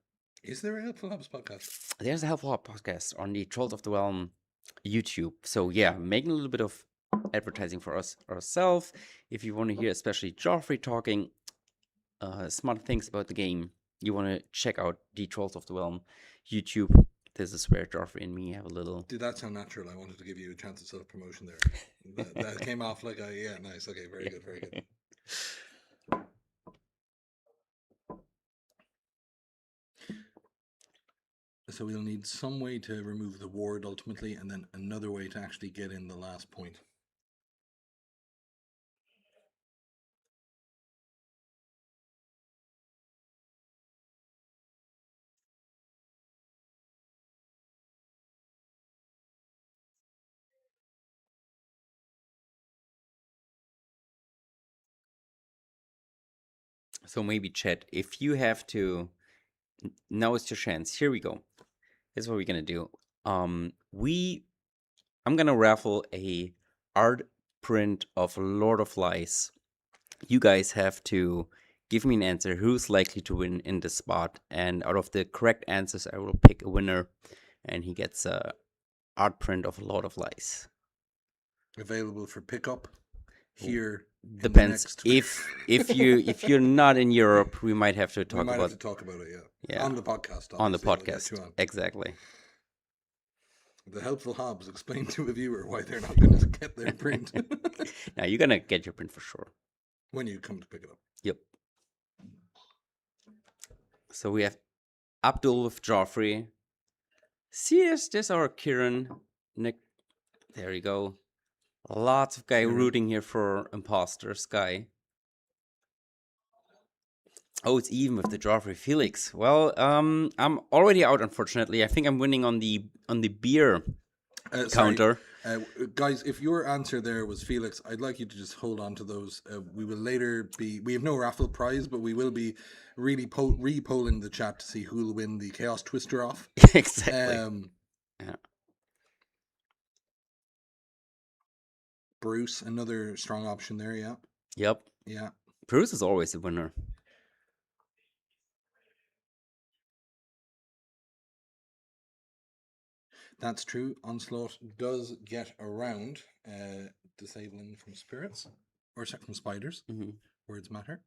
Is there a Helpful Hops podcast? There's a Helpful Hop podcast on the Trolls of the Realm YouTube. So yeah, making a little bit of advertising for us ourselves. If you want to hear especially Joffrey talking smart things about the game, you want to check out the Trolls of the Realm YouTube. This is where Joffrey and me have a little... Did that sound natural? I wanted to give you a chance of self-promotion there. that came off like a, yeah, nice. Okay, very good, very good. So we'll need some way to remove the ward ultimately, and then another way to actually get in the last point. So maybe chat, if you have to... Now it's your chance. Here we go. Here's what we're gonna do. I'm gonna raffle a art print of Lord of Lies. You guys have to give me an answer who's likely to win in this spot, and out of the correct answers, I will pick a winner, and he gets a art print of Lord of Lies. Available for pickup here. Depends. If you're not in Europe, we might have to talk we might about have to talk about it. yeah. On the podcast. On the obviously, we'll podcast, get you on. exactly. The Helpful Hobbs explain to a viewer why they're not going to get their print Now you're gonna get your print for sure. when you come to pick it up. Yep. So we have Abdul with Joffrey. See, there's our Kieran. Nick. There you go. Lots of guy rooting here for Imposter Sky. Oh, it's even with the Joffrey Felix. Well, I'm already out, unfortunately. I think I'm winning on the beer counter. Guys, if your answer there was Felix, I'd like you to just hold on to those. We will later we have no raffle prize, but we will be really re-polling the chat to see who will win the Chaos Twister off. Exactly. Yeah. Bruce, another strong option there, yeah. Yep. Yeah. Bruce is always the winner. That's true. Onslaught does get around disabling from spirits, or from spiders. Mm-hmm. Words matter.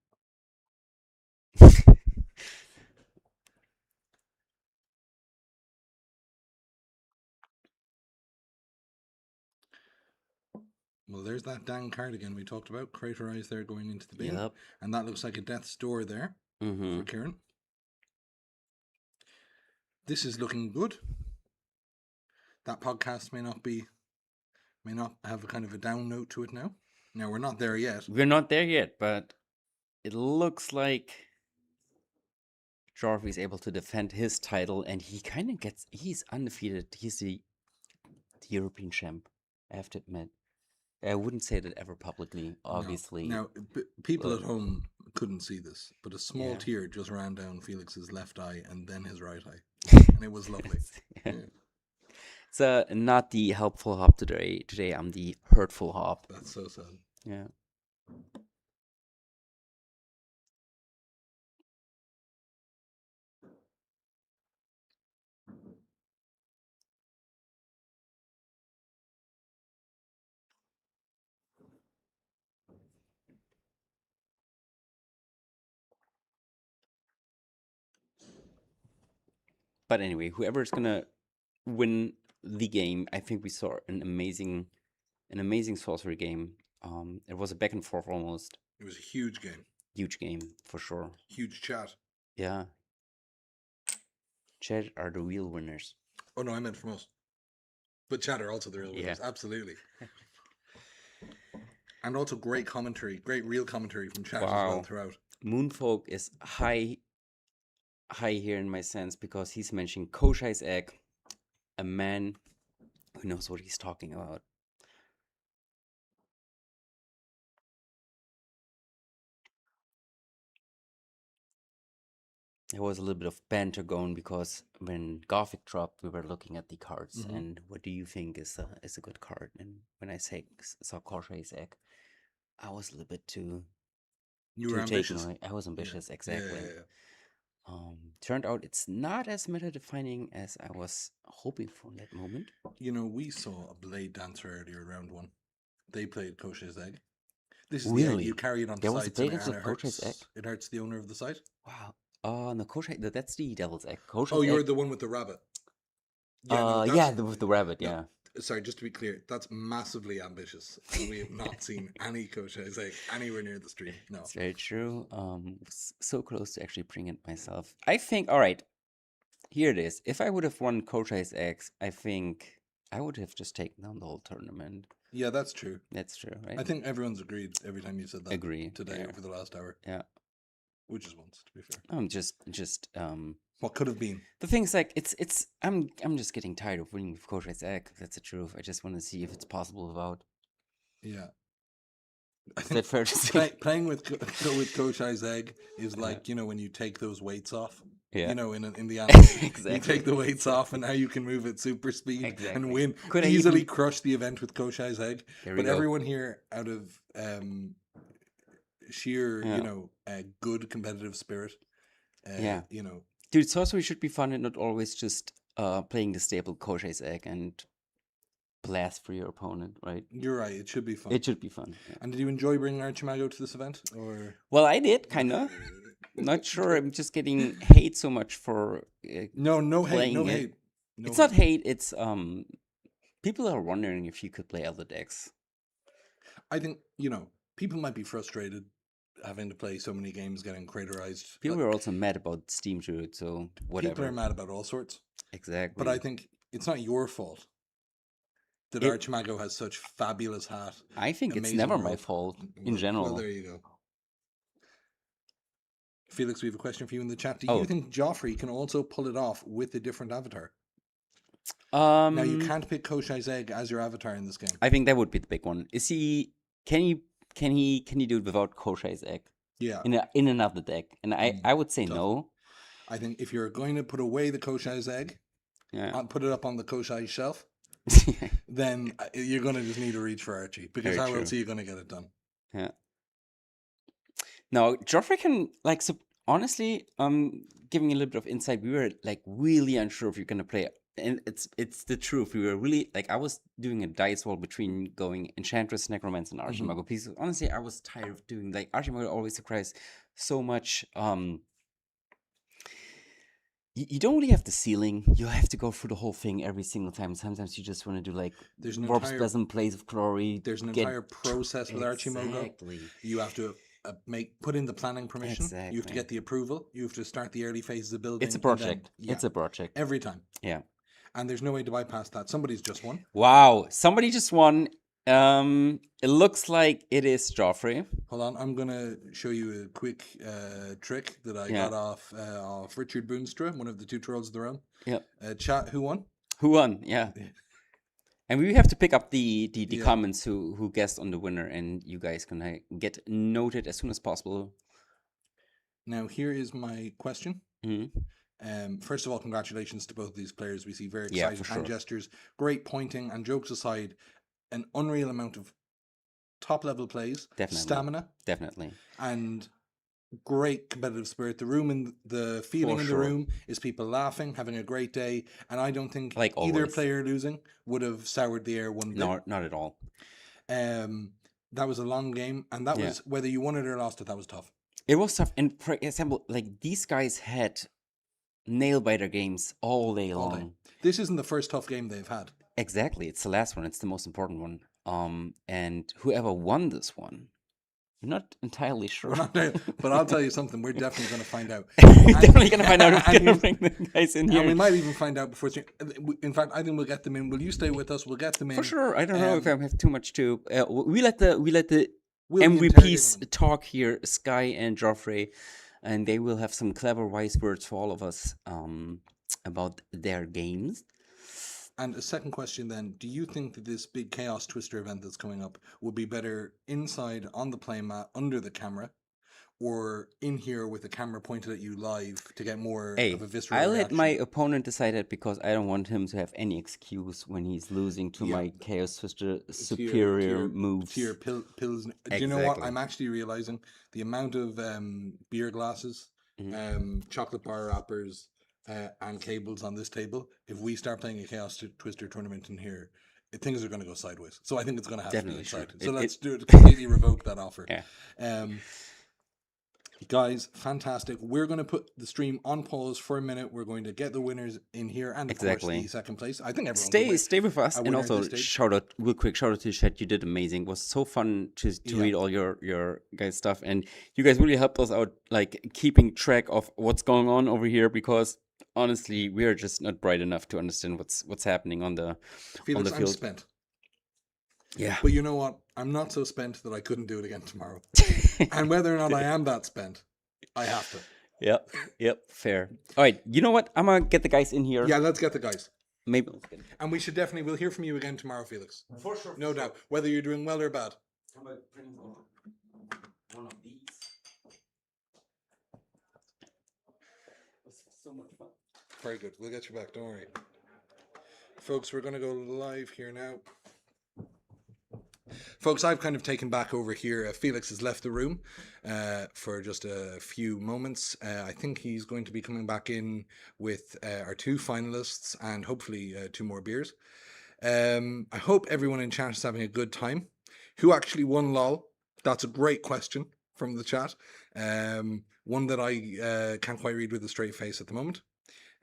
Well, there's that dang cardigan we talked about. Craterized there going into the bin. Yep. And that looks like a death's door there for Kieran. This is looking good. That podcast may not have a kind of a down note to it now. Now, we're not there yet. We're not there yet, but it looks like Joffrey's able to defend his title, and he kind of he's undefeated. He's the European champ, I have to admit. I wouldn't say that ever publicly, obviously. Now, people at home couldn't see this, but a small tear just ran down Felix's left eye and then his right eye. And it was lovely. Yeah. It's not the helpful hop today. Today I'm the hurtful hop. That's so sad. Yeah. But anyway, whoever is gonna win the game, I think we saw an amazing sorcery game. It was a back and forth almost. It was a huge game. Huge game for sure. Huge chat. Yeah. Chat are the real winners. Oh no, I meant from us. But chat are also the real winners. Yeah. Absolutely. And also great commentary, great real commentary from chat as well Wow. throughout. Moonfolk is high here in my sense because he's mentioning Koshai's egg, a man who knows what he's talking about. There was a little bit of banter going because when Gothic dropped, we were looking at the cards and what do you think is a good card? And when I saw Koshai's egg, I was a little bit too You were taken ambitious. away. I was ambitious, exactly. Yeah. Turned out it's not as meta defining as I was hoping for in that moment. You know, we saw a Blade Dancer earlier round one. They played Koshai's egg. This is the egg Really? you carry it on There was a sites and Blade Dancer it Koshai's egg? hurts. It hurts the owner of the site. Wow. No, Koshai, that's the Devil's Egg. Koshai's Oh, you're egg, the one with the rabbit. with the rabbit, no, yeah. Sorry, just to be clear, that's massively ambitious. And we have not seen any Koshai's egg anywhere near the stream. No. It's very true. So close to actually bring it myself. I think, all right, here it is. If I would have won Koshai's eggs, I think I would have just taken down the whole tournament. Yeah, that's true. That's true, right? I think everyone's agreed every time you said that. Agree, Today yeah. over the last hour. Yeah. Which is once, to be fair. I'm just What could have been? the thing's like I'm just getting tired of winning with Koshai's egg. That's the truth. I just want to see if it's possible without. Yeah. Is that fair to say? Playing with Koshai's egg is like, you know, when you take those weights off. Yeah. You know, in the anime, Exactly. you take the weights off, and now you can move at super speed Exactly. and win. Could I Easily even- crush the event with Koshai's egg. There we But go. everyone here, out of sheer, Yeah. you know, good competitive spirit, Yeah. you know, Dude, sorcery should be fun and not always just playing the staple Koshai's egg and blast for your opponent, right? you're right. It should be fun. It should be fun. Yeah. And did you enjoy bringing Archimago to this event, or Well, I did, kinda. Not sure. I'm just getting hate so much for. no hate, no playing it. hate. No It's not hate. It's people are wondering if you could play other decks. I think, you know, people might be frustrated having to play so many games getting craterized. People are also mad about Steam Druid, so whatever. People are mad about all sorts. Exactly. But I think it's not your fault that It- Archimago has such fabulous hat. I think it's amazing never my world. fault in Well, general. Well, there you go. Felix, we have a question for you in the chat. Do Oh. you think Joffrey can also pull it off with a different avatar? Now Now, you can't pick Koshai's egg as your avatar in this game. I think that would be the big one. Is he? Can he do it without Koshai's egg Yeah. in another deck? And I would say Tough. no. I think if you're going to put away the Koshai's egg, Yeah. put it up on the Koshai shelf, then you're going to just need to reach for Archie. Because Very how true. else are you going to get it done? Yeah. No, Joffrey can like. So honestly, giving a little bit of insight, we were like really unsure if you're gonna play, and it's the truth. We were really like I was doing a dice roll between going Enchantress, Necromancer, and Archimago. Because honestly, I was tired of doing like Archimago always requires so much. You don't really have the ceiling. You have to go through the whole thing every single time. Sometimes you just want to do like There's an Warp's entire- Pleasant Blaze of Glory. There's an get- entire process with Archimago. Exactly. You have to put in the planning permission. You have to Exactly. get the approval. You have to start the early phases of building. It's a and then- project. yeah, It's a project. every time. Yeah. And there's no way to bypass that. Somebody's just won. Wow, somebody just won. It looks like it is Joffrey. Hold on, I'm gonna show you a quick trick that I Yeah. got off Richard Boonstra, one of the two trolls of the realm. Yep. Chat, who won? Who won? Yeah. And we have to pick up the Yeah. comments who guessed on the winner, and you guys can get noted as soon as possible. Now here is my question. Mhm. First of all, congratulations to both of these players. We see very Yeah, exciting for hand sure. gestures, great pointing, and jokes aside, an unreal amount of top level plays, Definitely. stamina, Definitely. and great competitive spirit. The room and the feeling For in the sure. room is people laughing, having a great day, and I don't think Like either always. player losing would have soured the air one bit. No, not at all. That was a long game, and that Yeah. was whether you won it or lost it. That was tough. It was tough. And for example, like these guys had nail biter games all day All long. day. This isn't the first tough game they've had. Exactly. It's the last one. It's the most important one. And whoever won this one We're not entirely sure. We're not there, but I'll tell you something. We're definitely going to find out. We're definitely gonna find out if we're and gonna bring the guys in And here. we might even find out before. In fact, I think we'll get them in. Will you stay with us? We'll get them in For sure. I don't know if I Um, have too much to. We let the We'll be MVPs interrogating them. talk here, Sky and Joffrey, and they will have some clever wise words for all of us about their games. And a second question then: do you think that this big Chaos Twister event that's coming up would be better inside on the play mat under the camera, or in here with the camera pointed at you live to get more Hey, of a visceral I reaction? let my opponent decide that because I don't want him to have any excuse when he's losing to Yeah. my Chaos Twister To your- superior moves. To your pills. Do you know what? Exactly. I'm actually realizing the amount of beer glasses, chocolate bar wrappers, and cables on this table. If we start playing a Chaos Twister tournament in here, things are going to go sideways. So I think it's going to have Definitely to be should. inside. So It- let's do it. Completely revoke that offer. Yeah. Guys, fantastic. We're going to put the stream on pause for a minute. We're going to get the winners in here, and of Exactly. course the second place. I think everyone Stay with us, a and winner at also this stage. shout out to the chat. You did amazing. It was so fun to Yeah. read all your guys' stuff, and you guys really helped us out, like keeping track of what's going on over here. Because honestly, we are just not bright enough to understand what's happening on the Felix, I'm field. spent. Yeah, But you know what? I'm not so spent that I couldn't do it again tomorrow. And whether or not I am that spent, I have to. yep, fair. All right, you know what? I'm gonna get the guys in here. Yeah, let's get the guys. Maybe. And we should definitely, we'll hear from you again tomorrow, Felix. For sure. No doubt. Whether you're doing well or bad. How about bringing one of these? So much fun. Very good. We'll get you back. Don't worry. Folks, we're going to go live here now. Folks, I've kind of taken back over here. Felix has left the room for just a few moments. I think he's going to be coming back in with our two finalists and hopefully two more beers. I hope everyone in chat is having a good time. Who actually won LOL? That's a great question from the chat. One that I can't quite read with a straight face at the moment.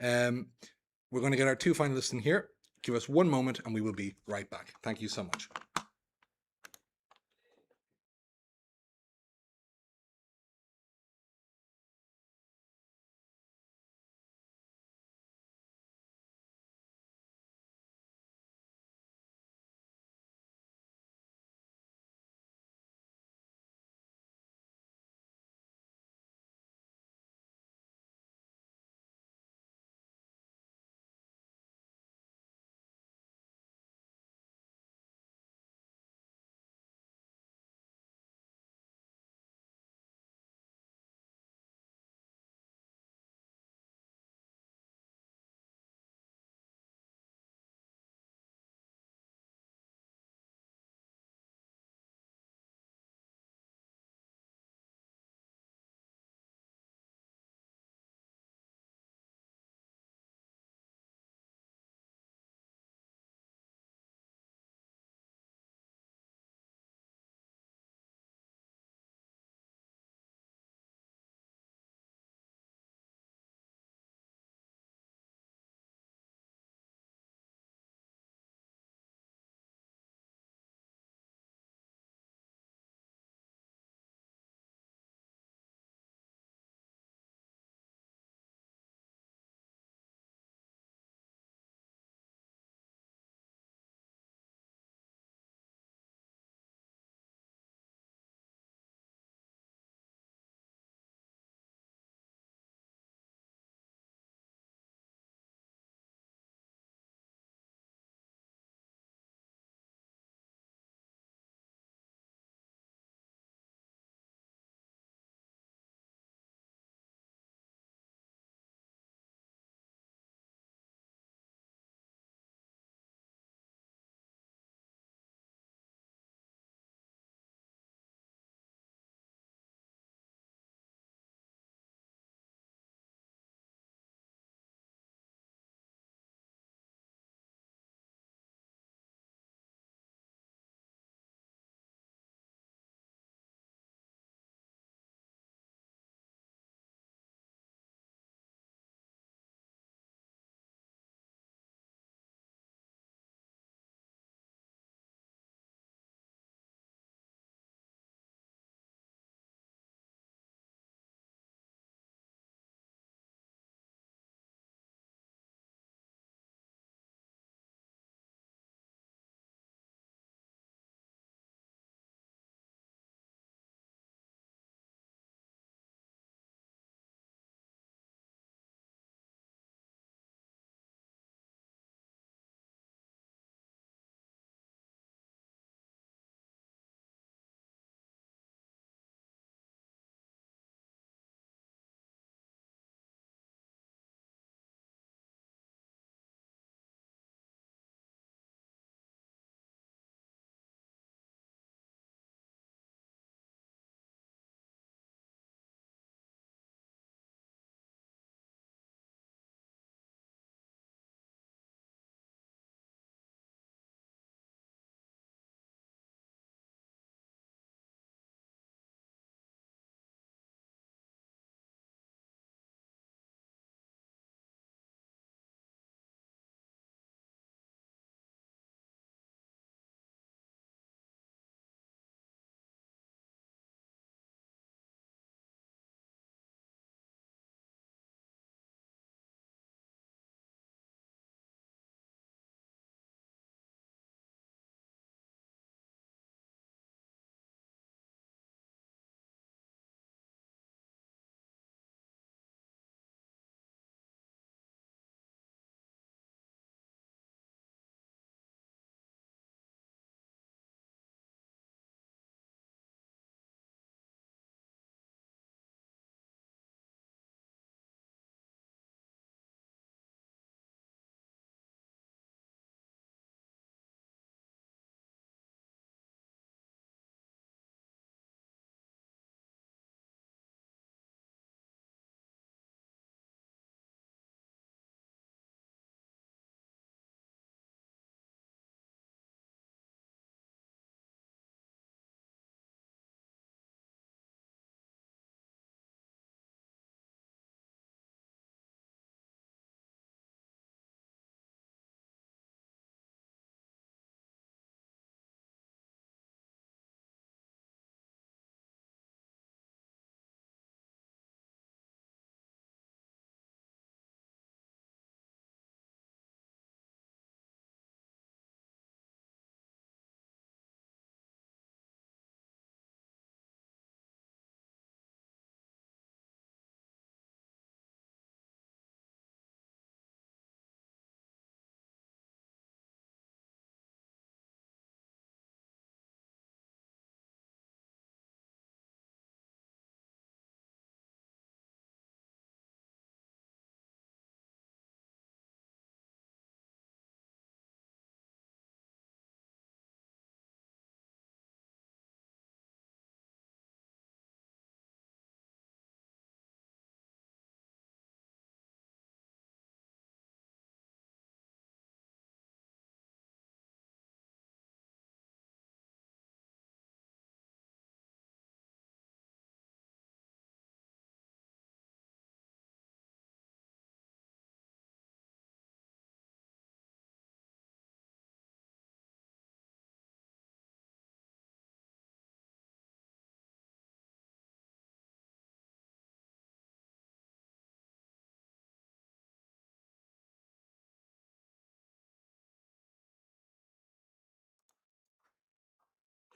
We're going to get our two finalists in here. Give us one moment and we will be right back. Thank you so much.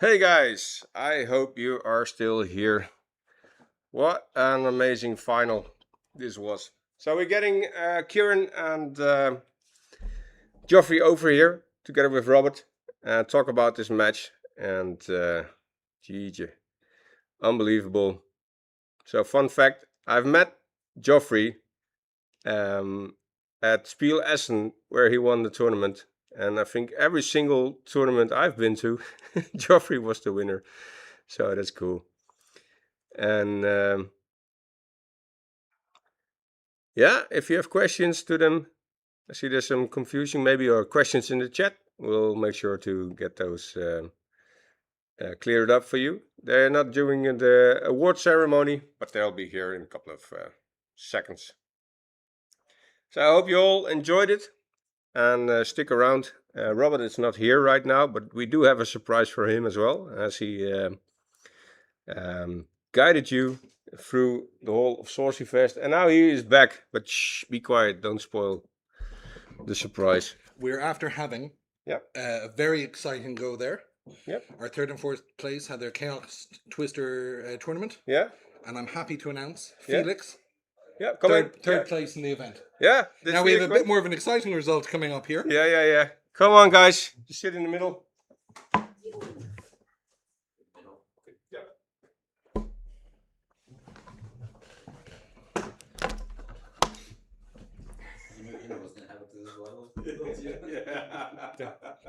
Hey guys, I hope you are still here. What an amazing final this was. So we're getting Kieran and Joffrey over here together with Robert and talk about this match. And GG, unbelievable. So fun fact, I've met Joffrey at Spiel Essen where he won the tournament. And I think every single tournament I've been to, Joffrey was the winner. So that's cool. And yeah, if you have questions to them, I see there's some confusion maybe or questions in the chat. We'll make sure to get those cleared up for you. They're not doing the award ceremony, but they'll be here in a couple of seconds. So I hope you all enjoyed it and stick around. Robert is not here right now, but we do have a surprise for him as well, as he guided you through the whole of SorceryFest, and now he is back. But shh, be quiet, don't spoil the surprise. We're after having Yep. a very exciting go there. Yep. Our third and fourth place had their Chaos Twister tournament, Yeah. and I'm happy to announce Yeah. Felix Yeah. Come in. third Yeah. place in the event. Yeah. Now we have a bit more of an exciting result coming up here. Yeah. Come on, guys. Just sit in the middle.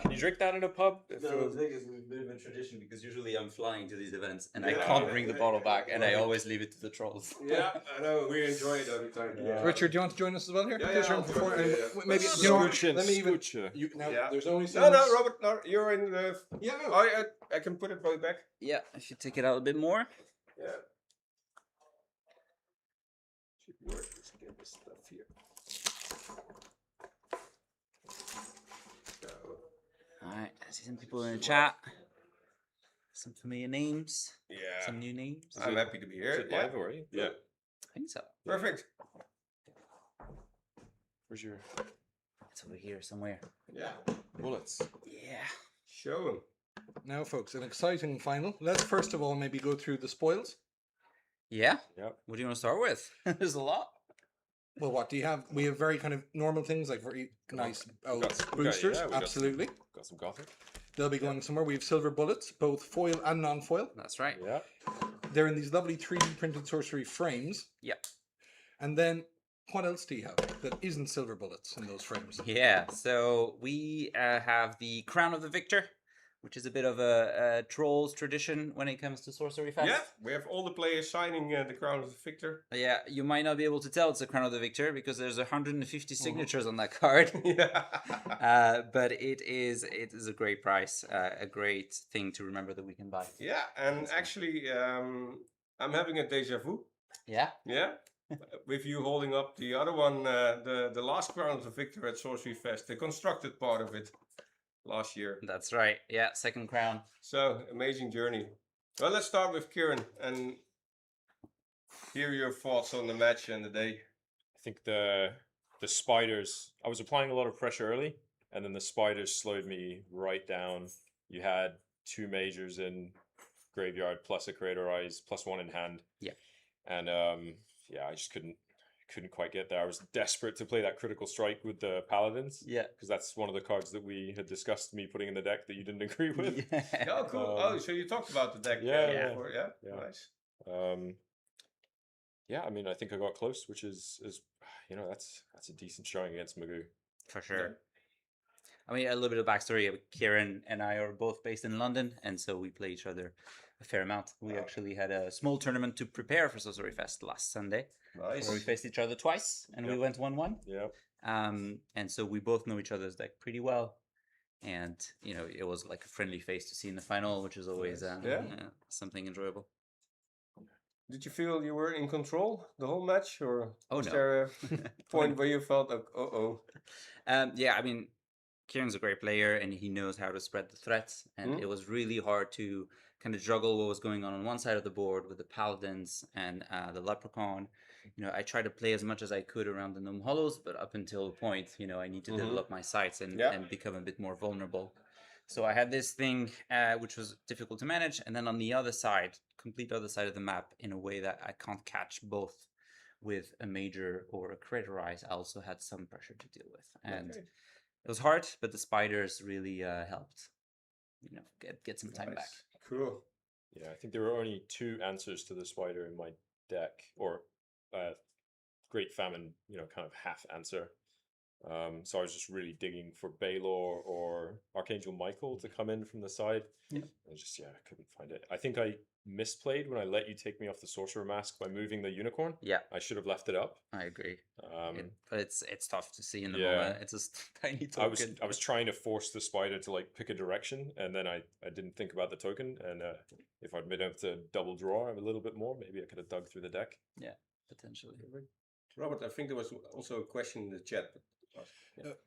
Can you drink that in a pub? No, the thing is a bit of a tradition because usually I'm flying to these events and I can't bring the bottle back and I always leave it to the trolls. Yeah, I know. We enjoy it every time. Yeah. Richard, do you want to join us as well here? Yeah, Because you're I'll in before, join, yeah. maybe Let's you know what? scooch in, Let me even. scooch. You, now, Yeah. there's only so No, much. Robert. No, you're in the. Yeah, no. Oh, I can put it way back. Yeah, if you take it out a bit more. Yeah. Should work. Let's get this stuff here. So, Alright, I see some people in the chat. Some familiar names. yeah. Some new names. I'm happy to be Is here. it live already? Yeah. I think so. Perfect. Where's your It's over here somewhere. Yeah. bullets? Yeah. Show him. Now, folks, an exciting final. Let's first of all maybe go through the spoils. Yeah? Yep. What do you want to start with? There's a lot. Well, what do you have? We have very kind of normal things like very nice We got- boosters. yeah, we got some- Absolutely. Got some gothic. They'll be going somewhere. We have silver bullets, both foil and non-foil. That's right. Yeah. They're in these lovely 3D printed sorcery frames. Yep. And then, what else do you have that isn't silver bullets in those frames? Yeah, so we have the Crown of the Victor, which is a bit of a Trolls tradition when it comes to Sorcery Fest. Yeah, we have all the players signing the crown of the victor. Yeah, you might not be able to tell it's the Crown of the Victor because there's 150 signatures on that card. Yeah. But it is a great price, a great thing to remember that we can buy. Yeah, and actually, I'm having a déjà vu. Yeah? Yeah. With you holding up the other one, the last crown of the victor at SorceryFest, the constructed part of it last year. That's right. Yeah, second crown. So, amazing journey. Well, let's start with Kieran and hear your thoughts on the match and the day. I think the spiders. I was applying a lot of pressure early, and then the spiders slowed me right down. You had 2 majors in graveyard plus a Creator Eyes plus 1 in hand. Yeah. And yeah, I just couldn't quite get there. I was desperate to play that critical strike with the paladins. Yeah. Because that's one of the cards that we had discussed me putting in the deck that you didn't agree with. Oh, cool. Oh, so you talked about the deck yeah. before. Yeah? Yeah. Nice. Yeah, I mean, I think I got close, which is that's a decent showing against Magoo. For sure. I mean, a little bit of backstory. Kieran and I are both based in London, and so we play each other a fair amount. We actually had a small tournament to prepare for SorceryFest last Sunday, Nice. where we faced each other twice, and we Yep. went 1-1. Yeah. And so we both know each other's deck pretty well, and it was like a friendly face to see in the final, which is always Yeah. something enjoyable. Did you feel you were in control the whole match, or Oh, was no. there a point where you felt like, oh? Yeah, I mean, Kieran's a great player and he knows how to spread the threats. And it was really hard to kind of juggle what was going on one side of the board with the Paladins and the Leprechaun. I tried to play as much as I could around the Gnome Hollows, but up until a point, I need to develop my sights and become a bit more vulnerable. So I had this thing which was difficult to manage, and then on the other side, complete other side of the map, in a way that I can't catch both with a major or a craterize, I also had some pressure to deal with, and it was hard. But the spiders really helped, get some time back. Cool. Yeah, I think there were only 2 answers to the spider in my deck, or Great Famine, kind of half answer. So I was just really digging for Baylor or Archangel Michael to come in from the side. Yeah. I couldn't find it. I think I misplayed when I let you take me off the Sorcerer Mask by moving the Unicorn. Yeah, I should have left it up. I agree. But it's tough to see in the Yeah. moment. It's just tiny token. I was trying to force the spider to like pick a direction, and then I didn't think about the token. And if I'd been able to double draw a little bit more, maybe I could have dug through the deck. Yeah, potentially. Robert, I think there was also a question in the chat.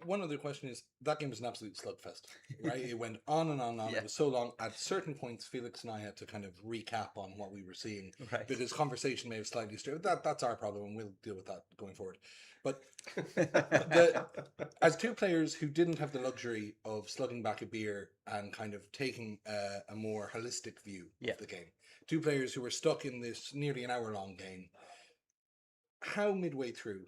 One other question is, that game was an absolute slugfest, right? It went on and on and on. Yeah. It was so long. At certain points, Felix and I had to kind of recap on what we were seeing, Right. because conversation may have slightly strayed. That's our problem, and we'll deal with that going forward. But as 2 players who didn't have the luxury of slugging back a beer and kind of taking a more holistic view Yeah. of the game, 2 players who were stuck in this nearly an hour-long game, how midway through,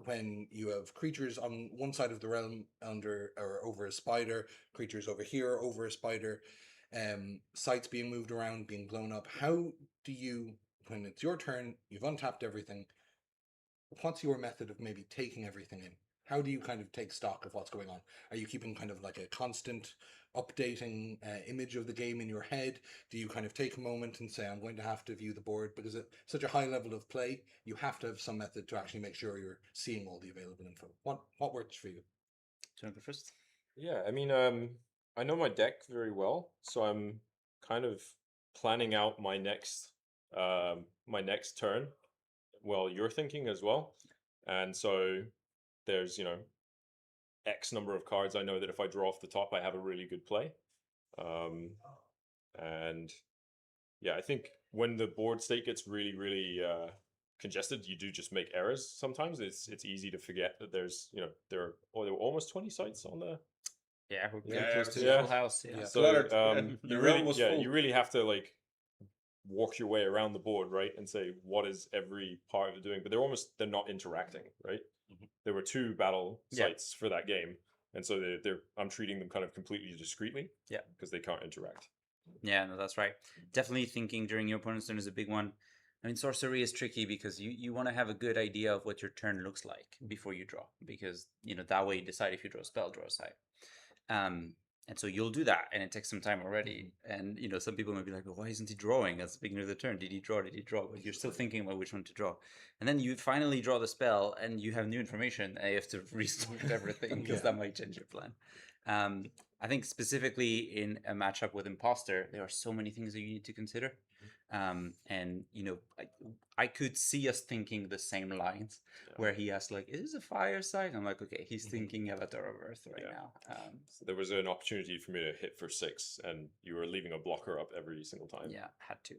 when you have creatures on one side of the realm under or over a spider, creatures over here over a spider, sites being moved around, being blown up, how do you, when it's your turn, you've untapped everything, what's your method of maybe taking everything in? How do you kind of take stock of what's going on? Are you keeping kind of like a constant updating image of the game in your head? Do you kind of take a moment and say, I'm going to have to view the board? Because at such a high level of play, you have to have some method to actually make sure you're seeing all the available info. What works for you? Do you want to go first? Yeah, I mean, I know my deck very well, so I'm kind of planning out my next turn while you're thinking as well. And so there's, X number of cards I know that if I draw off the top, I have a really good play. And yeah, I think when the board state gets really, really congested, you do just make errors sometimes. It's easy to forget that there's, there were almost 20 sites on the. Yeah, we're Yeah, close to yeah. the full house. Yeah. So Cluttered. The realm was full. you really have to like walk your way around the board, right, and say what is every part of it doing. But they're not interacting, right? There were 2 battle sites for that game, and so I'm treating them kind of completely discreetly. Yeah, because they can't interact. Yeah, no, that's right. Definitely thinking during your opponent's turn is a big one. I mean, sorcery is tricky because you want to have a good idea of what your turn looks like before you draw, because that way you decide if you draw a spell, draw a side. And so you'll do that, and it takes some time already. And some people might be like, well, why isn't he drawing at the beginning of the turn? Did he draw? But you're still thinking about which one to draw. And then you finally draw the spell, and you have new information, and you have to restart everything because that might change your plan. I think specifically in a matchup with Imposter, there are so many things that you need to consider. And I could see us thinking the same lines where he asked like, is this a fire site? I'm like, okay, he's thinking Avatar of Earth right now. So there was an opportunity for me to hit for 6, and you were leaving a blocker up every single time. Yeah, had to.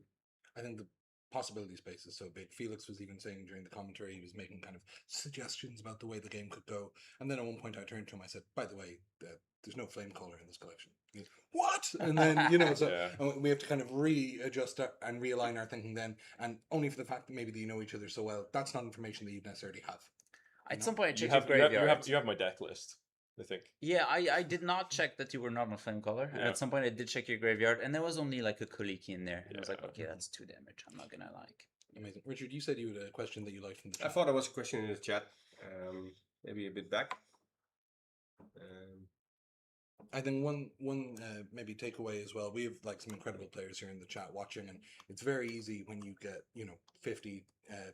I think the possibility space is so big. Felix was even saying during the commentary, he was making kind of suggestions about the way the game could go. And then at one point I turned to him, I said, by the way, there's no flame color in this collection. He goes, what? And then, so we have to kind of readjust and realign our thinking then. And only for the fact that maybe you know each other so well, that's not information that you'd necessarily have. At some point I You checked your graveyard. have my deck list, I think. Yeah, I did not check that you were not on flame color. And at some point I did check your graveyard, and there was only like a Koliki in there. And I was like, okay, that's 2 damage. I'm not gonna like. Amazing. Richard, you said you had a question that you liked from the chat. I thought there was a question in the chat. Maybe a bit back. I think one maybe takeaway as well. We have like some incredible players here in the chat watching, and it's very easy when you get 50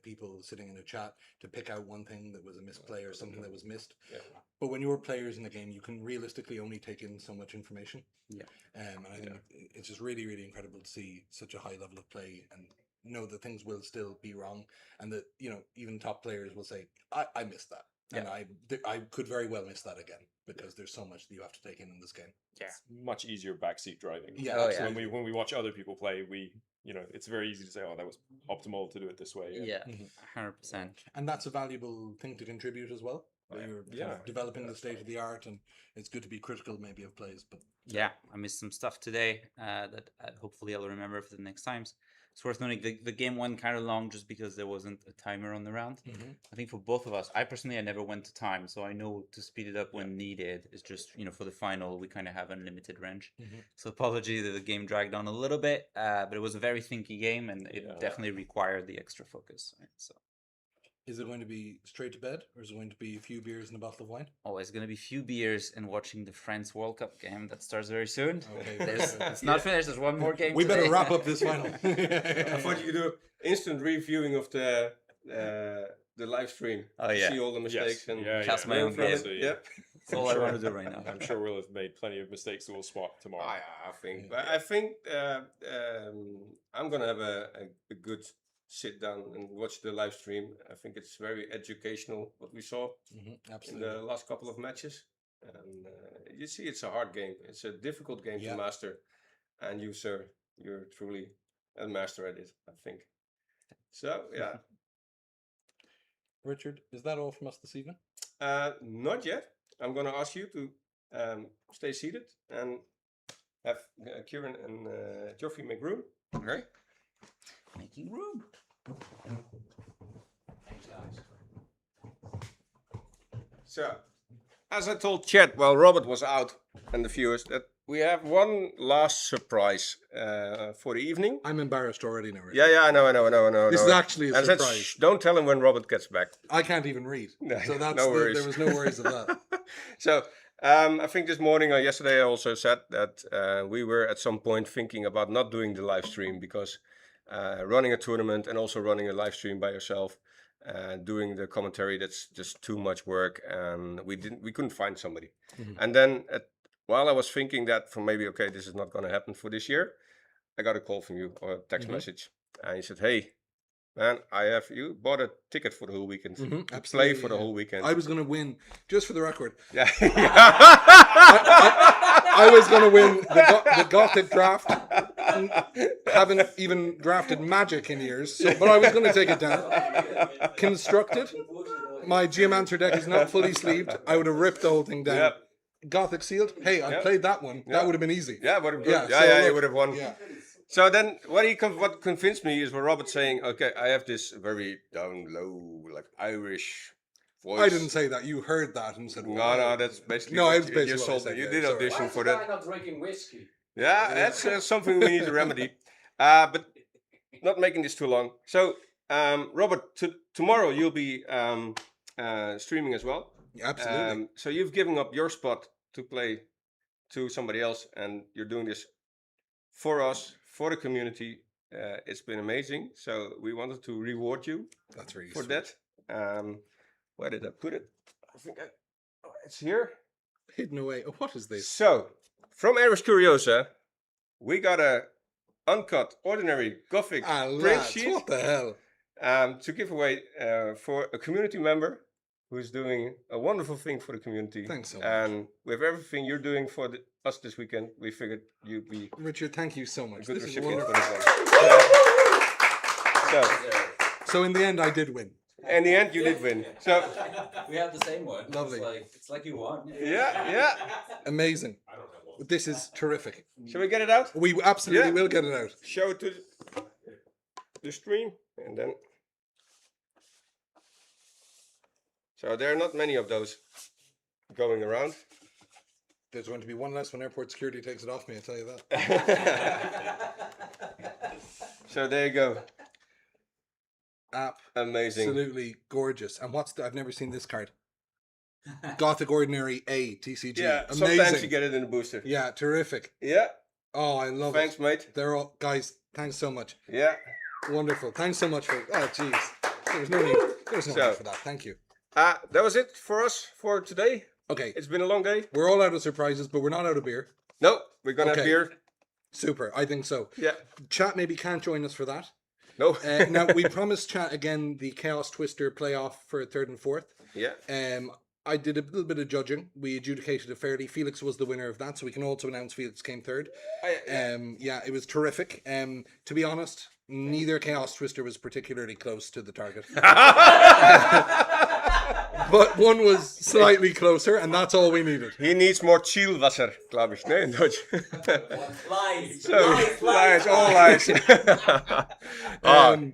people sitting in a chat to pick out one thing that was a misplay or something that was missed. Yeah. But when you're players in the game, you can realistically only take in so much information. Yeah. And I think it's just really, really incredible to see such a high level of play and know that things will still be wrong, and that even top players will say, I missed that. And I could very well miss that again, because there's so much that you have to take in this game. Yeah. It's much easier backseat driving. Yeah, Oh, absolutely. yeah. When we watch other people play, it's very easy to say, oh, that was optimal to do it this way. Yeah, 100%. And that's a valuable thing to contribute as well. You're Yeah. developing the state of the art, and it's good to be critical maybe of plays. But Yeah, I missed some stuff today that hopefully I'll remember for the next times. It's worth noting the game went kind of long just because there wasn't a timer on the round. I think for both of us, I personally I never went to time, so I know to speed it up when needed. It's just for the final we kind of have unlimited range. So apology that the game dragged on a little bit, but it was a very thinky game and it definitely required the extra focus. Right? So. Is it going to be straight to bed, or is it going to be a few beers and a bottle of wine? Oh, it's going to be few beers and watching the France World Cup game that starts very soon. Okay, It's not finished. There's one more game. We today. better wrap up this final. I thought you could do instant reviewing of the live stream. Oh, to yeah. see all the mistakes and Cast my learn own from game. it. Yep. That's all I want to do right now. I'm sure we'll have made plenty of mistakes that we'll swap tomorrow. I think, but I think I'm gonna have a good sit down and watch the live stream. I think it's very educational what we saw in Absolutely. the last couple of matches. And you see, it's a hard game. It's a difficult game to master, and you, sir, you're truly a master at it. I think. So yeah. Richard, is that all from us this evening? Not yet. I'm gonna ask you to stay seated and have Kieran and Joffrey make room. Okay. Making room. So, as I told Chet while Robert was out and the viewers, that we have one last surprise for the evening. I'm embarrassed already now, Richard. Yeah, I know. This is actually a And said, surprise. "Shh, don't tell him when Robert gets back." I can't even read. So that's no worries. there was no worries of that. So, I think this morning or yesterday I also said that we were at some point thinking about not doing the live stream because running a tournament and also running a live stream by yourself, doing the commentary, that's just too much work, and we couldn't find somebody. And then while I was thinking that for maybe okay, this is not going to happen for this year, I got a call from you or a text message, and you said, "Hey, man, you bought a ticket for the whole weekend. To play Absolutely, for the whole weekend." I was going to win, just for the record. Yeah. I was going to win the Gothic draft. Haven't even drafted Magic in years, but I was going to take it down. Constructed. My Geomancer deck is not fully sleeved. I would have ripped the whole thing down. Yep. Gothic sealed. Hey, I played that one. That would have been easy. Yeah, would have Yeah, yeah, so yeah, you look, would have won. Yeah. So then, what convinced me is what Robert saying. Okay, I have this very down low, like Irish voice. I didn't say that. You heard that and said, No, no, that's basically. No, what it's basically you what I sold said, it. You yeah, did sorry. audition for Why that. is the guy not drinking whiskey? Yeah, that's something we need to remedy. But not making this too long. So, Robert, tomorrow you'll be streaming as well. Absolutely. So you've given up your spot to play to somebody else, and you're doing this for us, for the community. It's been amazing. So we wanted to reward you That's really for sweet. that. Where did I put it? I think it's here. Hidden away. Oh, what is this? So, from Irish Curiosa, we got a uncut, ordinary Gothic Ah, print lads, sheet what the hell? to give away for a community member who's doing a wonderful thing for the community. Thanks so much. And with everything you're doing for us this weekend, we figured you'd be Richard, thank you so a much. good This is recipient for wonderful. this one. So, So in the end, I did win. in the end, you did win. So, We have the same one. Lovely. It's like you won. yeah. Amazing. This is terrific. Shall we get it out? We absolutely Yeah. will get it out. Show it to the stream, and then. So there are not many of those going around. There's going to be one less when airport security takes it off me, I tell you that. So there you go. Amazing. Absolutely gorgeous. And I've never seen this card. Gothic Ordinary A, TCG. Yeah, Amazing. sometimes you get it in the booster. Yeah, terrific. Yeah, Oh, I love thanks, it. mate. They're all, guys, thanks so much. Yeah. Wonderful. Thanks so much for, oh, jeez. There's no need So- for that. Thank you. That was it for us for today. Okay, It's been a long day. we're all out of surprises, but we're not out of beer. No, we're gonna have Okay. beer. Super, I think so. Yeah. Chat maybe can't join us for that. No. Now, we promised Chat again the Chaos Twister playoff for third and fourth. Yeah. I did a little bit of judging. We adjudicated it fairly. Felix was the winner of that, so we can also announce Felix came third. Yeah, it was terrific. To be honest, neither Chaos Twister was particularly close to the target. but one was slightly closer, and that's all we needed. He needs more Zielwasser, glaube ich, ne, in Deutsch. Lies. So, lies, all lies.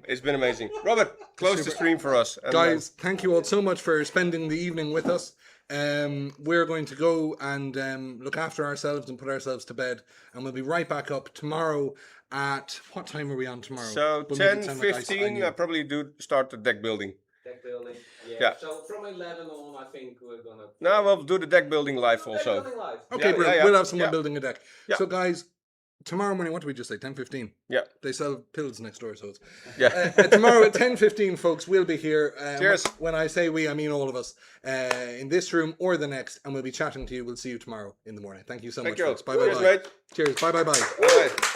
It's been amazing. Robert, close the stream for us. And, Guys, thank you all so much for spending the evening with us. We're going to go and look after ourselves and put ourselves to bed, and we'll be right back up tomorrow at what time are we on tomorrow? So We'll make it sound like 10:15, I probably do start the deck building. Deck building. Yeah. So from 11 on, I think we're gonna. No, we'll do the deck building live Deck also. building live. Okay, Yeah, brilliant. yeah, We'll have someone yeah. building a deck. Yeah. So, guys, tomorrow morning, what did we just say? 10:15. Yeah. They sell pills next door, so it's Yeah. tomorrow at 10:15, folks. We'll be here. Cheers. When I say we, I mean all of us in this room or the next, and we'll be chatting to you. We'll see you tomorrow in the morning. Thank you so Thank much, you. folks. Bye bye Cheers, bye. mate. Cheers. Bye bye bye. All right.